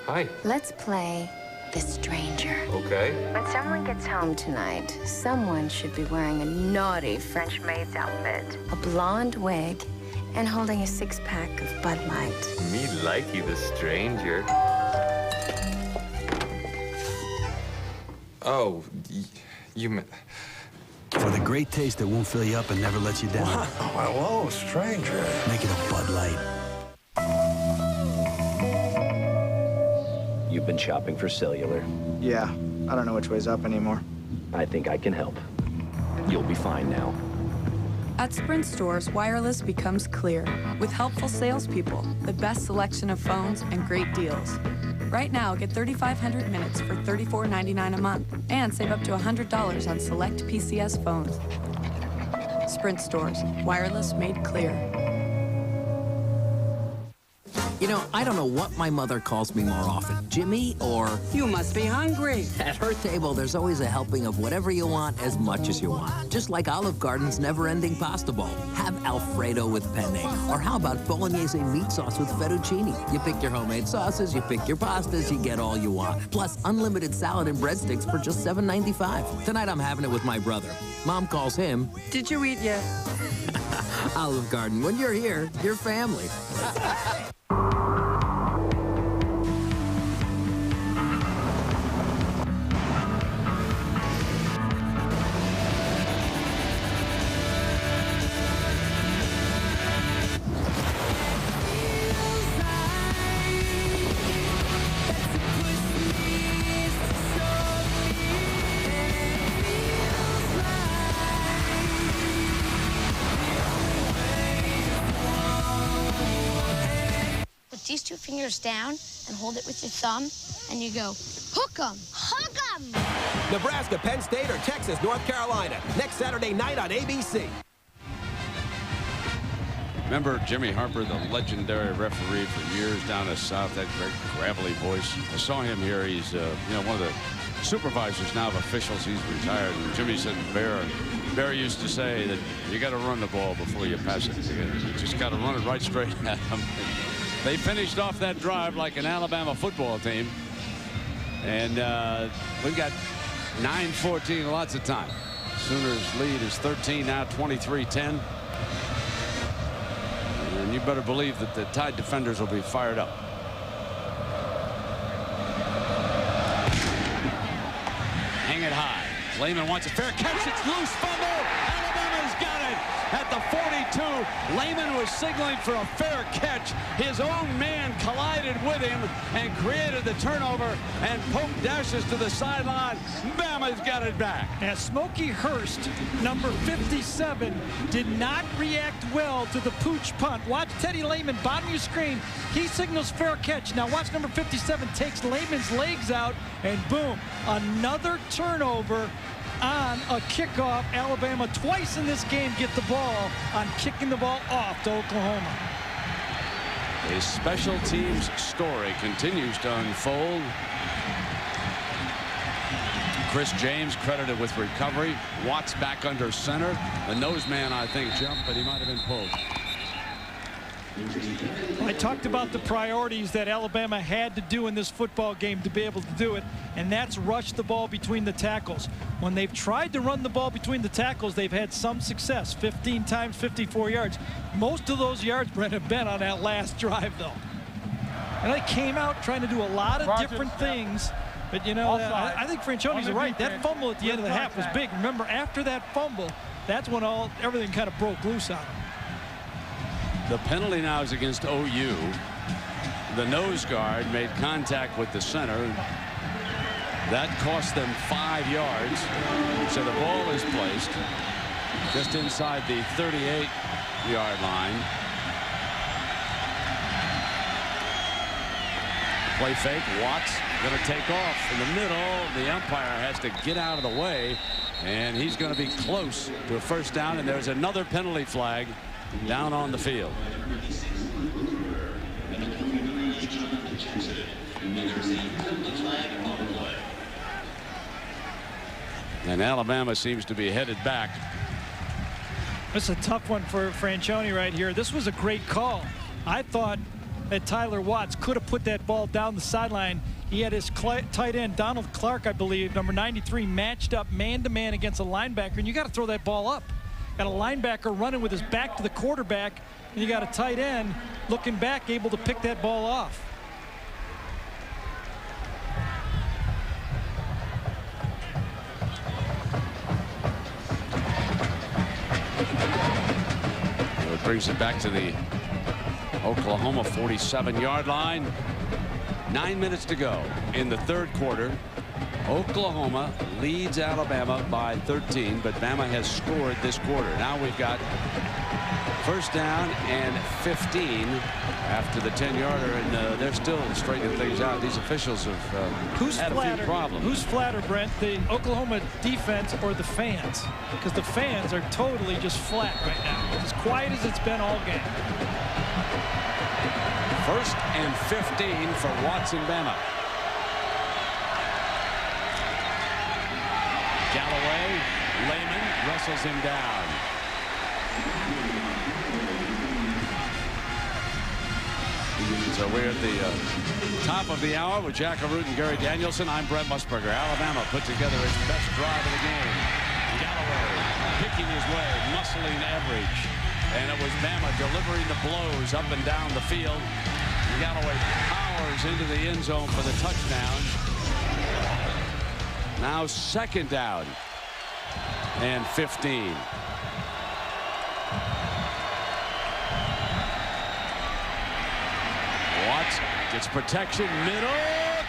Hi. Let's play The Stranger. Okay. When someone gets home tonight, someone should be wearing a naughty French maid's outfit, a blonde wig, and holding a 6-pack of Bud Light. Me like you, the stranger. Oh, you meant... For the great taste that won't fill you up and never lets you down. Wow, hello, stranger. Make it a Bud Light. You've been shopping for cellular. Yeah, I don't know which way's up anymore. I think I can help. You'll be fine now. At Sprint stores, wireless becomes clear with helpful salespeople, the best selection of phones, and great deals. Right now, get 3,500 minutes for $34.99 a month and save up to $100 on select PCS phones. Sprint stores, wireless made clear. You know, I don't know what my mother calls me more often, Jimmy or... You must be hungry. At her table, there's always a helping of whatever you want as much as you want. Just like Olive Garden's never-ending pasta bowl. Have Alfredo with penne. Or how about bolognese meat sauce with fettuccine? You pick your homemade sauces, you pick your pastas, you get all you want. Plus, unlimited salad and breadsticks for just $7.95. Tonight, I'm having it with my brother. Mom calls him... Did you eat yet? Olive Garden. When you're here, you're family. These 2 fingers down and hold it with your thumb, and you go, hook 'em, hook 'em. Nebraska, Penn State, or Texas, North Carolina. Next Saturday night on ABC. Remember Jimmy Harper, the legendary referee for years down the South, that great gravelly voice. I saw him here. He's one of the supervisors now of officials. He's retired. And Jimmy said Bear used to say that you got to run the ball before you pass it. You just got to run it right straight at him. They finished off that drive like an Alabama football team. And we've got 9:14, lots of time. Sooners lead is 13, now 23-10. And you better believe that the Tide defenders will be fired up. Hang it high. Lehman wants a fair catch. It's loose, fumble. Alabama's got it at the 42. Lehman was signaling for a fair catch. His own man collided with him and created the turnover, and Pope dashes to the sideline. Bama's got it back. And Smokey Hurst, number 57, did not react well to the pooch punt. Watch Teddy Lehman, bottom of your screen. He signals fair catch. Now watch number 57 takes Lehman's legs out, and boom, another turnover on a kickoff. Alabama twice in this game get the ball on kicking the ball off to Oklahoma. A special teams story continues to unfold. Chris James credited with recovery. Watts back under center. The nose man, I think, jumped, but he might have been pulled. I talked about the priorities that Alabama had to do in this football game to be able to do it, and that's rush the ball between the tackles. When they've tried to run the ball between the tackles, they've had some success. 15 times 54 yards. Most of those yards, Brent, have been on that last drive, though. And they came out trying to do a lot of different things. But, you know, I think Franchione's right. That fumble at the end of the half was big. Remember, after that fumble, that's when everything kind of broke loose on him. The penalty now is against OU. The nose guard made contact with the center. That cost them 5 yards. So the ball is placed just inside the 38-yard line. Play fake. Watts going to take off in the middle. The umpire has to get out of the way, and he's going to be close to a first down, and there's another penalty flag down on the field. And Alabama seems to be headed back. This is a tough one for Franchione right here. This was a great call. I thought that Tyler Watts could have put that ball down the sideline. He had his tight end, Donald Clark, I believe, number 93, matched up man-to-man against a linebacker, and you got to throw that ball up. Got a linebacker running with his back to the quarterback, and you got a tight end looking back, able to pick that ball off. So it brings it back to the Oklahoma 47-yard line. 9 minutes to go in the third quarter. Oklahoma leads Alabama by 13, but Bama has scored this quarter. Now we've got first down and 15 after the 10-yarder, and they're still straightening things out. These officials have had a few problems. Who's flatter, Brent, the Oklahoma defense or the fans? Because the fans are totally just flat right now. As quiet as it's been all game. First and 15 for Watts and Bama. Galloway, Lehman wrestles him down. So we're at the top of the hour with Jack Arute and Gary Danielson. I'm Brent Musburger. Alabama put together its best drive of the game. Galloway picking his way, muscling Everidge. And it was Bama delivering the blows up and down the field. Galloway powers into the end zone for the touchdown. Now second down and 15. Watts gets protection, middle.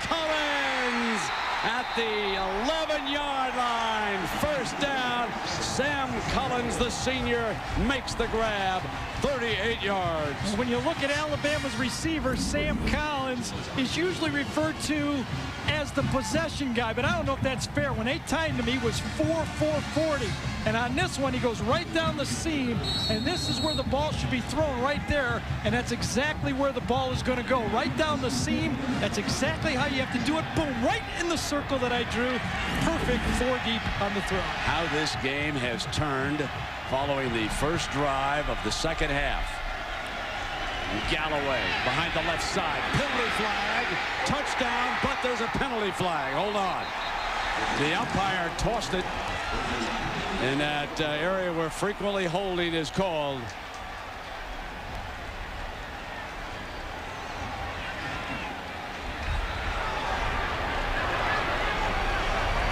Collins at the 11-yard line. First down. Sam Collins, the senior, makes the grab. 38 yards. When you look at Alabama's receiver, Sam Collins is usually referred to as the possession guy, but I don't know if that's fair. When they timed him, he was 4.40, and on this one, he goes right down the seam, and this is where the ball should be thrown, right there, and that's exactly where the ball is going to go, right down the seam. That's exactly how you have to do it. Boom, right in the circle that I drew. Perfect 4 deep on the throw. How this game has turned following the first drive of the second half. Galloway behind the left side. Penalty flag. Touchdown, but there's a penalty flag. Hold on. The umpire tossed it in that area where frequently holding is called.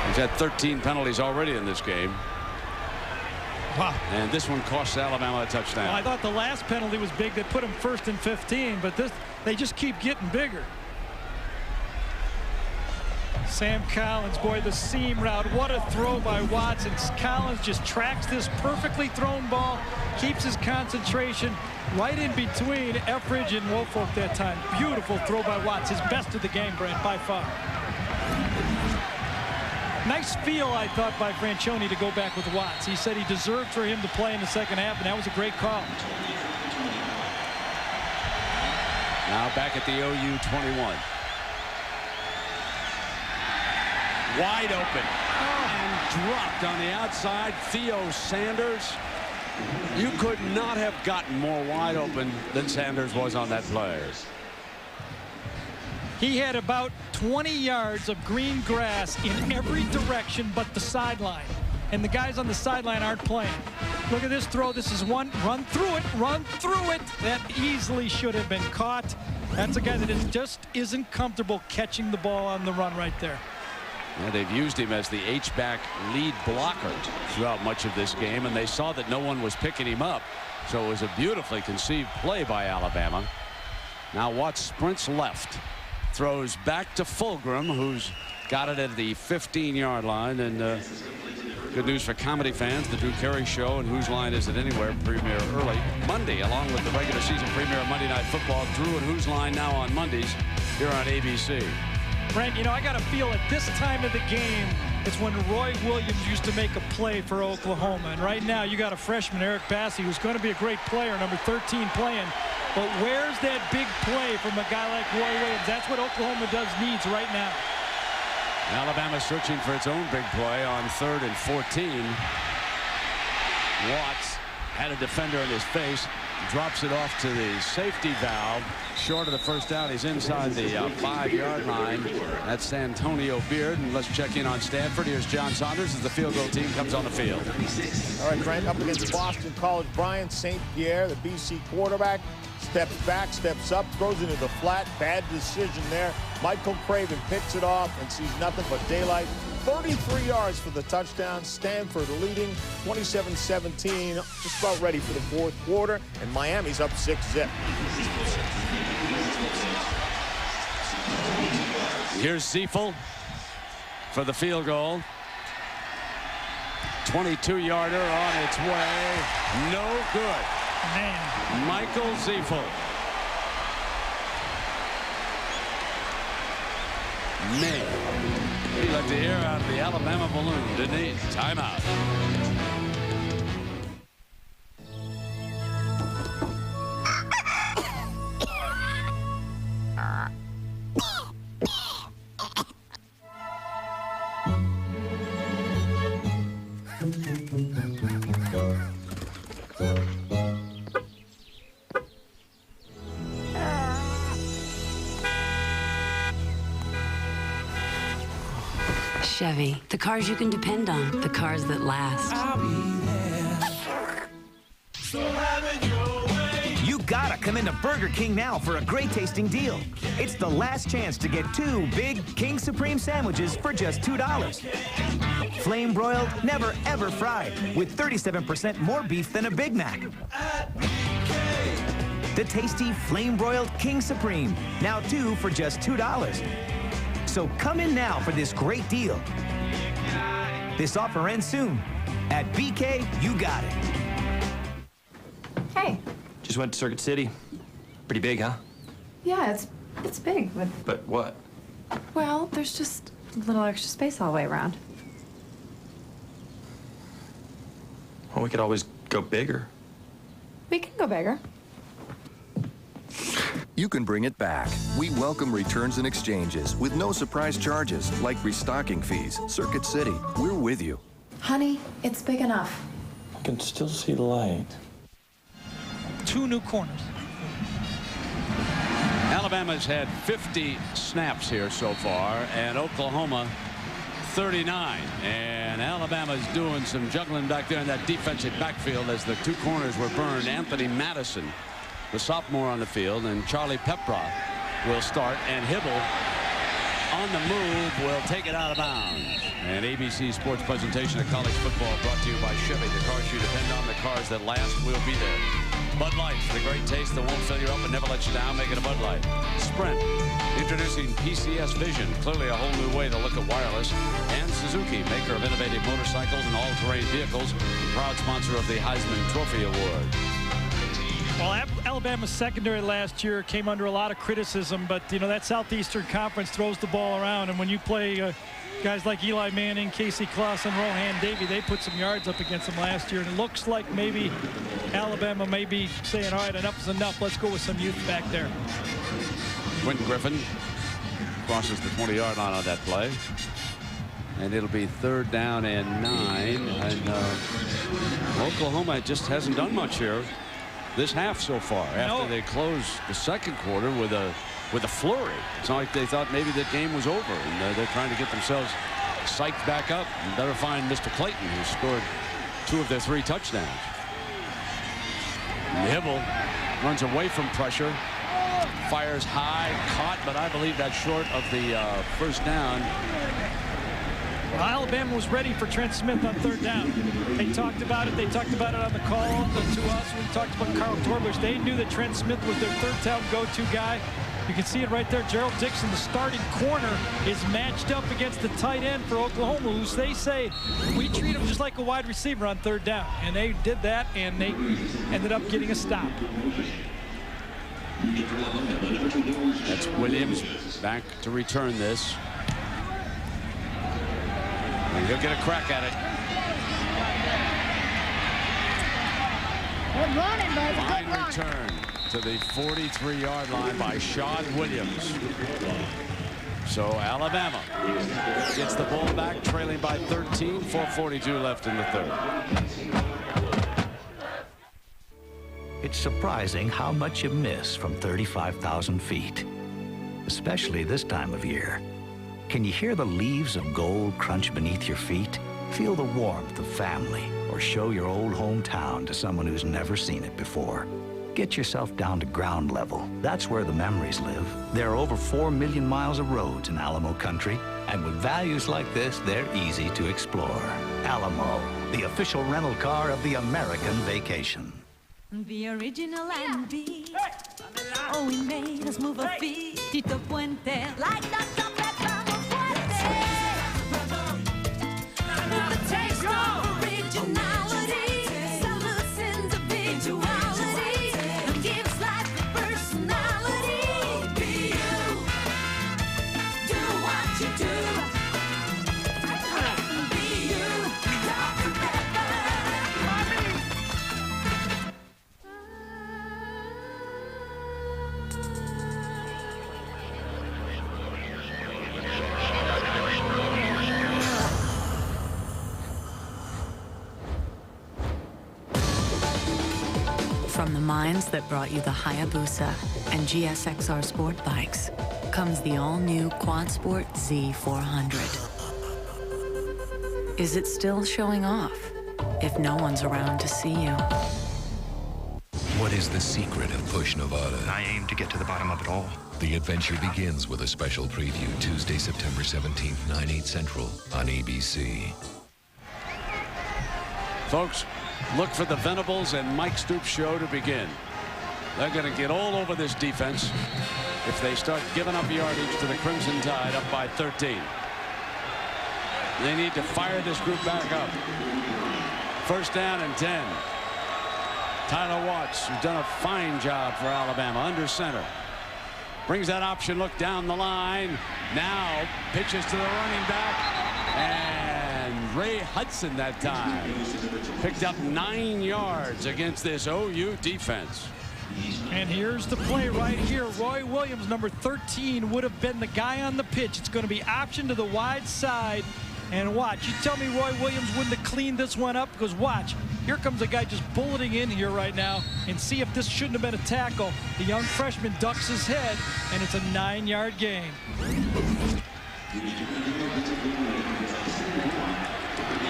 He's had 13 penalties already in this game. Wow. And this one cost Alabama a touchdown. Well, I thought the last penalty was big. They put him first and 15, but this, they just keep getting bigger. Sam Collins, boy, the seam route. What a throw by Watts. And Collins just tracks this perfectly thrown ball, keeps his concentration right in between Everidge and Woolfolk that time. Beautiful throw by Watts. His best of the game, Brent, by far. Nice feel, I thought, by Franchione to go back with Watts. He said he deserved for him to play in the second half, and that was a great call. Now back at the OU 21. Wide open and dropped on the outside. Theo Sanders You could not have gotten more wide open than Sanders was on that play. He had about 20 yards of green grass in every direction but the sideline. And the guys on the sideline aren't playing. Look at this throw. This is one. Run through it. Run through it. That easily should have been caught. That's a guy that just isn't comfortable catching the ball on the run right there. Yeah, they've used him as the H-back lead blocker throughout much of this game, and they saw that no one was picking him up. So it was a beautifully conceived play by Alabama. Now Watts sprints left, throws back to Fulgham, who's got it at the 15-yard line. And good news for comedy fans, the Drew Carey Show and Whose Line Is It Anywhere premiere early Monday, along with the regular season premiere of Monday Night Football. Drew and Whose Line now on Mondays here on ABC. Brent, you know, I got to feel at this time of the game, it's when Roy Williams used to make a play for Oklahoma. And right now, you got a freshman, Eric Bassey, who's going to be a great player, number 13 playing. But where's that big play from a guy like Roy Williams? That's what Oklahoma needs right now. Alabama searching for its own big play on 3rd and 14. Watts had a defender in his face, drops it off to the safety valve, short of the first down. He's inside the 5-yard line. That's Antonio Beard. And let's check in on Stanford. Here's John Saunders as the field goal team comes on the field. All right, Grant, up against Boston College. Brian St. Pierre, the BC quarterback, steps back, steps up, throws into the flat. Bad decision there. Michael Craven picks it off and sees nothing but daylight. 33 yards for the touchdown. Stanford leading 27-17, just about ready for the fourth quarter, and Miami's up 6-zip. Here's Ziefel for the field goal. 22-yarder on its way. No good. Man. Michael Ziefel. Man. He let the air out of the Alabama balloon, didn't he? Timeout. Chevy, the cars you can depend on, the cars that last. I'll be there. So have it your way. You gotta come into Burger King now for a great tasting deal. It's the last chance to get 2 big King Supreme sandwiches for just $2. Flame broiled, never ever fried, with 37% more beef than a Big Mac. The tasty flame broiled King Supreme, now 2 for just $2. So come in now for this great deal. This offer ends soon. At BK, you got it. Hey. Just went to Circuit City. Pretty big, huh? Yeah, it's big, But what? well, there's just a little extra space all the way around. Well, we could always go bigger. We can go bigger. You can bring it back. We welcome returns and exchanges with no surprise charges like restocking fees. Circuit City, we're with you. Honey, it's big enough. I can still see the light. 2 new corners. Alabama's had 50 snaps here so far, and Oklahoma 39. And Alabama's doing some juggling back there in that defensive backfield as the 2 corners were burned. Anthony Madison, the sophomore, on the field, and Charlie Pepra will start, and Hibble on the move will take it out of bounds. And ABC Sports presentation of college football brought to you by Chevy. The cars you depend on, the cars that last will be there. Bud Light, the great taste that won't fill you up and never let you down. Make it a Bud Light. Sprint, introducing PCS Vision, clearly a whole new way to look at wireless. And Suzuki, maker of innovative motorcycles and all-terrain vehicles, proud sponsor of the Heisman Trophy Award. Well, Alabama's secondary last year came under a lot of criticism, but, you know, that Southeastern Conference throws the ball around, and when you play guys like Eli Manning, Casey Kloss, and Rohan Davey, they put some yards up against them last year, and it looks like maybe Alabama may be saying, all right, enough is enough. Let's go with some youth back there. Quentin Griffin crosses the 20-yard line on that play. And it'll be 3rd down and 9. And Oklahoma just hasn't done much here this half so far. After they closed the second quarter with a flurry. It's not like they thought maybe the game was over. And they're trying to get themselves psyched back up. And better find Mr. Clayton, who scored 2 of their 3 touchdowns. Hybl runs away from pressure. Fires high, caught, but I believe that's short of the first down. Well, Alabama was ready for Trent Smith on 3rd down. They talked about it. They talked about it on the call to us. We talked about Carl Torbush. They knew that Trent Smith was their 3rd down go-to guy. You can see it right there. Gerald Dixon, the starting corner, is matched up against the tight end for Oklahoma, who they say we treat him just like a wide receiver on 3rd down. And they did that, and they ended up getting a stop. That's Williams back to return this. And he'll get a crack at it. Good running, buddy. Fine return to the 43-yard line by Sean Williams. So Alabama gets the ball back, trailing by 13, 4:42 left in the 3rd. It's surprising how much you miss from 35,000 feet, especially this time of year. Can you hear the leaves of gold crunch beneath your feet? Feel the warmth of family, or show your old hometown to someone who's never seen it before. Get yourself down to ground level. That's where the memories live. There are over 4 million miles of roads in Alamo country, and with values like this, they're easy to explore. Alamo, the official rental car of the American vacation. The original R&B. Oh, we made us move our feet. Tito Puente. Like that top that Vamos Puente. With the taste of originality. Salutes individuality. And gives life a personality. Be you. Do what you do. Be you. Love forever. From the minds that brought you the Hayabusa and GSXR sport bikes comes the all-new Quad Sport Z400. Is it still showing off if no one's around to see you? What is the secret of Push Nevada? I aim to get to the bottom of it all. The adventure begins with a special preview Tuesday, September 17th, 9/8 Central on ABC. Folks, look for the Venables and Mike Stoops show to begin. They're going to get all over this defense if they start giving up yardage to the Crimson Tide up by 13. They need to fire this group back up. 1st down and 10. Tyler Watts, who's done a fine job for Alabama, under center. Brings that option look down the line. Now pitches to the running back. And Ray Hudson that time picked up 9 yards against this OU defense. And here's the play right here. Roy Williams, number 13, would have been the guy on the pitch. It's going to be option to the wide side. And watch, you tell me Roy Williams wouldn't have cleaned this one up? Because watch, here comes a guy just bulleting in here right now. And see if this shouldn't have been a tackle. The young freshman ducks his head, and it's a 9-yard gain.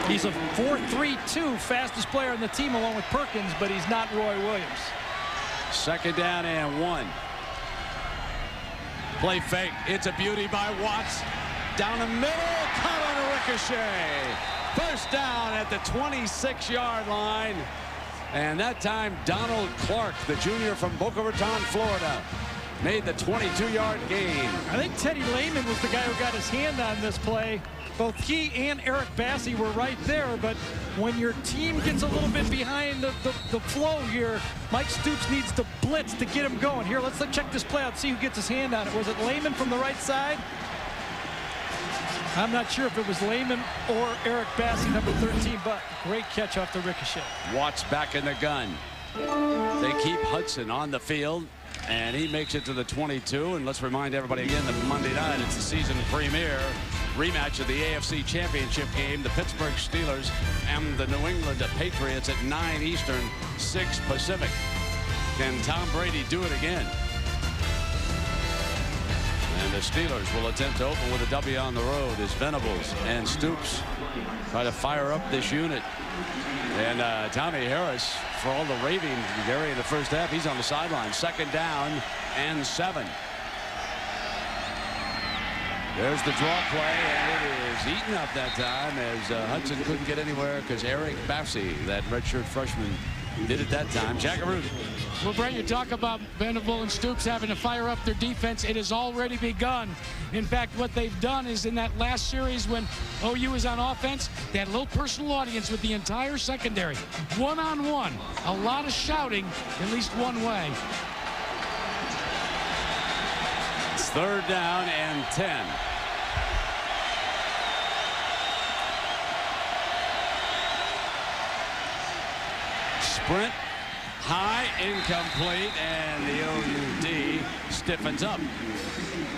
He's a 4.32 fastest player on the team along with Perkins, but he's not Roy Williams. 2nd down and 1. Play fake. It's a beauty by Watts. Down the middle, caught on a ricochet. 1st down at the 26-yard line. And that time, Donald Clark, the junior from Boca Raton, Florida, made the 22-yard gain. I think Teddy Lehman was the guy who got his hand on this play. Both he and Eric Bassey were right there, but when your team gets a little bit behind the flow here, Mike Stoops needs to blitz to get him going. Here, let's check this play out, see who gets his hand on it. Was it Lehman from the right side? I'm not sure if it was Lehman or Eric Bassey, number 13, but great catch off the ricochet. Watts back in the gun. They keep Hudson on the field, and he makes it to the 22. And let's remind everybody again that Monday night, it's the season premiere rematch of the AFC Championship game, the Pittsburgh Steelers and the New England Patriots at 9 Eastern, 6 Pacific. Can Tom Brady do it again? And the Steelers will attempt to open with a W on the road as Venables and Stoops try to fire up this unit. And Tommy Harris, for all the raving, Gary, in the first half, he's on the sideline. 2nd down and 7. There's the draw play, and it is eaten up that time as Hudson couldn't get anywhere because Eric Bassey, that redshirt freshman, did it that time. Jackaroo. Well, Brent, you talk about Venable and Stoops having to fire up their defense. It has already begun. In fact, what they've done is in that last series when OU was on offense, they had a little personal audience with the entire secondary. One-on-one. A lot of shouting, at least one way. It's 3rd down and 10. Sprint. High, incomplete, and the OUD stiffens up.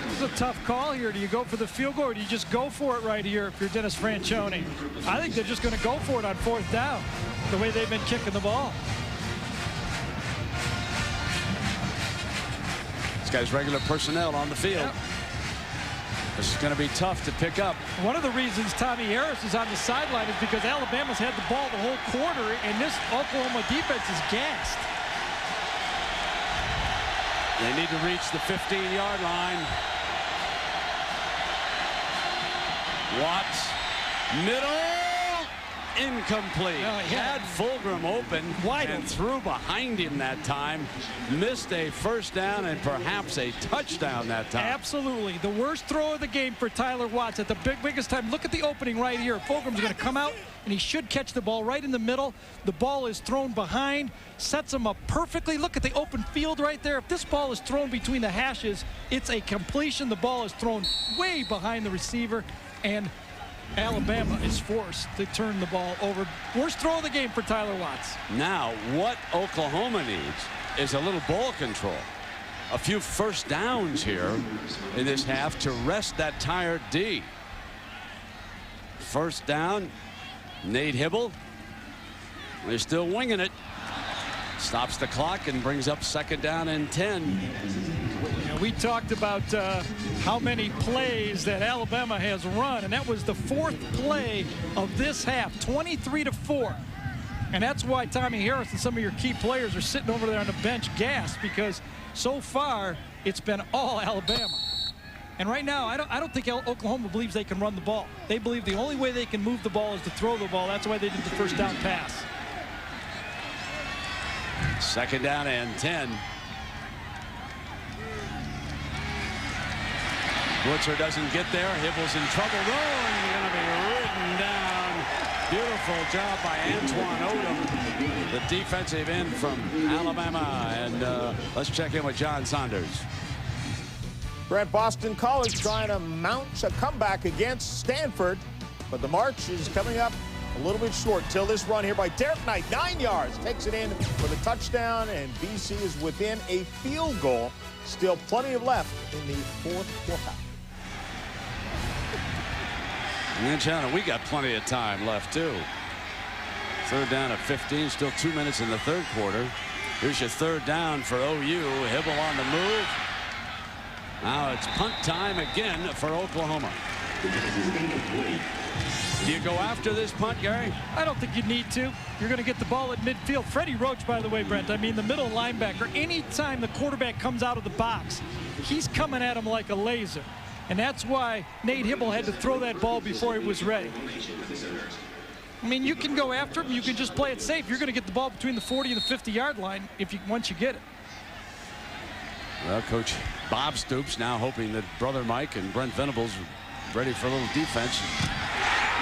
This is a tough call here. Do you go for the field goal, or do you just go for it right here if you're Dennis Franchione? I think they're just going to go for it on 4th down, the way they've been kicking the ball. This guy's regular personnel on the field. Yep. This is going to be tough to pick up. One of the reasons Tommy Harris is on the sideline is because Alabama's had the ball the whole quarter, and this Oklahoma defense is gassed. They need to reach the 15-yard line. Watts, middle, incomplete. No, he had Fulgham open and threw behind him that time. Missed a 1st down and perhaps a touchdown that time. Absolutely. The worst throw of the game for Tyler Watts at the biggest time. Look at the opening right here. Fulgham's going to come out, and he should catch the ball right in the middle. The ball is thrown behind, sets him up perfectly. Look at the open field right there. If this ball is thrown between the hashes, it's a completion. The ball is thrown way behind the receiver, and Alabama is forced to turn the ball over. Worst throw of the game for Tyler Watts. Now, what Oklahoma needs is a little ball control. A few 1st downs here in this half to rest that tired D. 1st down, Nate Hibble. They're still winging it. Stops the clock and brings up 2nd down and 10. We talked about how many plays that Alabama has run, and that was the 4th play of this half, 23-4. And that's why Tommy Harris and some of your key players are sitting over there on the bench gassed, because so far it's been all Alabama. And right now, I don't think Oklahoma believes they can run the ball. They believe the only way they can move the ball is to throw the ball. That's why they did the 1st down pass. 2nd down and 10. Blitzer doesn't get there. Hibble's in trouble. Going to be ridden down. Beautiful job by Antoine Odom, the defensive end from Alabama. And let's check in with John Saunders. Brent, Boston College trying to mount a comeback against Stanford, but the march is coming up a little bit short till this run here by Derek Knight, 9 yards, takes it in for the touchdown, and BC is within a field goal. Still plenty of left in the 4th quarter. And then, John, we got plenty of time left, too. 3rd down at 15, still 2 minutes in the 3rd quarter. Here's your 3rd down for OU. Hibble on the move. Now it's punt time again for Oklahoma. Do you go after this punt, Gary? I don't think you need to. You're going to get the ball at midfield. Freddie Roach, by the way, Brent, I mean the middle linebacker, anytime the quarterback comes out of the box, he's coming at him like a laser. And that's why Nate Hibble had to throw that ball before he was ready. I mean, you can go after him. You can just play it safe. You're going to get the ball between the 40 and the 50-yard line once you get it. Well, Coach Bob Stoops now hoping that brother Mike and Brent Venables are ready for a little defense.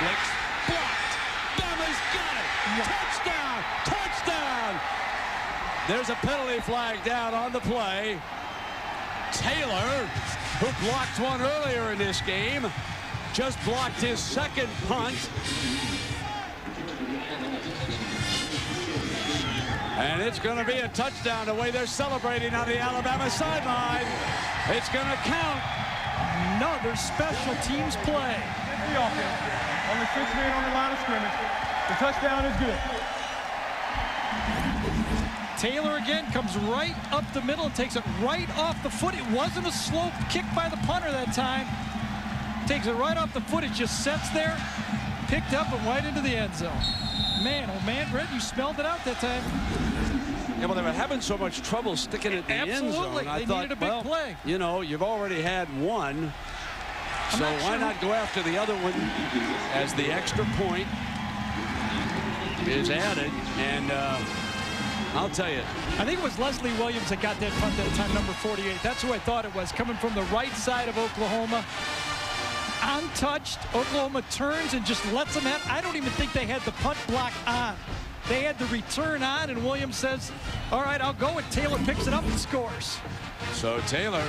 Blitz blocked. Bama's got it. Touchdown! Touchdown! There's a penalty flag down on the play. Taylor, who blocked one earlier in this game, just blocked his 2nd punt. And it's going to be a touchdown the way they're celebrating on the Alabama sideline. It's going to count. Another special teams play. the offense. Only 6 men on the line of scrimmage. The touchdown is good. Taylor again comes right up the middle and takes it right off the foot. It wasn't a slow kick by the punter that time. Takes it right off the foot. It just sets there, picked up and right into the end zone. Man, oh man, Brett, you smelled it out that time. Yeah, well, they were having so much trouble sticking it in the end zone. Absolutely, they needed a big play. You know, you've already had one, so why not go after the other one as the extra point is added? And I'll tell you, I think it was Leslie Williams that got that punt that time, number 48. That's who I thought it was, coming from the right side of Oklahoma. Untouched, Oklahoma turns and just lets them have. I don't even think they had the punt block on. They had the return on, and Williams says, all right, I'll go, and Taylor picks it up and scores. So Taylor,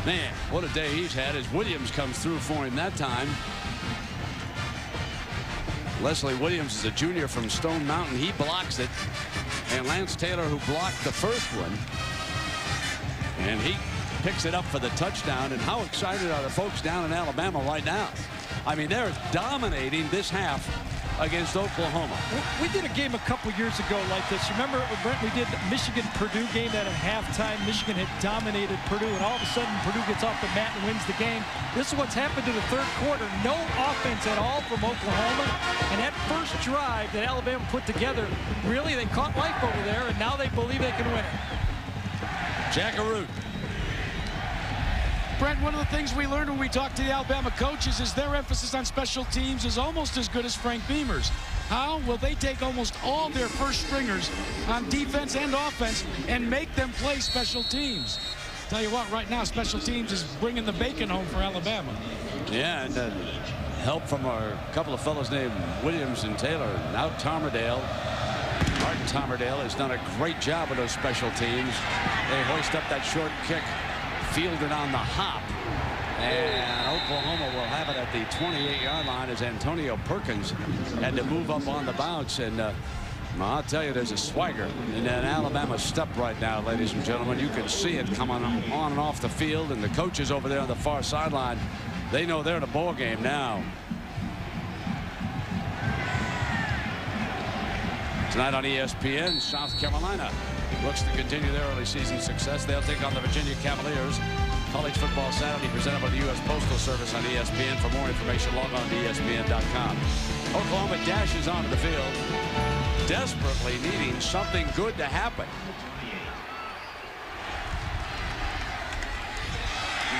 man, what a day he's had as Williams comes through for him that time. Leslie Williams is a junior from Stone Mountain. He blocks it. And Lance Taylor, who blocked the first one, and he picks it up for the touchdown. And how excited are the folks down in Alabama right now? I mean, they're dominating this half against Oklahoma. We did a game a couple years ago like this. Remember, Brent, we did the Michigan-Purdue game that at halftime Michigan had dominated Purdue, and all of a sudden Purdue gets off the mat and wins the game. This is what's happened to the third quarter. No offense at all from Oklahoma, and that first drive that Alabama put together, really, they caught life over there, and now they believe they can win it. Jackaroo. Brent, one of the things we learned when we talked to the Alabama coaches is their emphasis on special teams is almost as good as Frank Beamer's. How will they take almost all their first stringers on defense and offense and make them play special teams? Tell you what, right now, special teams is bringing the bacon home for Alabama. Yeah, and help from a couple of fellows named Williams and Taylor. Now Tomerdale. Martin Tomerdale has done a great job with those special teams. They hoist up that short kick, fielded on the hop, and Oklahoma will have it at the 28-yard line as Antonio Perkins had to move up on the bounce. And I'll tell you, there's a swagger in that Alabama step right now, ladies and gentlemen. You can see it coming on and off the field, and the coaches over there on the far sideline, they know they're in a ball game now. Tonight on ESPN, South Carolina looks to continue their early season success. They'll take on the Virginia Cavaliers. College Football Saturday presented by the U.S. Postal Service on ESPN. For more information, log on to ESPN.com. Oklahoma dashes onto the field, desperately needing something good to happen.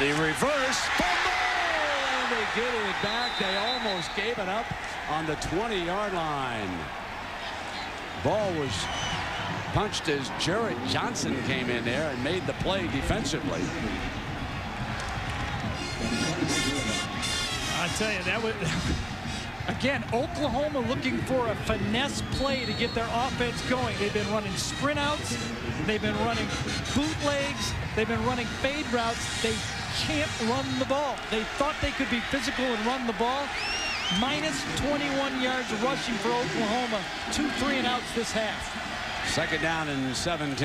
The reverse fumble, and they get it back. They almost gave it up on the 20-yard line. Ball was punched as Jarrett Johnson came in there and made the play defensively. I tell you, that was again Oklahoma looking for a finesse play to get their offense going. They've been running sprint outs, they've been running bootlegs, they've been running fade routes. They can't run the ball. They thought they could be physical and run the ball. Minus 21 yards rushing for Oklahoma. 2 3-and-outs this half. Second down and 17.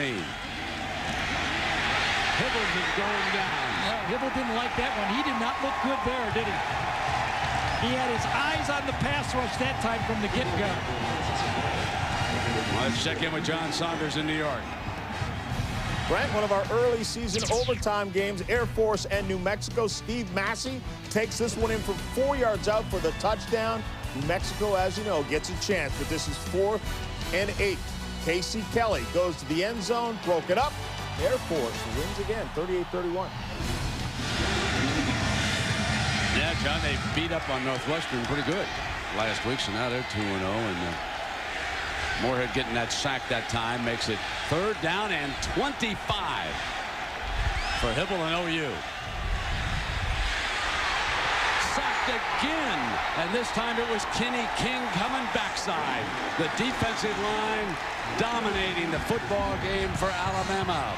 Hibbles is going down. Well, Hibble didn't like that one. He did not look good there, did he? He had his eyes on the pass rush that time from the get-go. Let's check in with John Saunders in New York. Brent, one of our early season overtime games, Air Force and New Mexico. Steve Massey takes this one in from 4 yards out for the touchdown. New Mexico, as you know, gets a chance, but this is 4th and 8. Casey Kelly goes to the end zone, broke it up. Air Force wins again, 38-31. Yeah, John, they beat up on Northwestern pretty good last week, so now they're 2-0, and Moorhead getting that sack that time makes it 3rd down and 25 for Hibble and OU. Sacked again, and this time it was Kenny King coming backside. The defensive line dominating the football game for Alabama.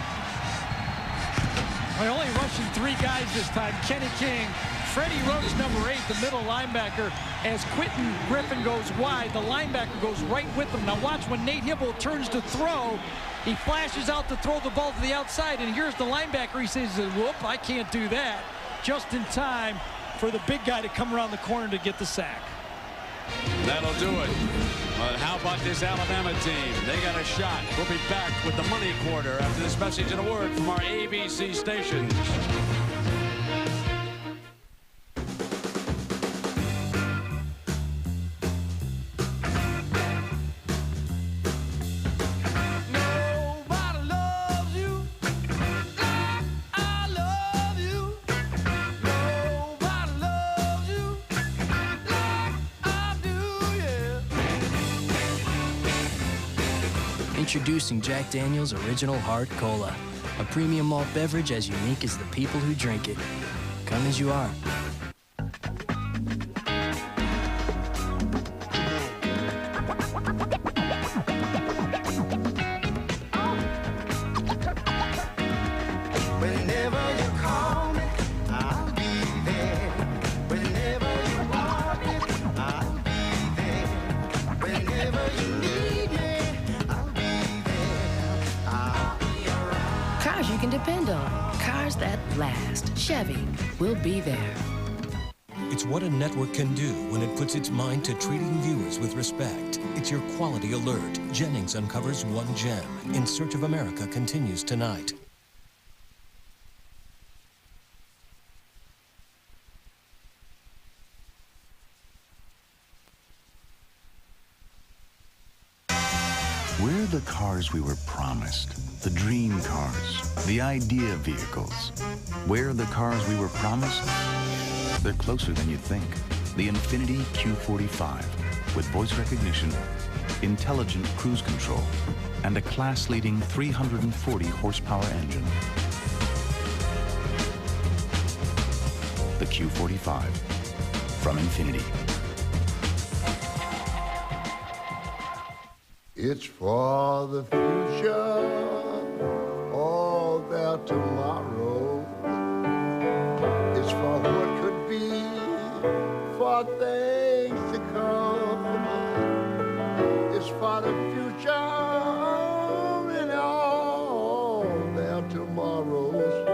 We're only rushing 3 guys this time. Kenny King, Freddie Roach, number 8, the middle linebacker. As Quentin Griffin goes wide, the linebacker goes right with him. Now watch when Nate Hibble turns to throw. He flashes out to throw the ball to the outside, and here's the linebacker. He says, whoop, I can't do that. Just in time for the big guy to come around the corner to get the sack. That'll do it. But how about this Alabama team? They got a shot. We'll be back with the Money Quarter after this message and a word from our ABC stations. Introducing Jack Daniel's Original Hard Cola, a premium malt beverage as unique as the people who drink it. Come as you are. Cars you can depend on. Cars that last. Chevy will be there. It's what a network can do when it puts its mind to treating viewers with respect. It's your quality alert. Jennings uncovers one gem. In Search of America continues tonight. We're the cars we were promised, the dream cars, the idea vehicles. We're the cars we were promised. They're closer than you'd think. The Infiniti Q45 with voice recognition, intelligent cruise control, and a class-leading 340 horsepower engine. The Q45 from Infiniti. It's for the future, all there tomorrow. It's for what could be, for things to come. It's for the future and all their tomorrows.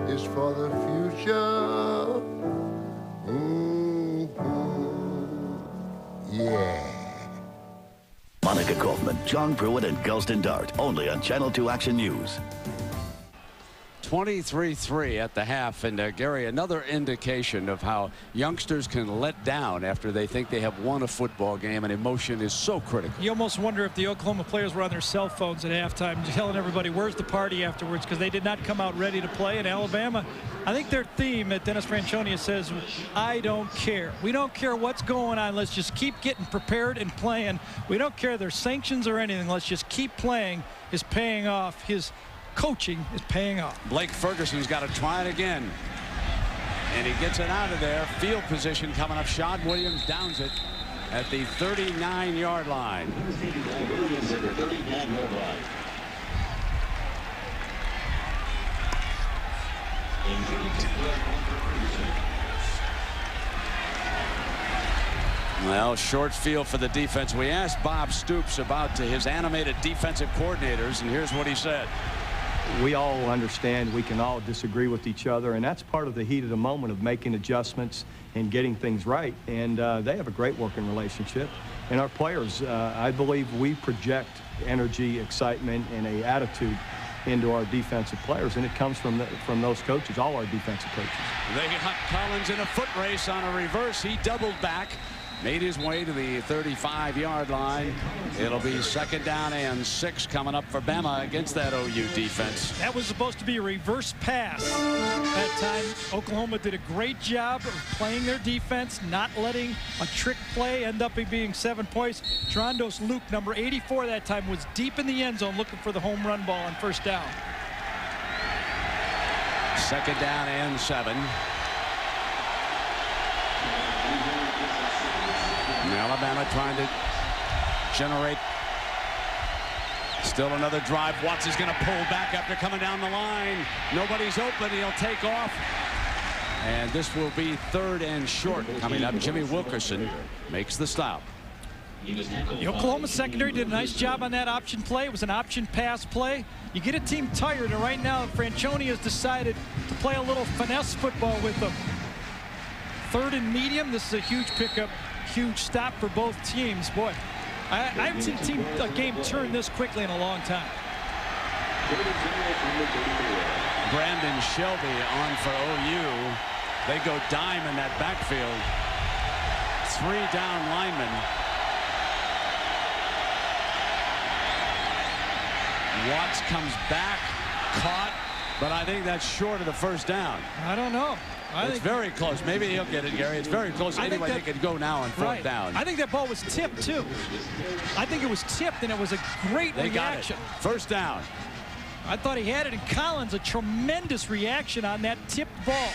It's for the future. Yeah. Monica Kaufman, John Pruitt, and Gelston Dart, only on Channel 2 Action News. 23-3 at the half, and Gary, another indication of how youngsters can let down after they think they have won a football game, and emotion is so critical. You almost wonder if the Oklahoma players were on their cell phones at halftime telling everybody where's the party afterwards, because they did not come out ready to play. And Alabama, I think their theme at Dennis Franchonia says, I don't care. We don't care what's going on. Let's just keep getting prepared and playing. We don't care there's sanctions or anything. Let's just keep playing. Is paying off. His coaching is paying off. Blake Ferguson's got to try it again. And he gets it out of there. Field position coming up. Sean Williams downs it at the 39-yard line. Well, short field for the defense. We asked Bob Stoops about his animated defensive coordinators, and here's what he said. We all understand we can all disagree with each other, and that's part of the heat of the moment of making adjustments and getting things right. And they have a great working relationship. And our players, I believe we project energy, excitement, and an attitude into our defensive players, and it comes from those coaches, all our defensive coaches. They got Collins in a foot race on a reverse. He doubled back, made his way to the 35-yard line. It'll be 2nd down and 6 coming up for Bama against that OU defense. That was supposed to be a reverse pass. That time, Oklahoma did a great job of playing their defense, not letting a trick play end up being 7 points. Trondos Luke, number 84 that time, was deep in the end zone looking for the home run ball on 1st down. 2nd down and 7. Alabama trying to generate still another drive. Watts is going to pull back after coming down the line. Nobody's open. He'll take off. And this will be 3rd and short coming up. Jimmy Wilkerson makes the stop. The Oklahoma secondary did a nice job on that option play. It was an option pass play. You get a team tired, and right now Franchonia has decided to play a little finesse football with them. 3rd and medium. This is a huge pickup, huge stop for both teams. Boy, I haven't seen a game turn this quickly in a long time. Brandon Shelby on for OU. They go dime in that backfield. 3 down linemen. Watts comes back, caught, but I think that's short of the 1st down. I don't know. It's very close. Maybe he'll get it, Gary. It's very close. Anyway, they could go now on 4th down. I think that ball was tipped, too. I think it was tipped, and it was a great reaction. Got it. 1st down. I thought he had it, and Collins, a tremendous reaction on that tipped ball.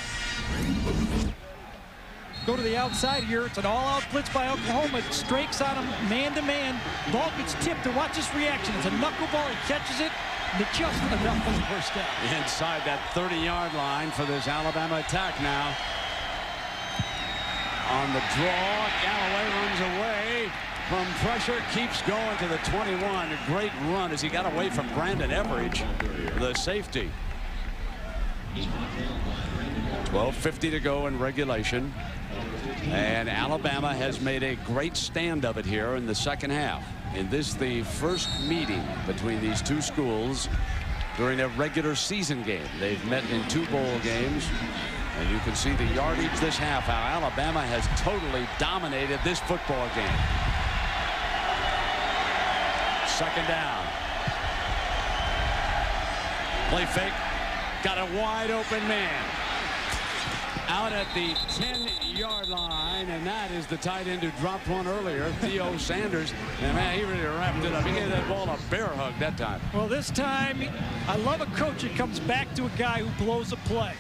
Go to the outside here. It's an all-out blitz by Oklahoma. Strakes on him, man-to-man. Ball gets tipped, and watch his reaction. It's a knuckleball. He catches it. Just enough for the 1st down. Inside that 30-yard line for this Alabama attack now. On the draw, Galloway runs away from pressure, keeps going to the 21. A great run as he got away from Brandon Everidge, the safety. 12:50 to go in regulation. And Alabama has made a great stand of it here in the 2nd half. And this the first meeting between these two schools during a regular season game. They've met in 2 bowl games. And you can see the yardage this half, how Alabama has totally dominated this football game. 2nd down. Play fake. Got a wide open man. Out at the 10-yard line, and that is the tight end who dropped one earlier, Theo Sanders. And man, he really wrapped it up. He gave that ball a bear hug that time. Well, this time, I love a coach that comes back to a guy who blows a play.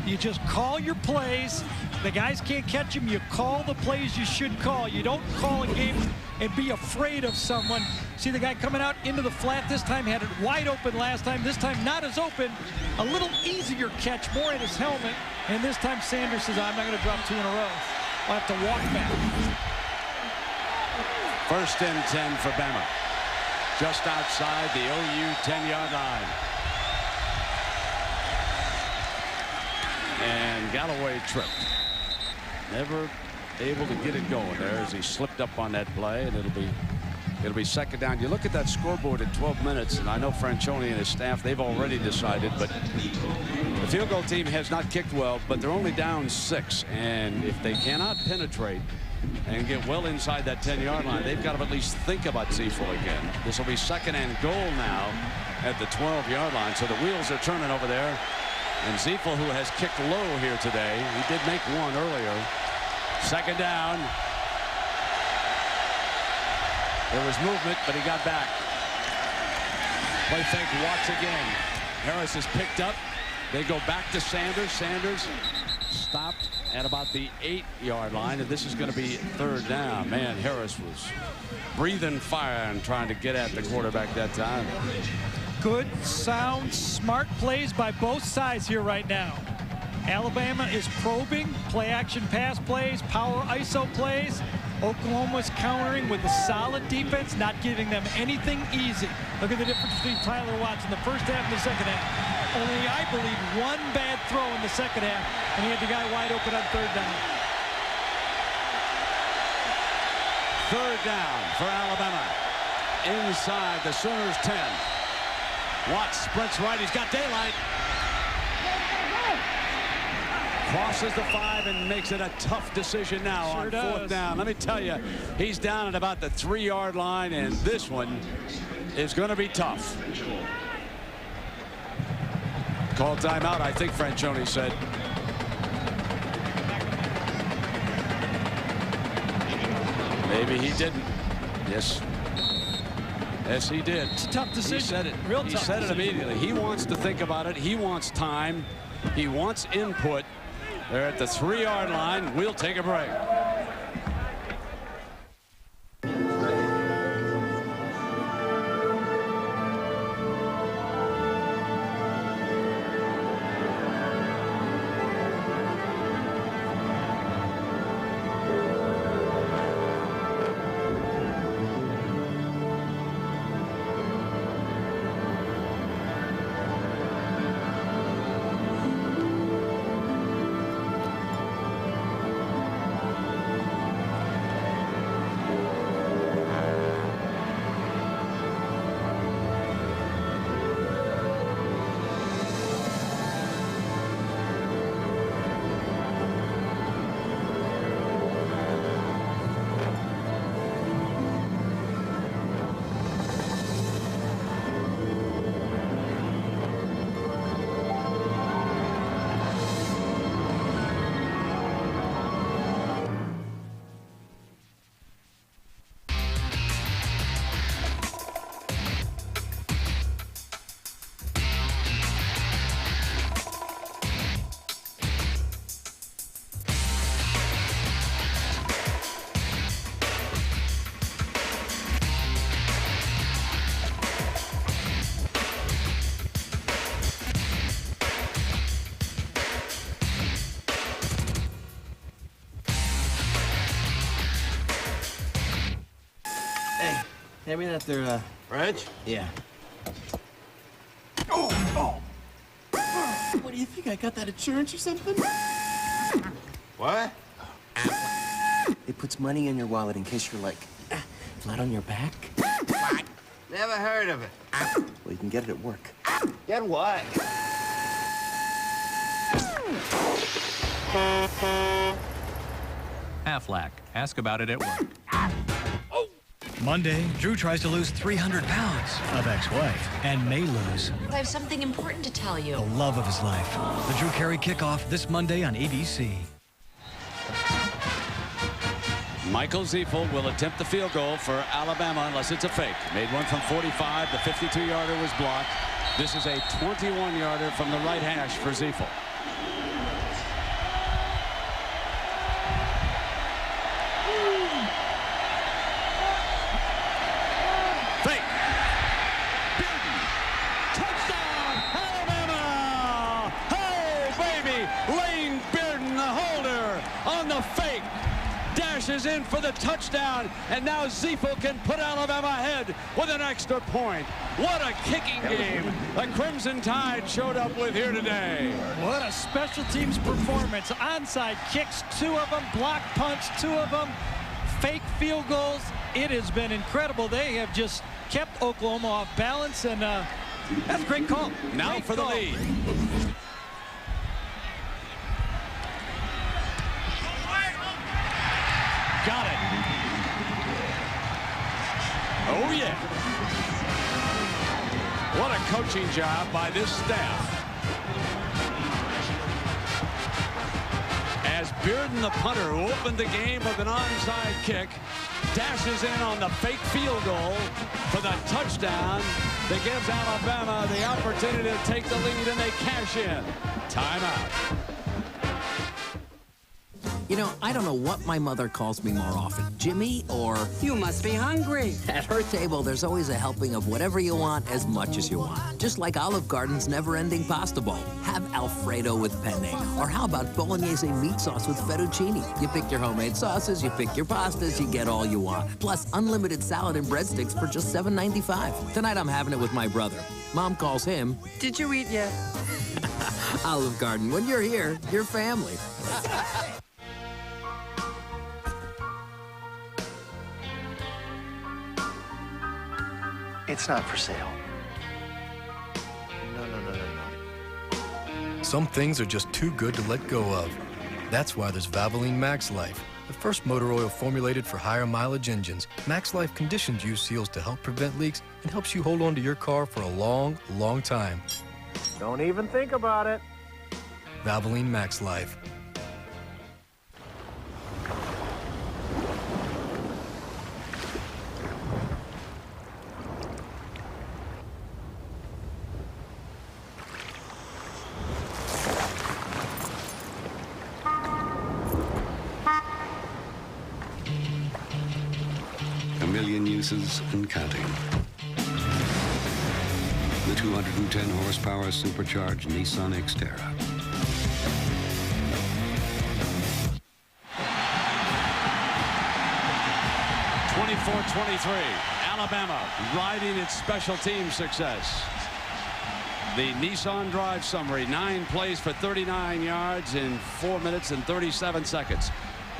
You just call your plays. The guys can't catch him. You call the plays you should call. You don't call a game and be afraid of someone. See the guy coming out into the flat this time, had it wide open last time. This time not as open. A little easier catch, more at his helmet. And this time Sanders says, I'm not going to drop 2 in a row. I'll have to walk back. 1st and 10 for Bama. Just outside the OU 10-yard line. And Galloway tripped. Never able to get it going there as he slipped up on that play, and it'll be 2nd down. You look at that scoreboard at 12 minutes, and I know Franchione and his staff, they've already decided, but the field goal team has not kicked well, but they're only down 6, and if they cannot penetrate and get well inside that 10-yard line, they've got to at least think about Ziefel again. This will be 2nd and goal now at the 12-yard line, so the wheels are turning over there. And Ziefel, who has kicked low here today, he did make one earlier. 2nd down. There was movement, but he got back. Play fake, Watts again. Harris is picked up. They go back to Sanders. Sanders stopped at about the 8-yard line, and this is going to be 3rd down. Man, Harris was breathing fire and trying to get at the quarterback that time. Good, sound, smart plays by both sides here right now. Alabama is probing, play action pass plays, power ISO plays. Oklahoma's countering with a solid defense, not giving them anything easy. Look at the difference between Tyler Watts in the 1st half and the 2nd half. Only, I believe, 1 bad throw in the 2nd half, and he had the guy wide open on 3rd down. 3rd down for Alabama. Inside the Sooners 10. Watts sprints right. He's got daylight. Crosses the 5 and makes it a tough decision now on 4th down. Let me tell you, he's down at about the 3-yard line, and this one is going to be tough. Call timeout, I think Franchione said. Maybe he didn't. Yes. Yes, he did. It's a tough decision. He said it. Real he tough said decision. it immediately. He wants to think about it. He wants time. He wants input. They're at the 3-yard line. We'll take a break. Hand me that there, French? Yeah. Oh! What do you think? I got that insurance or something? What? It puts money in your wallet in case you're like flat on your back. What? Never heard of it. Well, you can get it at work. Get what? Aflac. Ask about it at work. Monday, Drew tries to lose 300 pounds of ex-wife and may lose I have something important to tell you. the love of his life. The Drew Carey kickoff this Monday on ABC. Michael Ziefel will attempt the field goal for Alabama unless it's a fake. Made one from 45. The 52-yarder was blocked. This is a 21-yarder from the right hash for Ziefel. Fake. Bearden. Touchdown, Alabama. Oh, baby. Lane Bearden, the holder, on the fake. Dashes in for the touchdown, and now Ziefel can put Alabama ahead with an extra point. What a kicking game the Crimson Tide showed up with here today. What a special teams performance. Onside kicks, 2 of them, block punts, 2 of them, fake field goals. It has been incredible. They have just kept Oklahoma off balance, and that's a great call. Now great for the call. lead. Got it. Oh, yeah. What a coaching job by this staff. As Bearden, the punter, who opened the game with an onside kick, dashes in on the fake field goal for the touchdown that gives Alabama the opportunity to take the lead, and they cash in. Timeout. You know, I don't know what my mother calls me more often, Jimmy or... You must be hungry. At her table, there's always a helping of whatever you want as much as you want. Just like Olive Garden's never-ending pasta bowl. Have Alfredo with penne. Or how about bolognese meat sauce with fettuccine? You pick your homemade sauces, you pick your pastas, you get all you want. Plus, unlimited salad and breadsticks for just $7.95. Tonight, I'm having it with my brother. Mom calls him... Did you eat yet? Olive Garden. When you're here, you're family. It's not for sale. No. Some things are just too good to let go of. That's why there's Valvoline Max Life, the first motor oil formulated for higher mileage engines. Max Life conditions use seals to help prevent leaks and helps you hold on to your car for a long, long time. Don't even think about it. Valvoline Max Life. And counting. The 210 horsepower supercharged Nissan Xterra. Alabama riding its special team success. The Nissan Drive summary: 9 plays for 39 yards in 4 minutes and 37 seconds.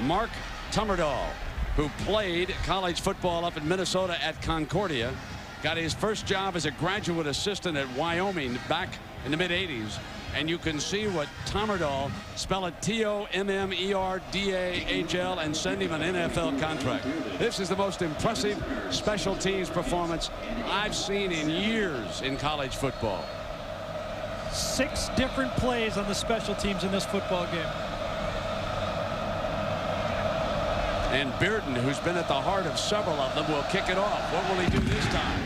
Mark Tummerdahl, who played college football up in Minnesota at Concordia, got his first job as a graduate assistant at Wyoming back in the mid-'80s. And you can see what Tummerdahl, spell it T-O-M-M-E-R-D-A-H-L, and send him an NFL contract. This is the most impressive special teams performance I've seen in years in college football. 6 different plays on the special teams in this football game. And Bearden, who's been at the heart of several of them, will kick it off. What will he do this time?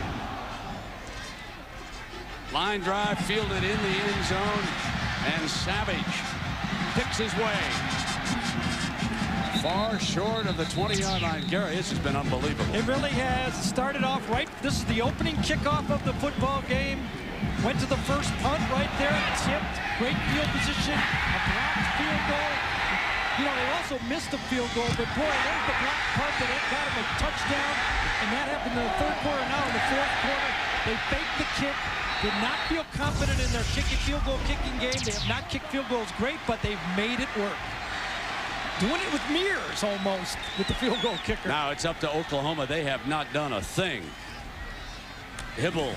Line drive fielded in the end zone, and Savage picks his way far short of the 20-yard line. Gary, this has been unbelievable. It really has. Started off right. This is the opening kickoff of the football game. Went to the first punt right there, tipped. Great field position, a blocked field goal. You know, they also missed the field goal, but boy, there's the black part that got him a touchdown, and that happened in the third quarter. Now in the fourth quarter, they faked the kick, did not feel confident in their field goal kicking game. They have not kicked field goals great, but they've made it work. Doing it with mirrors almost with the field goal kicker. Now it's up to Oklahoma. They have not done a thing. Hibble,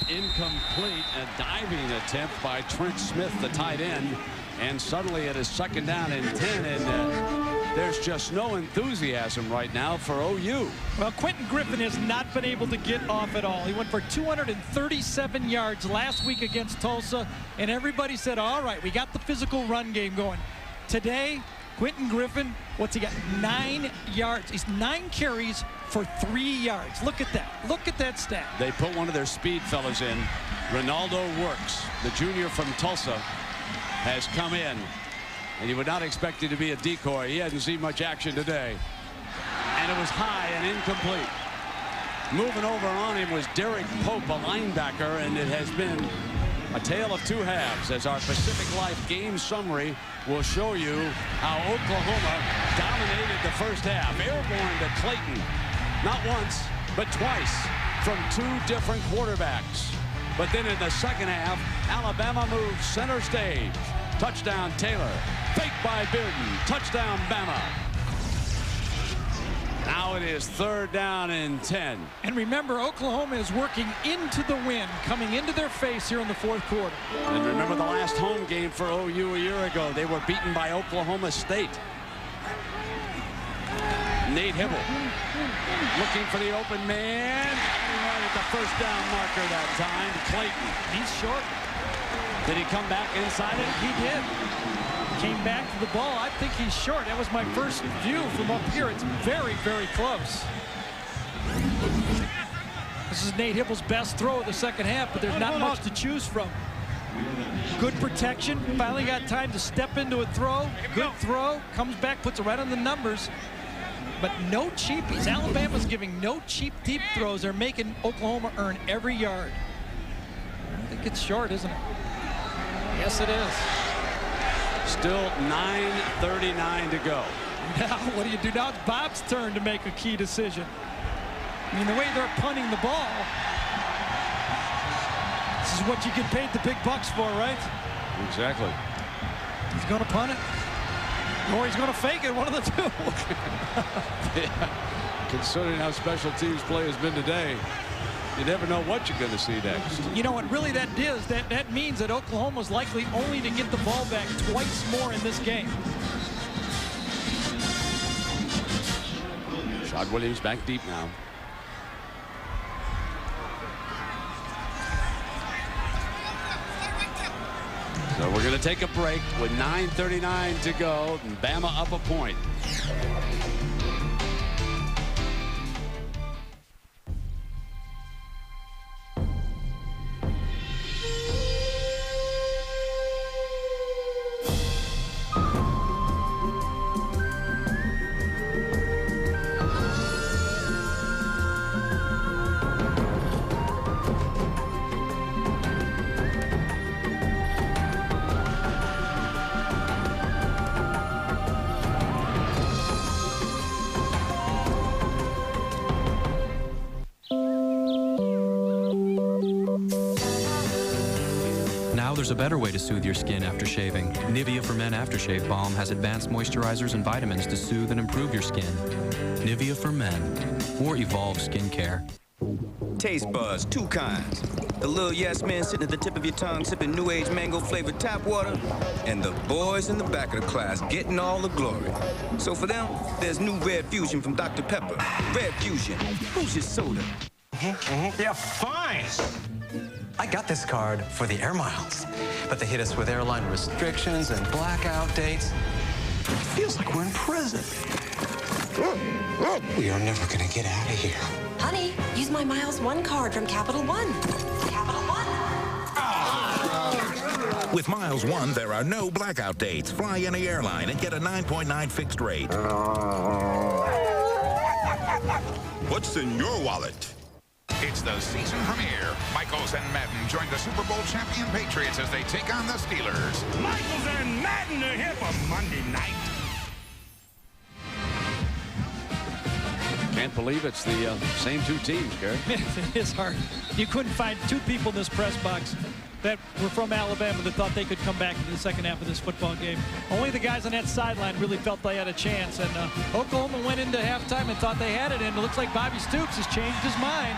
incomplete, a diving attempt by Trent Smith, the tight end. And suddenly it is second down and 10, and there's just no enthusiasm right now for OU. Well, Quentin Griffin has not been able to get off at all. He went for 237 yards last week against Tulsa, and everybody said, all right, we got the physical run game going. Today, Quentin Griffin, what's he got? 9 yards. He's 9 carries for 3 yards. Look at that. Look at that stat. They put one of their speed fellas in. Ronaldo Works, the junior from Tulsa, has come in, and you would not expect him to be a decoy. He hasn't seen much action today. And it was high and incomplete. Moving over on him was Derek Pope, a linebacker, and it has been a tale of two halves, as our Pacific Life game summary will show you how Oklahoma dominated the first half. Airborne to Clayton, not once, but twice, from 2 different quarterbacks. But then in the second half, Alabama moves center stage. Touchdown Taylor. Fake by Bearden. Touchdown Bama. Now it is third down and 10. And remember, Oklahoma is working into the wind, coming into their face here in the fourth quarter. And remember the last home game for OU a year ago. They were beaten by Oklahoma State. Nate Hibble looking for the open man. Right at the first down marker that time. Clayton. He's short. Did he come back inside it? He did. Came back to the ball. I think he's short. That was my first view from up here. It's very, very close. This is Nate Hibble's best throw of the second half, but there's not much to choose from. Good protection. Finally got time to step into a throw. Good throw. Comes back, puts it right on the numbers. But no cheapies. Alabama's giving no cheap deep throws. They're making Oklahoma earn every yard. I think it's short, isn't it? Yes, it is. Still 9:39 to go. Now, what do you do now? It's Bob's turn to make a key decision. I mean, the way they're punting the ball, this is what you get paid the big bucks for, right? Exactly. He's going to punt it, or he's going to fake it, one of the two. Yeah. Considering how special teams play has been today, you never know what you're going to see next. You know what really that is? That means that Oklahoma's likely only to get the ball back twice more in this game. Shad Williams back deep now. So we're going to take a break with 9:39 to go, and Bama up a point. There's a better way to soothe your skin after shaving. Nivea for Men Aftershave Balm has advanced moisturizers and vitamins to soothe and improve your skin. Nivea for Men, or Evolve Skincare. Taste buds, 2 kinds. The little yes man sitting at the tip of your tongue sipping New Age mango flavored tap water, and the boys in the back of the class getting all the glory. So for them, there's new Red Fusion from Dr. Pepper. Red Fusion, who's your soda? Yeah, fine. I got this card for the air miles, but they hit us with airline restrictions and blackout dates. It feels like we're in prison. We are never gonna get out of here. Honey, use my Miles One card from Capital One. Capital One. With Miles One, there are no blackout dates. Fly any airline and get a 9.9 fixed rate. What's in your wallet? It's the season premiere. Michaels and Madden join the Super Bowl champion Patriots as they take on the Steelers. Michaels and Madden are here for Monday night. Can't believe it's the same two teams, Gary. It is hard. You couldn't find two people in this press box that were from Alabama that thought they could come back into the second half of this football game. Only the guys on that sideline really felt they had a chance. And Oklahoma went into halftime and thought they had it. And it looks like Bobby Stoops has changed his mind.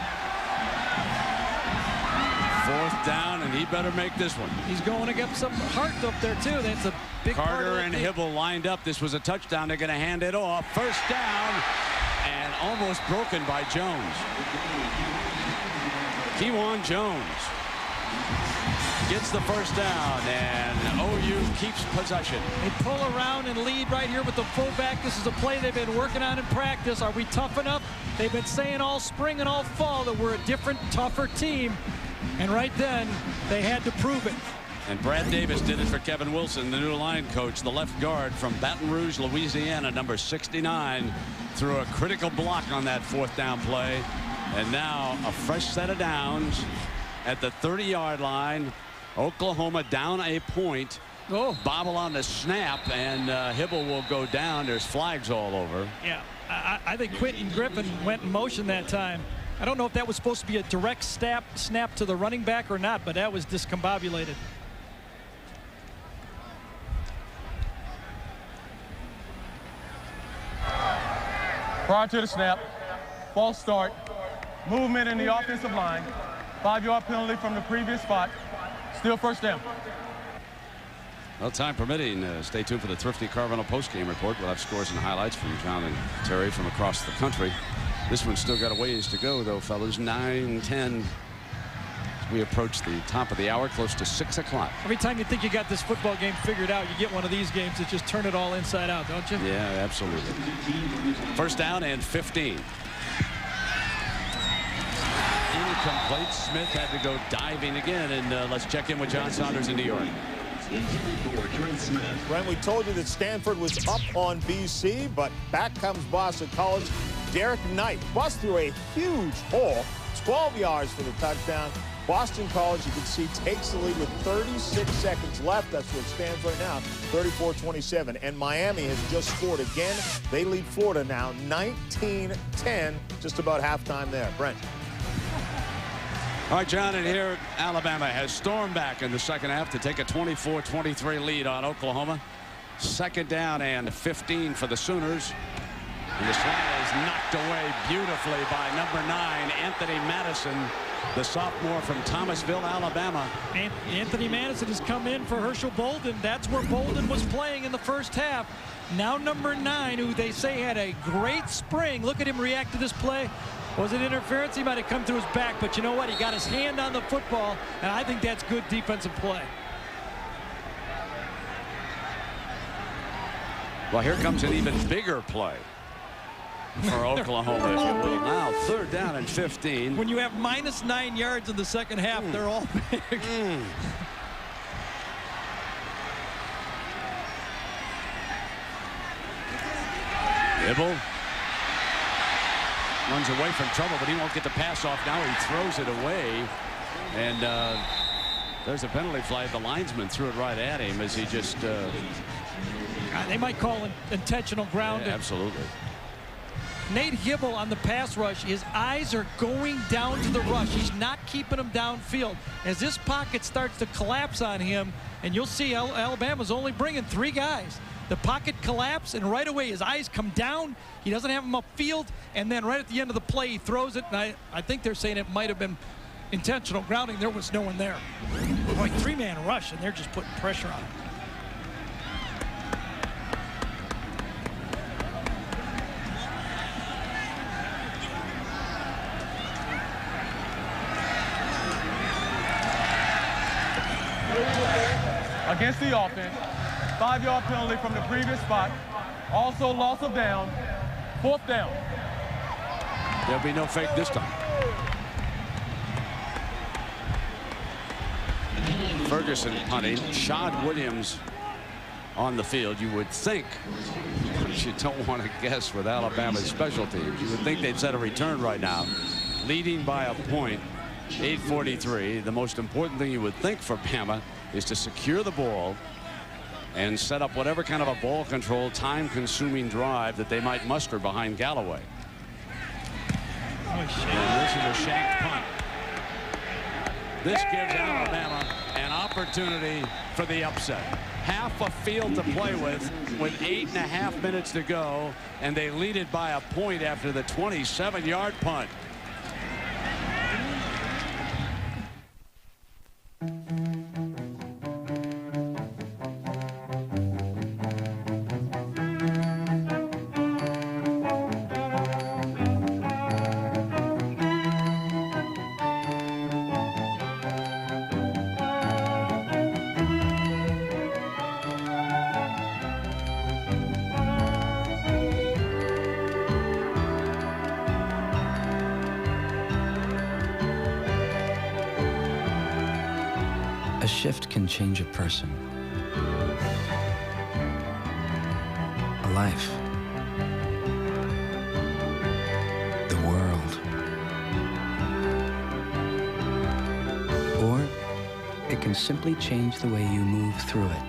4th down, and he better make this one. He's going against some heart up there, too. That's a big Carter and Hibble lined up. This was a touchdown. They're going to hand it off. 1st down, and almost broken by Jones. Kewan Jones gets the 1st down, and OU keeps possession. They pull around and lead right here with the fullback. This is a play they've been working on in practice. Are we tough enough? They've been saying all spring and all fall that we're a different, tougher team. And right then, they had to prove it. And Brad Davis did it for Kevin Wilson, the new line coach, the left guard from Baton Rouge, Louisiana, number 69, threw a critical block on that 4th down play. And now a fresh set of downs at the 30-yard line. Oklahoma down a point. Bobble on the snap, and Hibble will go down. There's flags all over. Yeah, I think Quentin Griffin went in motion that time. I don't know if that was supposed to be a direct snap to the running back or not, but that was discombobulated. Prior to the snap, false start, movement in the offensive line, 5-yard penalty from the previous spot, still 1st down. Well, time permitting, stay tuned for the Thrifty Carvana postgame report. We'll have scores and highlights from John and Terry from across the country. This one's still got a ways to go, though, fellas. 9-10. We approach the top of the hour, close to 6 o'clock. Every time you think you got this football game figured out, you get one of these games that just turn it all inside out, don't you? Yeah, absolutely. 1st down and 15. Incomplete. Smith had to go diving again, and let's check in with John Saunders in New York. Brent, we told you that Stanford was up on BC, but back comes Boston College. Derek Knight busts through a huge hole, 12 yards for the touchdown. Boston College, you can see, takes the lead with 36 seconds left. That's where it stands right now, 34-27. And Miami has just scored again. They lead Florida now 19-10, just about halftime there. Brent. All right, John, and here Alabama has stormed back in the second half to take a 24-23 lead on Oklahoma. 2nd down and 15 for the Sooners. And the slant is knocked away beautifully by number 9, Anthony Madison, the sophomore from Thomasville, Alabama. Anthony Madison has come in for Herschel Bolden. That's where Bolden was playing in the 1st half. Now number 9, who they say had a great spring. Look at him react to this play. Was it interference? He might have come through his back, but you know what? He got his hand on the football, and I think that's good defensive play. Well, here comes an even bigger play for Oklahoma, if you will. Now 3rd down and 15. When you have -9 yards in the second half, they're all big. Hibble runs away from trouble, but he won't get the pass off now. He throws it away, and there's a penalty flag. The linesman threw it right at him as he just... they might call it intentional grounding. Yeah, absolutely. Nate Hibble on the pass rush, his eyes are going down to the rush. He's not keeping him downfield. As this pocket starts to collapse on him, and you'll see Alabama's only bringing 3 guys. The pocket collapse, and right away his eyes come down. He doesn't have him upfield, and then right at the end of the play he throws it, and I think they're saying it might have been intentional grounding. There was no one there. Boy, 3-man rush, and they're just putting pressure on him. Against the offense, 5-yard penalty from the previous spot. Also loss of down, 4th down. There'll be no fake this time. Ferguson punting. Shad Williams on the field. You would think, but you don't want to guess with Alabama's special teams. You would think they'd set a return right now, leading by a point, 8:43. The most important thing you would think for Bama is to secure the ball and set up whatever kind of a ball control, time-consuming drive that they might muster behind Galloway. And this is a shanked punt. This gives Alabama an opportunity for the upset. Half a field to play with 8.5 minutes to go, and they lead it by a point after the 27-yard punt. A shift can change a person, a life, the world, or it can simply change the way you move through it.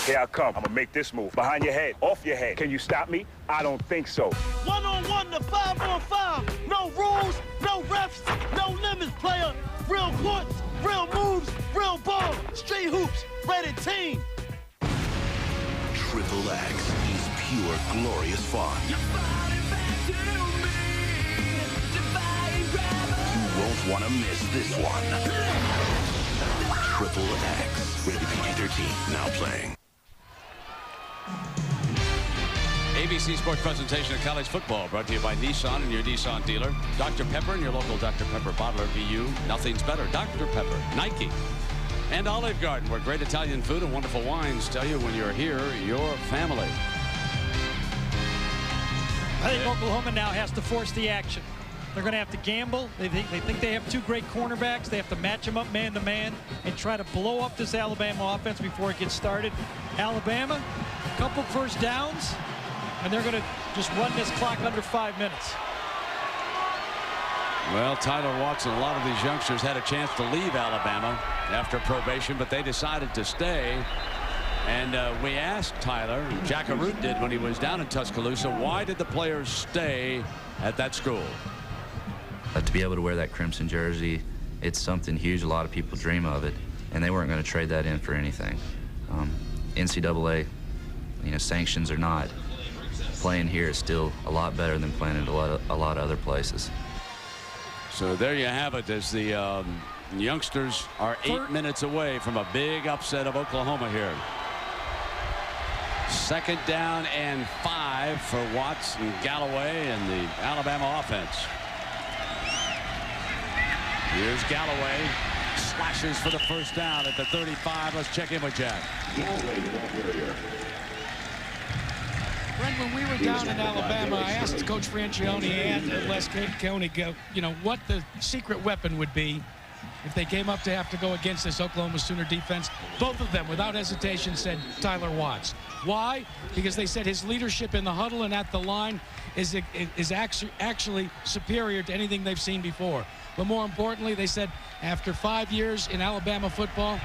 Here I come. I'm gonna make this move. Behind your head, off your head. Can you stop me? I don't think so. 1-on-1 to 5-on-5. No rules, no refs, no limits, player. Real courts, real moves, real ball. Straight hoops, rated team. Triple X is pure, glorious fun. You won't want to miss this one. Triple X, rated PG-13, now playing. ABC Sports presentation of college football brought to you by Nissan and your Nissan dealer. Dr. Pepper and your local Dr. Pepper bottler. BU, nothing's better. Dr. Pepper, Nike, and Olive Garden, where great Italian food and wonderful wines tell you when you're here, you're family. I think Oklahoma now has to force the action. They're going to have to gamble. They think they have two great cornerbacks. They have to match them up man-to-man and try to blow up this Alabama offense before it gets started. Alabama, a couple first downs, and they're going to just run this clock under 5 minutes. Well, Tyler Watson, a lot of these youngsters had a chance to leave Alabama after probation, but they decided to stay. And we asked Tyler, Jack Arute did when he was down in Tuscaloosa, why did the players stay at that school? To be able to wear that crimson jersey, it's something huge. A lot of people dream of it, and they weren't going to trade that in for anything. NCAA, sanctions or not, playing here is still a lot better than playing at a lot of other places. So there you have it, as the youngsters are 8 minutes away from a big upset of Oklahoma here. 2nd down and 5 for Watts and Galloway and the Alabama offense. Here's Galloway, slashes for the first down at the 35. Let's check in with Jack. Brent, when we were down in Alabama, I asked Coach Franchione and Les Koenig, what the secret weapon would be if they came up to have to go against this Oklahoma Sooner defense. Both of them, without hesitation, said Tyler Watts. Why? Because they said his leadership in the huddle and at the line is actually superior to anything they've seen before. But more importantly, they said after 5 years in Alabama football,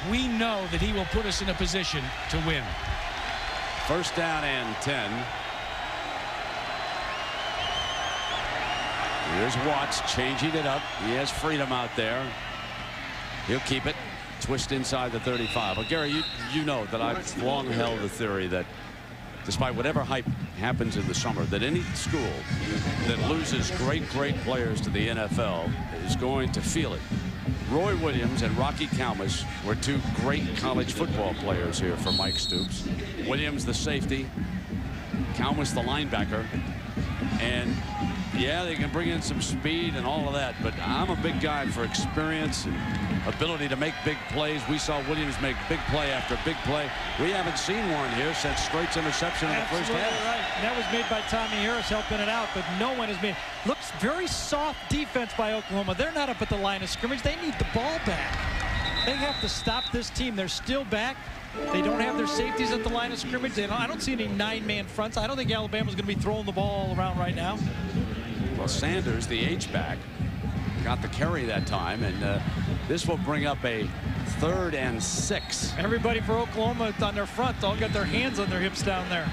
we know that he will put us in a position to win. 1st down and 10. Here's Watts changing it up. He has freedom out there. He'll keep it. Twist inside the 35. Well, Gary, you know that I've long held the theory that despite whatever hype happens in the summer, that any school that loses great players to the NFL is going to feel it. Roy Williams and Rocky Calmus were two great college football players here for Mike Stoops. Williams the safety, Calmus the linebacker, and yeah, they can bring in some speed and all of that, but I'm a big guy for experience and ability to make big plays. We saw Williams make big play after big play. We haven't seen one here since Straight's interception in the first half. Right. And that was made by Tommy Harris helping it out, but no one has made. Looks very soft defense by Oklahoma. They're not up at the line of scrimmage. They need the ball back. They have to stop this team. They're still back. They don't have their safeties at the line of scrimmage. I don't see any 9-man fronts. I don't think Alabama's going to be throwing the ball all around right now. Well, Sanders, the H-back, got the carry that time, and this will bring up a 3rd and 6. Everybody for Oklahoma on their front all got their hands on their hips down there.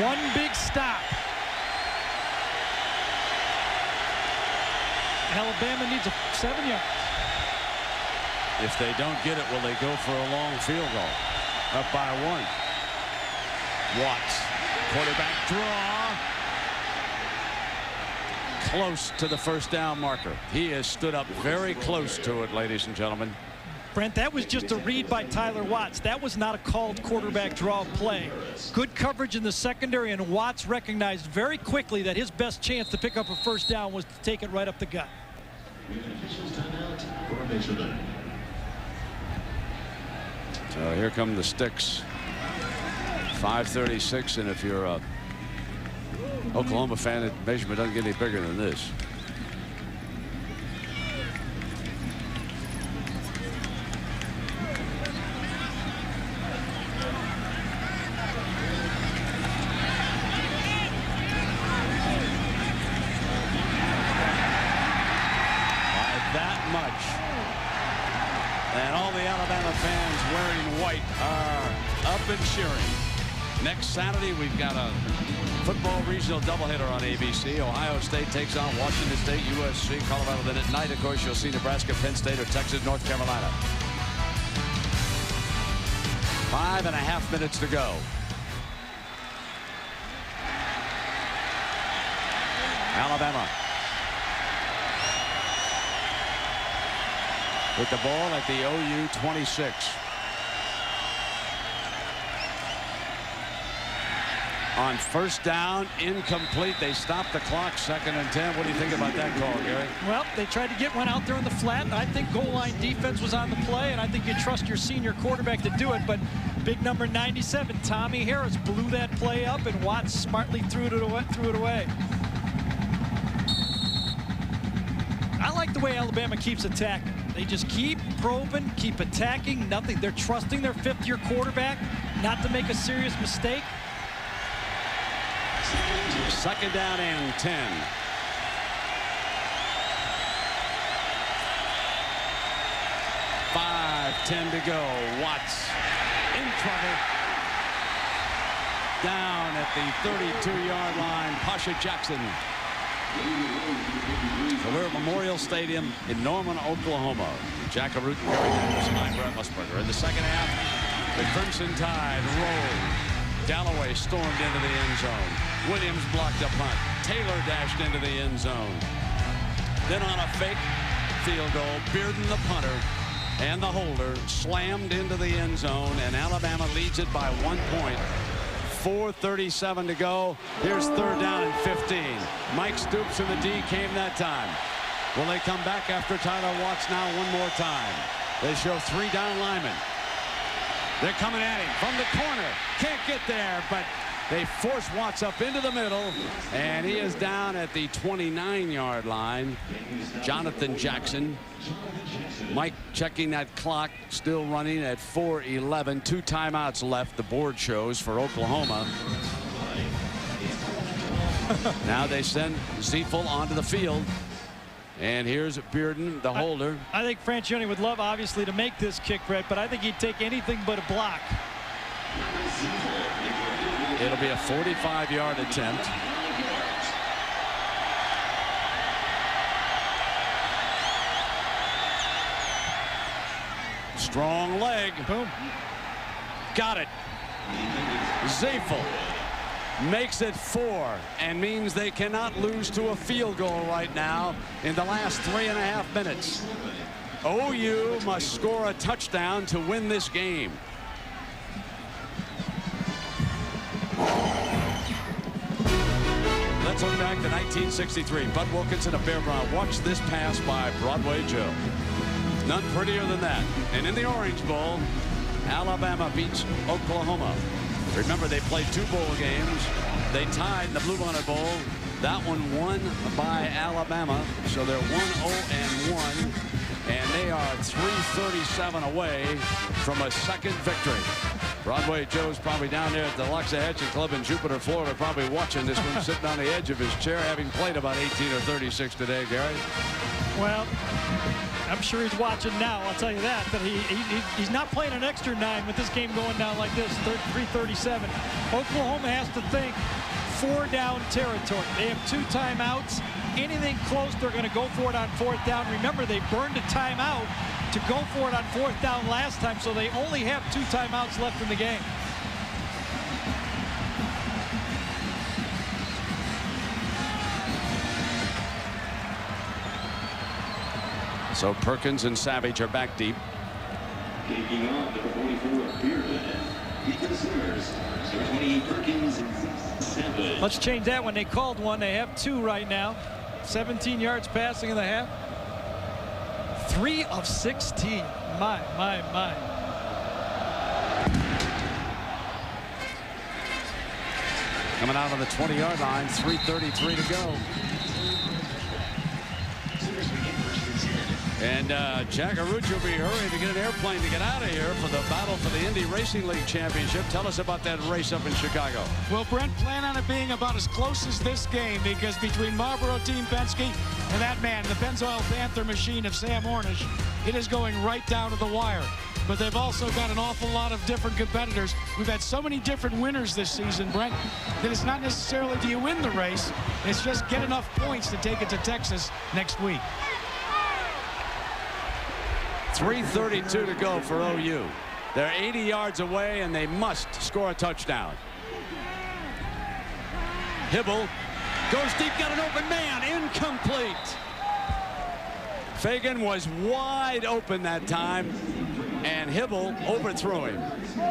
One big stop. Alabama needs a 7 yards. If they don't get it, will they go for a long field goal? Up by 1. Watts, quarterback draw. Close to the first down marker. He has stood up very close to it, ladies and gentlemen. Brent, that was just a read by Tyler Watts. That was not a called quarterback draw play. Good coverage in the secondary, and Watts recognized very quickly that his best chance to pick up a first down was to take it right up the gut. So here come the sticks. 5:36, and if you're a Oklahoma fan, the measurement doesn't get any bigger than this. By that much. And all the Alabama fans wearing white are up and cheering. Next Saturday, we've got a football regional doubleheader on ABC. Ohio State takes on Washington State, USC, Colorado. Then at night, of course, you'll see Nebraska, Penn State, or Texas, North Carolina. 5.5 minutes to go. Alabama with the ball at the OU 26. On first down, incomplete. They stopped the clock, 2nd and 10. What do you think about that call, Gary? Well, they tried to get one out there in the flat, and I think goal line defense was on the play, and I think you trust your senior quarterback to do it, but big number 97, Tommy Harris, blew that play up, and Watts smartly threw it away. I like the way Alabama keeps attacking. They just keep probing, keep attacking, nothing. They're trusting their 5th-year quarterback not to make a serious mistake. 2nd down and 10. $5:10 to go. Watts in trouble. Down at the 32-yard line. Pasha Jackson. So we're at Memorial Stadium in Norman, Oklahoma. Jack Arute and Gary Daniels. I'm Brent Musburger. In the second half, the Crimson Tide rolled. Dallaway stormed into the end zone. Williams blocked a punt. Taylor dashed into the end zone. Then on a fake field goal, Bearden, the punter, and the holder slammed into the end zone, and Alabama leads it by 1 point. 4:37 to go. Here's 3rd down and 15. Mike Stoops and the D came that time. Will they come back after Tyler Watts now one more time? They show 3 down linemen. They're coming at him from the corner. Can't get there, but they force Watts up into the middle, and he is down at the 29-yard line. Jonathan Jackson. Mike checking that clock, still running at 4:11. 2 timeouts left, the board shows, for Oklahoma. Now they send Ziefel onto the field. And here's Bearden, the holder. I think Franchione would love, obviously, to make this kick, Brett, but I think he'd take anything but a block. It'll be a 45-yard attempt. Strong leg. Boom. Got it. Ziefel makes it 4 and means they cannot lose to a field goal right now in the last 3.5 minutes. OU must score a touchdown to win this game. Let's look back to 1963. Bud Wilkinson of Bear Brown. Watch this pass by Broadway Joe. None prettier than that. And in the Orange Bowl, Alabama beats Oklahoma. Remember, they played 2 bowl games. They tied in the Bluebonnet Bowl. That one won by Alabama. So they're 1-0-1. And they are 3:37 away from a second victory. Broadway Joe's probably down there at the Loxahatchee Club in Jupiter, Florida, probably watching this one, sitting on the edge of his chair, having played about 18 or 36 today, Gary. Well, I'm sure he's watching now, I'll tell you that. But he's not playing an extra 9 with this game going down like this, 3:37. Oklahoma has to think 4-down territory. They have 2 timeouts. Anything close, they're going to go for it on 4th down. Remember, they burned a timeout to go for it on 4th down last time, so they only have 2 timeouts left in the game. So Perkins and Savage are back deep. Taking on number 44, Bearded. Ethan Simmers, number 28, Perkins, Savage. Let's change that when they called one. They have 2 right now. 17 yards passing in the half. 3 of 16. My. Coming out on the 20-yard line, 3:33 to go. And Jack Arrucci will be hurrying to get an airplane to get out of here for the battle for the Indy Racing League Championship. Tell us about that race up in Chicago. Well, Brent, plan on it being about as close as this game, because between Marlboro Team Penske and that man, the Pennzoil Panther machine of Sam Ornish, it is going right down to the wire. But they've also got an awful lot of different competitors. We've had so many different winners this season, Brent, that it's not necessarily do you win the race, it's just get enough points to take it to Texas next week. 3:32 to go for OU. They're 80 yards away, and they must score a touchdown. Hybl goes deep, got an open man, incomplete. Fagan was wide open that time, and Hybl overthrew him.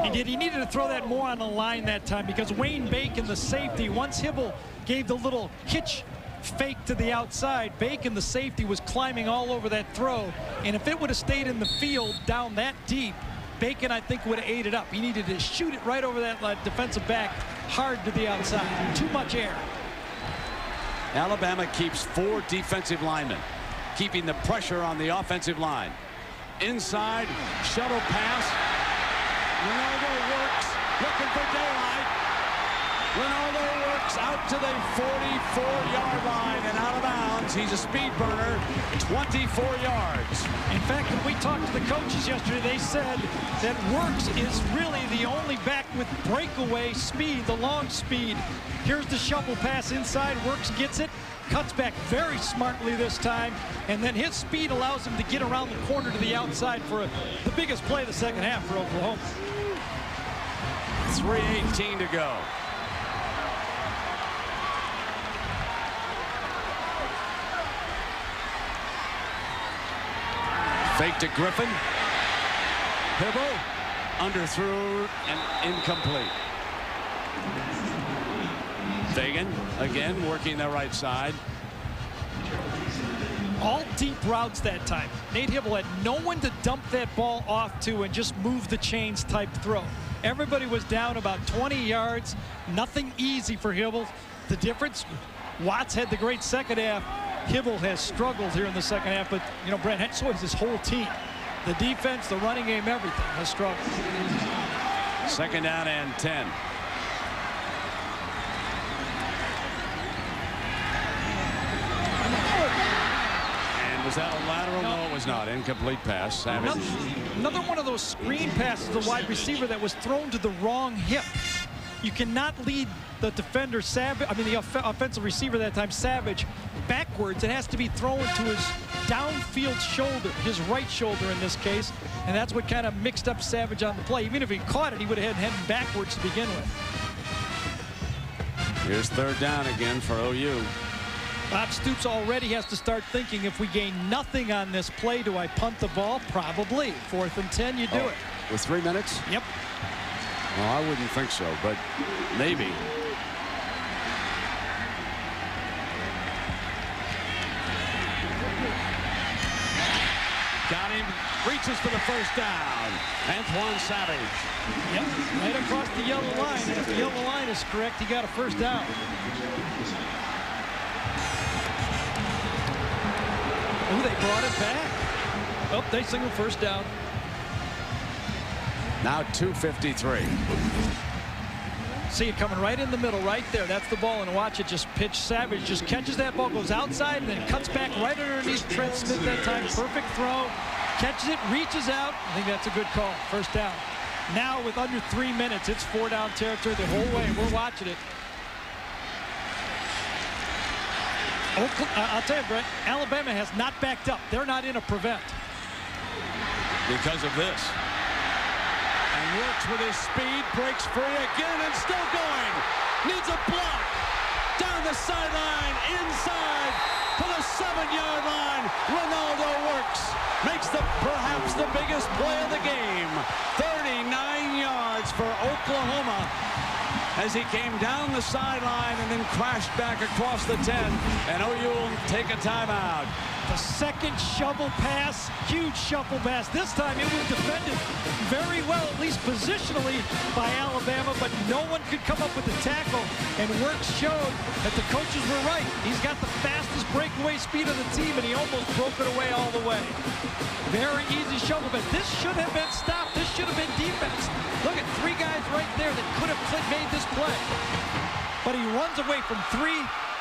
He did. He needed to throw that more on the line that time, because Wayne Bacon, the safety, once Hybl gave the little hitch fake to the outside, Bacon, the safety, was climbing all over that throw, and if it would have stayed in the field down that deep, Bacon, I think, would have ate it up. He needed to shoot it right over that defensive back hard to the outside. Too much air. Alabama keeps 4 defensive linemen, keeping the pressure on the offensive line. Inside, shuttle pass. Ronaldo works, looking for daylight. Ronaldo works out to the 44-yard line and out of bounds. He's a speed burner, 24 yards. In fact, when we talked to the coaches yesterday, they said that Works is really the only back with breakaway speed, the long speed. Here's the shovel pass inside. Works gets it, cuts back very smartly this time, and then his speed allows him to get around the corner to the outside for the biggest play of the second half for Oklahoma. 3:18 to go. Fake to Griffin. Hybl underthrew and incomplete. Fagan again working the right side. All deep routes that time. Nate Hybl had no one to dump that ball off to and just move the chains type throw. Everybody was down about 20 yards. Nothing easy for Hybl. The difference, Watts had the great second half. Hybl has struggled here in the second half, but, you know, Brent, so is his whole team. The defense, the running game, everything has struggled. 2nd down and 10. And was that a lateral? No, it was not. Incomplete pass. Savage. Another one of those screen passes to the wide receiver that was thrown to the wrong hip. You cannot lead the defender, the offensive receiver that time, Savage, backwards. It has to be thrown to his downfield shoulder, his right shoulder in this case, and that's what kind of mixed up Savage on the play. Even if he caught it, he would have had him backwards to begin with. Here's 3rd down again for OU. Bob Stoops already has to start thinking, if we gain nothing on this play, do I punt the ball? Probably. 4th and 10, you do it. With 3 minutes? Yep. Well, I wouldn't think so, but maybe. Got him, reaches for the 1st down. Antoine Savage. Yep, right across the yellow line. And if the yellow line is correct, he got a 1st down. Oh, they brought it back. Oh, they signal 1st down. Now 2:53. See it coming right in the middle, right there. That's the ball, and watch it just pitch. Savage just catches that ball, goes outside, and then cuts back right underneath Trent Smith that time. Perfect throw. Catches it, reaches out. I think that's a good call. First down. Now with under 3 minutes, it's 4-down territory the whole way. We're watching it. I'll tell you, Brett, Alabama has not backed up. They're not in a prevent. Because of this. And works with his speed, breaks free again, and still going. Needs a block. Down the sideline, inside, to the 7-yard line. Ronaldo works. Makes perhaps the biggest play of the game. 39 yards for Oklahoma as he came down the sideline and then crashed back across the 10. And OU will take a timeout. The second shovel pass, huge shovel pass. This time it was defended very well, at least positionally, by Alabama, but no one could come up with the tackle. And Works showed that the coaches were right. He's got the fastest breakaway speed of the team, and he almost broke it away all the way. Very easy shovel pass. This should have been stopped. This should have been defense. Look at 3 guys right there that could have made this play. But he runs away from 3,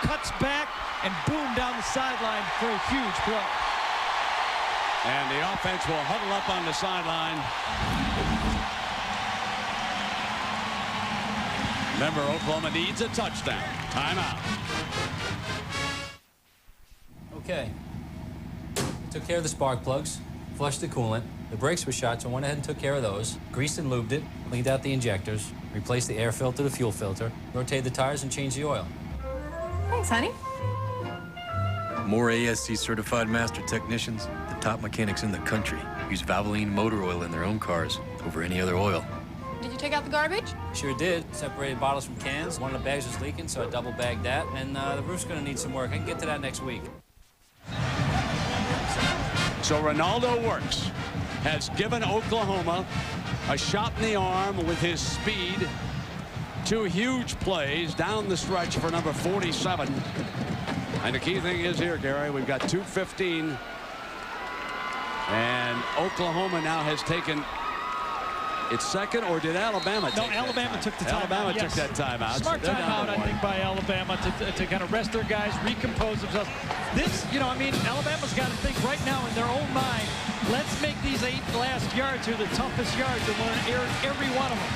cuts back, and boom, down the sideline for a huge play. And the offense will huddle up on the sideline. Remember, Oklahoma needs a touchdown. Timeout. Okay. Took care of the spark plugs, flushed the coolant. The brakes were shot, so I went ahead and took care of those. Greased and lubed it, cleaned out the injectors, replaced the air filter, the fuel filter, rotated the tires, and changed the oil. Thanks, honey. More ASC certified master technicians, the top mechanics in the country, use Valvoline motor oil in their own cars over any other oil. Did you take out the garbage? Sure did. Separated bottles from cans. One of the bags was leaking, so I double bagged that. And the roof's gonna need some work. I can get to that next week. So Ronaldo Works has given Oklahoma a shot in the arm with his speed. 2 huge plays down the stretch for number 47. And the key thing is here, Gary, we've got 2:15. And Oklahoma now has taken its second, or did Alabama take Alabama took the timeout. Alabama took that timeout. Smart timeout, I think, by Alabama to kind of rest their guys, recompose themselves. This, I mean, Alabama's got to think right now in their own mind, let's make these 8 last yards here the toughest yards, and we're going to air every one of them.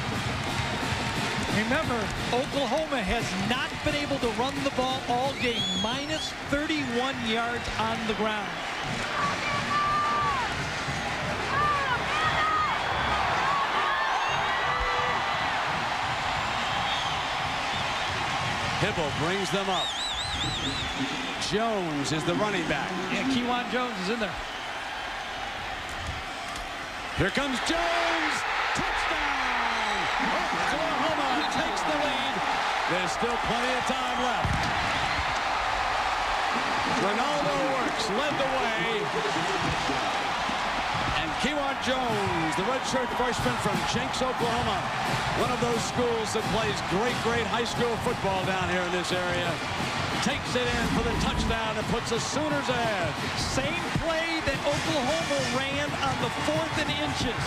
Remember, Oklahoma has not been able to run the ball all game. Minus 31 yards on the ground. Hibble brings them up. Jones is the running back. Yeah, Kewan Jones is in there. Here comes Jones. Touchdown! Oklahoma takes the lead. There's still plenty of time left. Ronaldo Works led the way. And Kewan Jones, the redshirt freshman from Jenks, Oklahoma, one of those schools that plays great high school football down here in this area, takes it in for the touchdown and puts the Sooners ahead. Same play that Oklahoma ran on the 4th and inches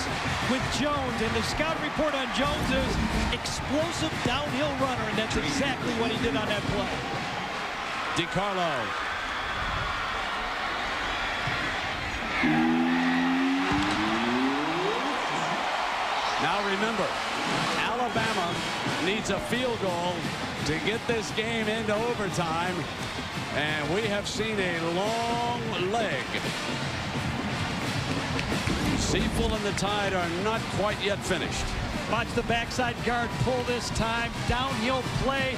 with Jones. And the scout report on Jones is explosive downhill runner, and that's exactly what he did on that play. DiCarlo. Now remember, Alabama needs a field goal to get this game into overtime, and we have seen a long leg. Seafull and the Tide are not quite yet finished. Watch the backside guard pull this time. Downhill play.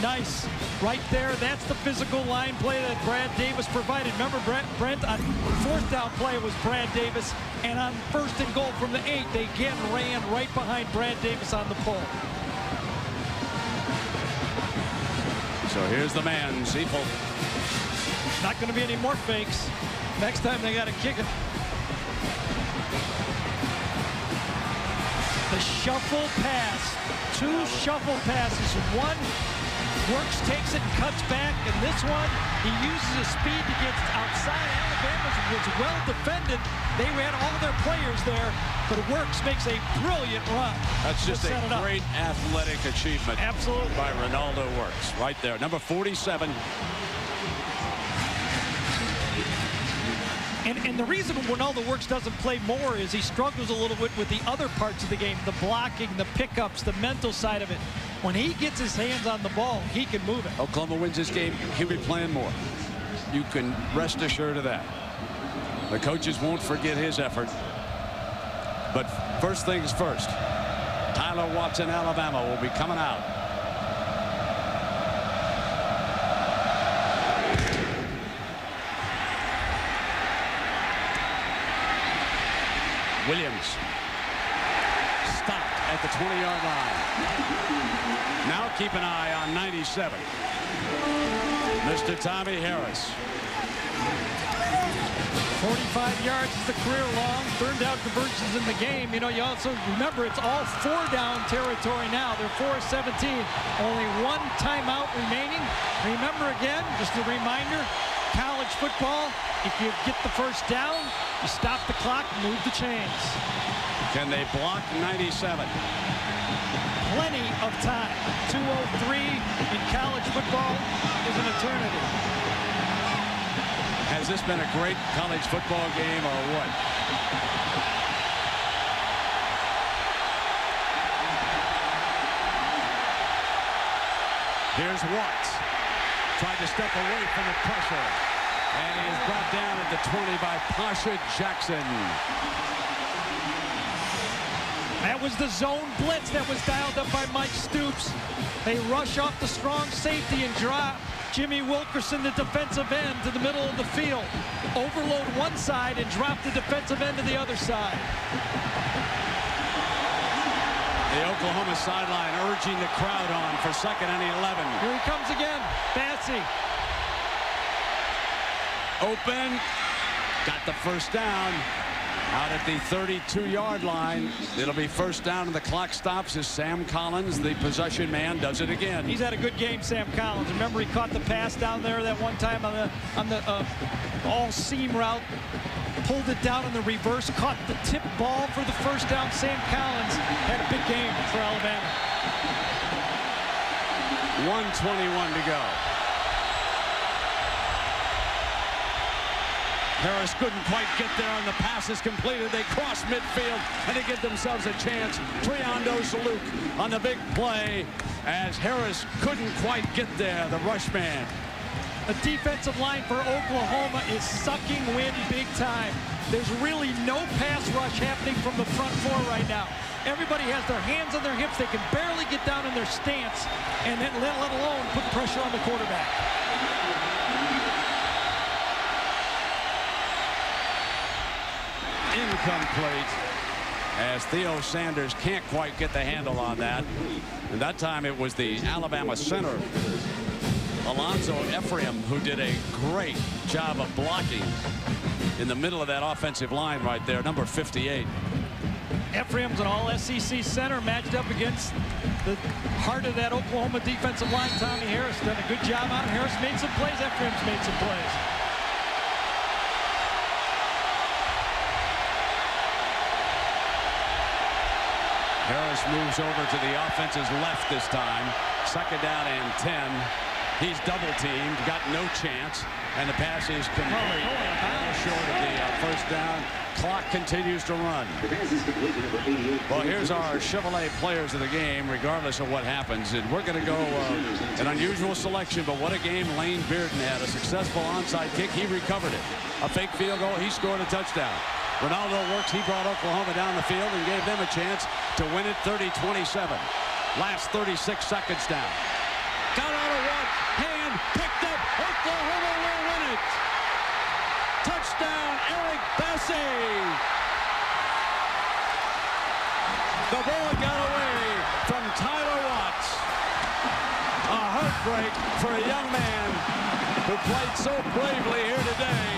Nice. Right there. That's the physical line play that Brad Davis provided. Remember, Brent, on 4th down play was Brad Davis. And on 1st and goal from the 8, they again ran right behind Brad Davis on the pull. So here's the man, Seafull. Not going to be any more fakes. Next time they got to kick it. The shuffle pass. 2 shuffle passes. One Works takes it and cuts back, and this one, he uses his speed to get outside. Alabama was well defended. They had all their players there, but Works makes a brilliant run. That's just a great athletic achievement. Absolutely. By Ronaldo Works, right there. Number 47. And the reason Ronaldo Works doesn't play more is he struggles a little bit with the other parts of the game, the blocking, the pickups, the mental side of it. When he gets his hands on the ball, he can move it. Oklahoma wins this game, he'll be playing more. You can rest assured of that. The coaches won't forget his effort. But first things first, Tyler Watson, Alabama, will be coming out. Williams stopped at the 20-yard line. Now keep an eye on 97. Mr. Tommy Harris. 45 yards is the career long. Third down conversions in the game. You know, you also remember it's all 4-down territory now. They're 4-17. Only one timeout remaining. Remember again, just a reminder, college football, if you get the first down, you stop the clock, move the chains. Can they block 97? Plenty of time. 2:03 in college football is an eternity. Has this been a great college football game or what? Here's Watts. Tried to step away from the pressure. And he is brought down at the 20 by Pasha Jackson. That was the zone blitz that was dialed up by Mike Stoops. They rush off the strong safety and drop Jimmy Wilkerson, the defensive end, to the middle of the field. Overload one side and drop the defensive end to the other side. The Oklahoma sideline urging the crowd on for 2nd and 11. Here he comes again. Bassey. Open. Got the first down. Out at the 32-yard line. It'll be first down and the clock stops as Sam Collins, the possession man, does it again. He's had a good game, Sam Collins. Remember, he caught the pass down there that one time on the all-seam route. Pulled it down in the reverse, caught the tip ball for the first down. Sam Collins had a big game for Alabama. 1:21 to go. Harris couldn't quite get there, and the pass is completed. They cross midfield, and they give themselves a chance. Triando Saluk on the big play, as Harris couldn't quite get there, the rush man. The defensive line for Oklahoma is sucking wind big time. There's really no pass rush happening from the front four right now. Everybody has their hands on their hips. They can barely get down in their stance, and then let alone put pressure on the quarterback. Incomplete, as Theo Sanders can't quite get the handle on that. And that time it was the Alabama center, Alonzo Ephraim, who did a great job of blocking in the middle of that offensive line right there, number 58. Ephraim's an all-SEC center matched up against the heart of that Oklahoma defensive line. Tommy Harris done a good job on it. Harris made some plays. Ephraim's made some plays. Harris moves over to the offense's left this time. 2nd down and 10. He's double teamed, got no chance, and the pass is complete. Short of the first down. Clock continues to run. Well, here's our Chevrolet players of the game, regardless of what happens. And we're going to go an unusual selection, but what a game Lane Bearden had. A successful onside kick. He recovered it. A fake field goal. He scored a touchdown. Ronaldo Works. He brought Oklahoma down the field and gave them a chance to win it 30-27. Last 36 seconds down. Got out of one hand, picked up. Oklahoma will win it. Touchdown, Eric Bassey. The ball got away from Tyler Watts. A heartbreak for a young man who played so bravely here today.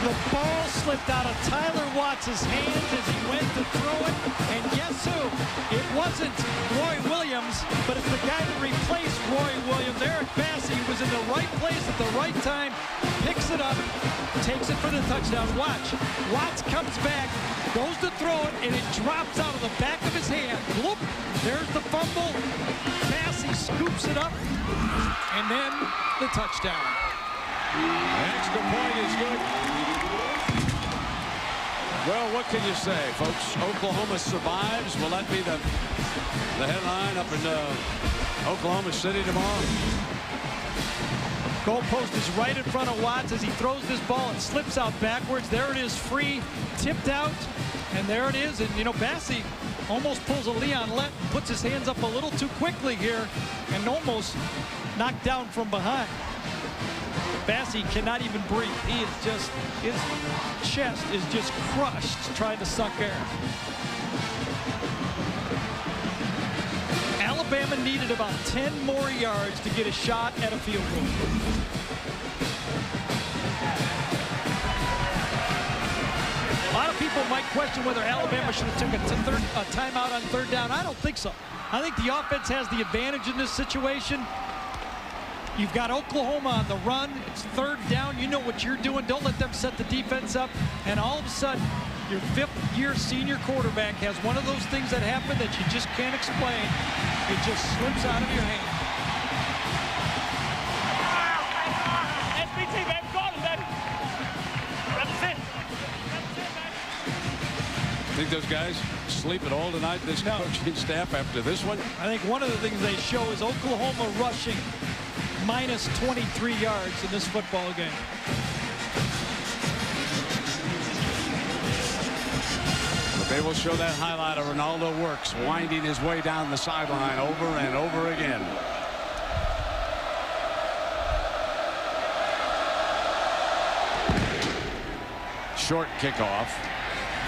The ball slipped out of Tyler Watts' hands as he went to throw it. And guess who? It wasn't Roy Williams, but it's the guy that replaced Roy Williams. Eric Bassey was in the right place at the right time, picks it up, takes it for the touchdown. Watch. Watts comes back, goes to throw it, and it drops out of the back of his hand. Whoop, there's the fumble. Bassey scoops it up, and then the touchdown. The extra point is good. Well, what can you say, folks? Oklahoma survives. Will that be the headline up in Oklahoma City tomorrow? Goalpost is right in front of Watts as he throws this ball. It slips out backwards. There it is, free, tipped out, and there it is. And, you know, Bassey almost pulls a Leon Lett, puts his hands up a little too quickly here, and almost knocked down from behind. Bassey cannot even breathe. He is just, his chest is just crushed trying to suck air. Alabama needed about 10 more yards to get a shot at a field goal. A lot of people might question whether Alabama should have took a timeout on third down. I don't think so. I think the offense has the advantage in this situation. You've got Oklahoma on the run. It's third down. You know what you're doing. Don't let them set the defense up. And all of a sudden, your fifth-year senior quarterback has one of those things that happen that you just can't explain. It just slips out of your hand. SBT, baby. Got him, baby. Represent. Think those guys sleep at all tonight, this coaching staff, after this one? I think one of the things they show is Oklahoma rushing minus 23 yards in this football game. But they will show that highlight of Ronaldo Works winding his way down the sideline over and over again. Short kickoff,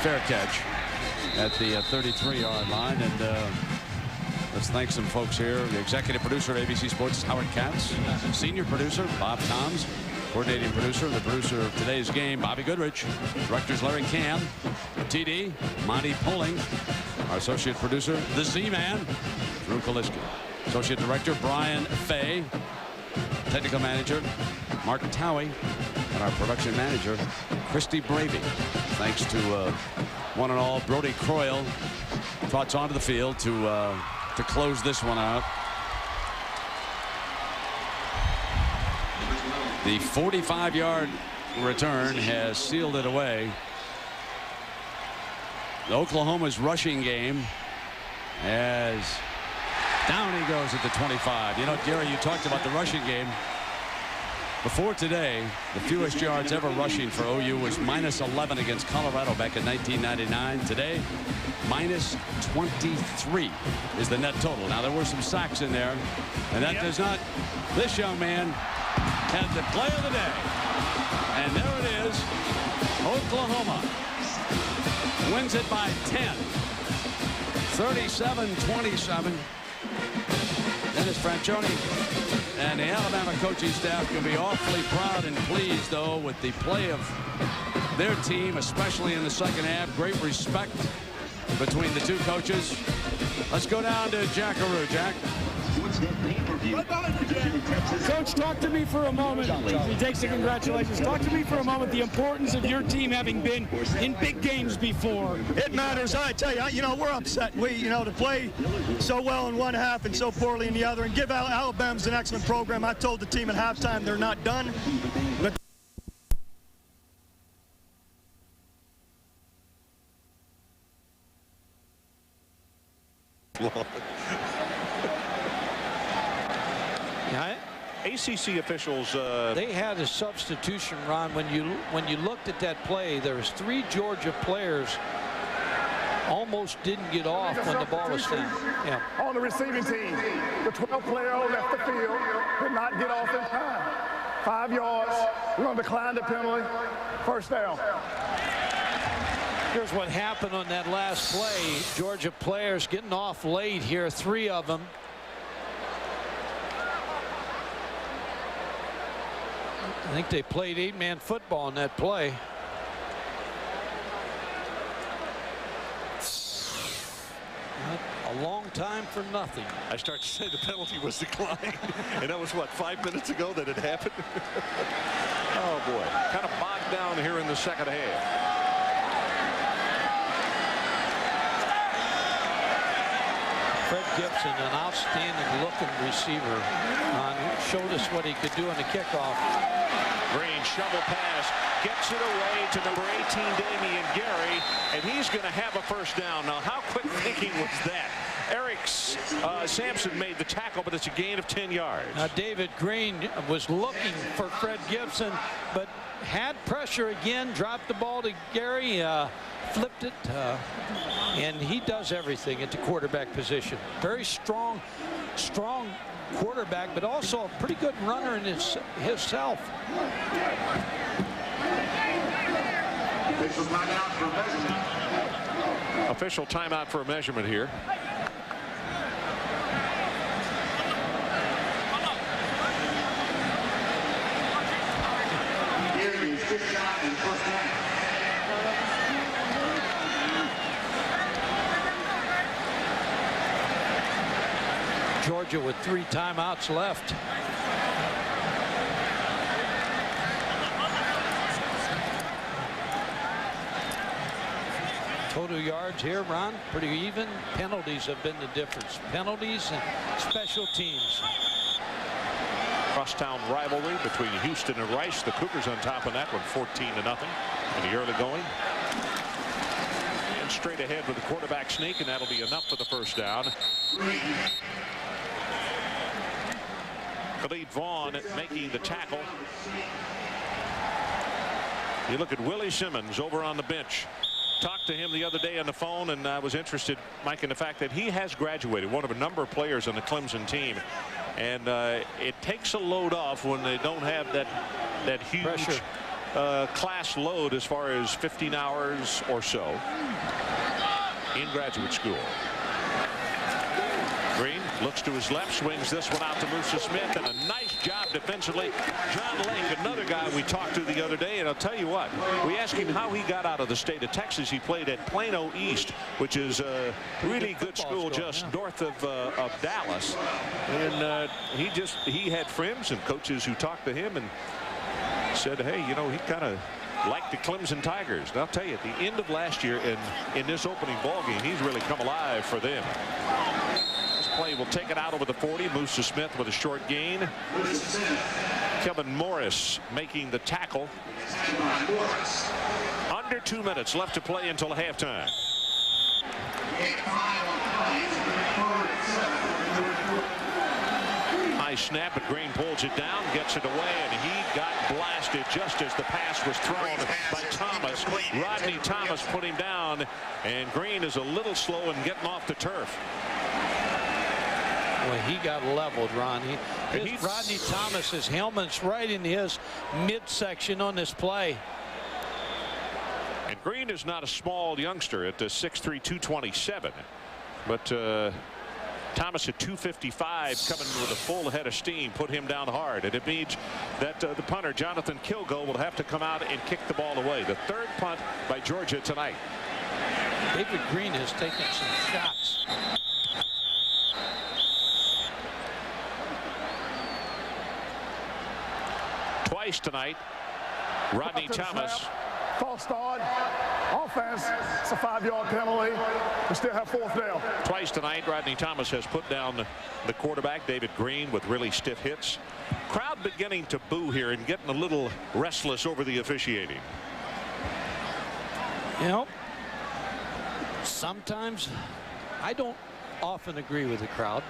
fair catch at the 33-yard line. And let's thank some folks here. The executive producer of ABC Sports, Howard Katz. Senior producer, Bob Toms. Coordinating producer, the producer of today's game, Bobby Goodrich. Directors, Larry Cam. TD, Monty Pulling. Our associate producer, the Z-Man, Drew Kaliski. Associate director, Brian Fay. Technical manager, Mark Towie. And our production manager, Christy Bravey. Thanks to one and all, Brody Croyle. Trots onto the field to close this one out. The 45-yard return has sealed it away. Oklahoma's rushing game as down he goes at the 25. You know, Gary, you talked about the rushing game. Before today, the fewest yards ever rushing for OU was minus 11 against Colorado back in 1999. Today, minus 23 is the net total. Now, there were some sacks in there, and that does not. This young man had the play of the day. And there it is. Oklahoma wins it by 10. 37-27. Dennis Franchione and the Alabama coaching staff can be awfully proud and pleased, though, with the play of their team, especially in the second half. Great respect between the two coaches. Let's go down to Jackaroo. Jack. Coach, talk to me for a moment. He takes the congratulations. Talk to me for a moment the importance of your team having been in big games before. It matters. I tell you, we're upset. To play so well in one half and so poorly in the other, and give Alabama's an excellent program. I told the team at halftime they're not done. But ACC officials, they had a substitution, Ron. When you looked at that play, there was 3 Georgia players almost didn't get off when the ball was down. Yeah. On the receiving team, the 12th player left the field, did not get off in time. 5 yards. We're going to decline the penalty. First down. Here's what happened on that last play. Georgia players getting off late here, 3 of them. I think they played 8-man football on that play. A long time for nothing. I start to say the penalty was declined. And that was, what, 5 minutes ago that it happened? Oh, boy. Kind of bogged down here in the second half. Fred Gibson, an outstanding looking receiver, showed us what he could do in the kickoff. Green shovel pass, gets it away to number 18, Damian Gary, and he's going to have a first down. Now, how quick thinking was that? Eric Sampson made the tackle, but it's a gain of 10 yards. Now, David Green was looking for Fred Gibson, but had pressure again, dropped the ball to Gary, flipped it, and he does everything at the quarterback position. Very strong quarterback, but also a pretty good runner in himself. Official timeout for a measurement here. Georgia with 3 timeouts left. Total yards here, Ron, pretty even. Penalties have been the difference. Penalties and special teams. Crosstown rivalry between Houston and Rice. The Cougars on top of that one, 14-0 in the early going. And straight ahead with the quarterback sneak, and that'll be enough for the first down. Khalid Vaughn making the tackle. You look at Willie Simmons over on the bench. Talked to him the other day on the phone, and I was interested, Mike, in the fact that he has graduated, one of a number of players on the Clemson team. And it takes a load off when they don't have that huge class load as far as 15 hours or so in graduate school. Green looks to his left, swings this one out to Musa Smith, and a nice job defensively. John Lake, another guy we talked to the other day, and I'll tell you what, we asked him how he got out of the state of Texas. He played at Plano East, which is a really good school just north of Dallas, and he had friends and coaches who talked to him and said, hey, you know, he kind of liked the Clemson Tigers. And I'll tell you, at the end of last year in this opening ball game, he's really come alive for them. Play will take it out over the 40. Musa Smith with a short gain. Kevin Morris making the tackle. Under 2 minutes left to play until halftime. High snap, but Green pulls it down, gets it away, and he got blasted just as the pass was thrown by Thomas. Rodney Thomas put him down, and Green is a little slow in getting off the turf. Well, he got leveled, Ron. Rodney Thomas's helmet's right in his midsection on this play. And Green is not a small youngster at 6'3", 227. But Thomas at 255 coming with a full head of steam put him down hard. And it means that the punter, Jonathan Kilgo, will have to come out and kick the ball away. The third punt by Georgia tonight. David Green has taken some shots. Twice tonight, Rodney Thomas. False start. Offense. It's a 5-yard penalty. We still have 4th down. Twice tonight, Rodney Thomas has put down the quarterback, David Green, with really stiff hits. Crowd beginning to boo here and getting a little restless over the officiating. You know, sometimes I don't often agree with the crowd,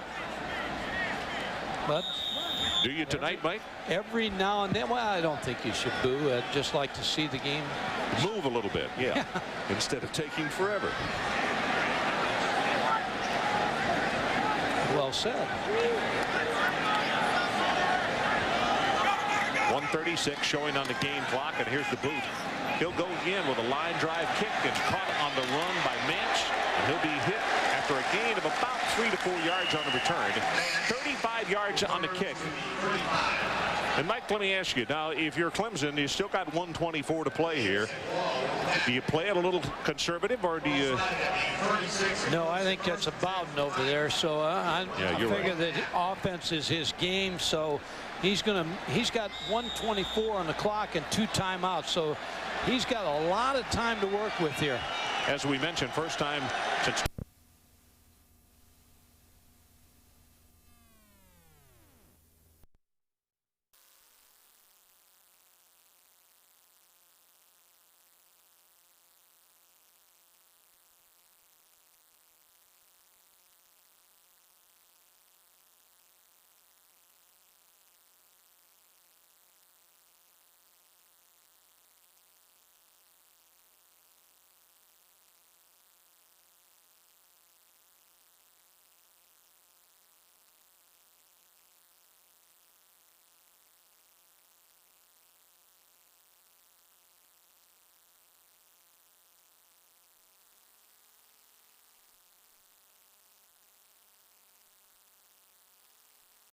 but do you tonight, Mike? Every now and then. Well, I don't think you should boo. I'd just like to see the game move a little bit, yeah. Instead of taking forever. Well said. 1:36 showing on the game clock, and here's the boot. He'll go again with a line drive kick and caught on the run by Mance, and he'll be hit at after a gain of about 3 to 4 yards on the return. 35 yards on the kick. And Mike, let me ask you now, if you're Clemson, you still got 124 to play here. Do you play it a little conservative, or do you? No, I think that's a Bowden over there. So I figure right. that offense is his game. So he's got 124 on the clock and 2 timeouts. So he's got a lot of time to work with here. As we mentioned, first time since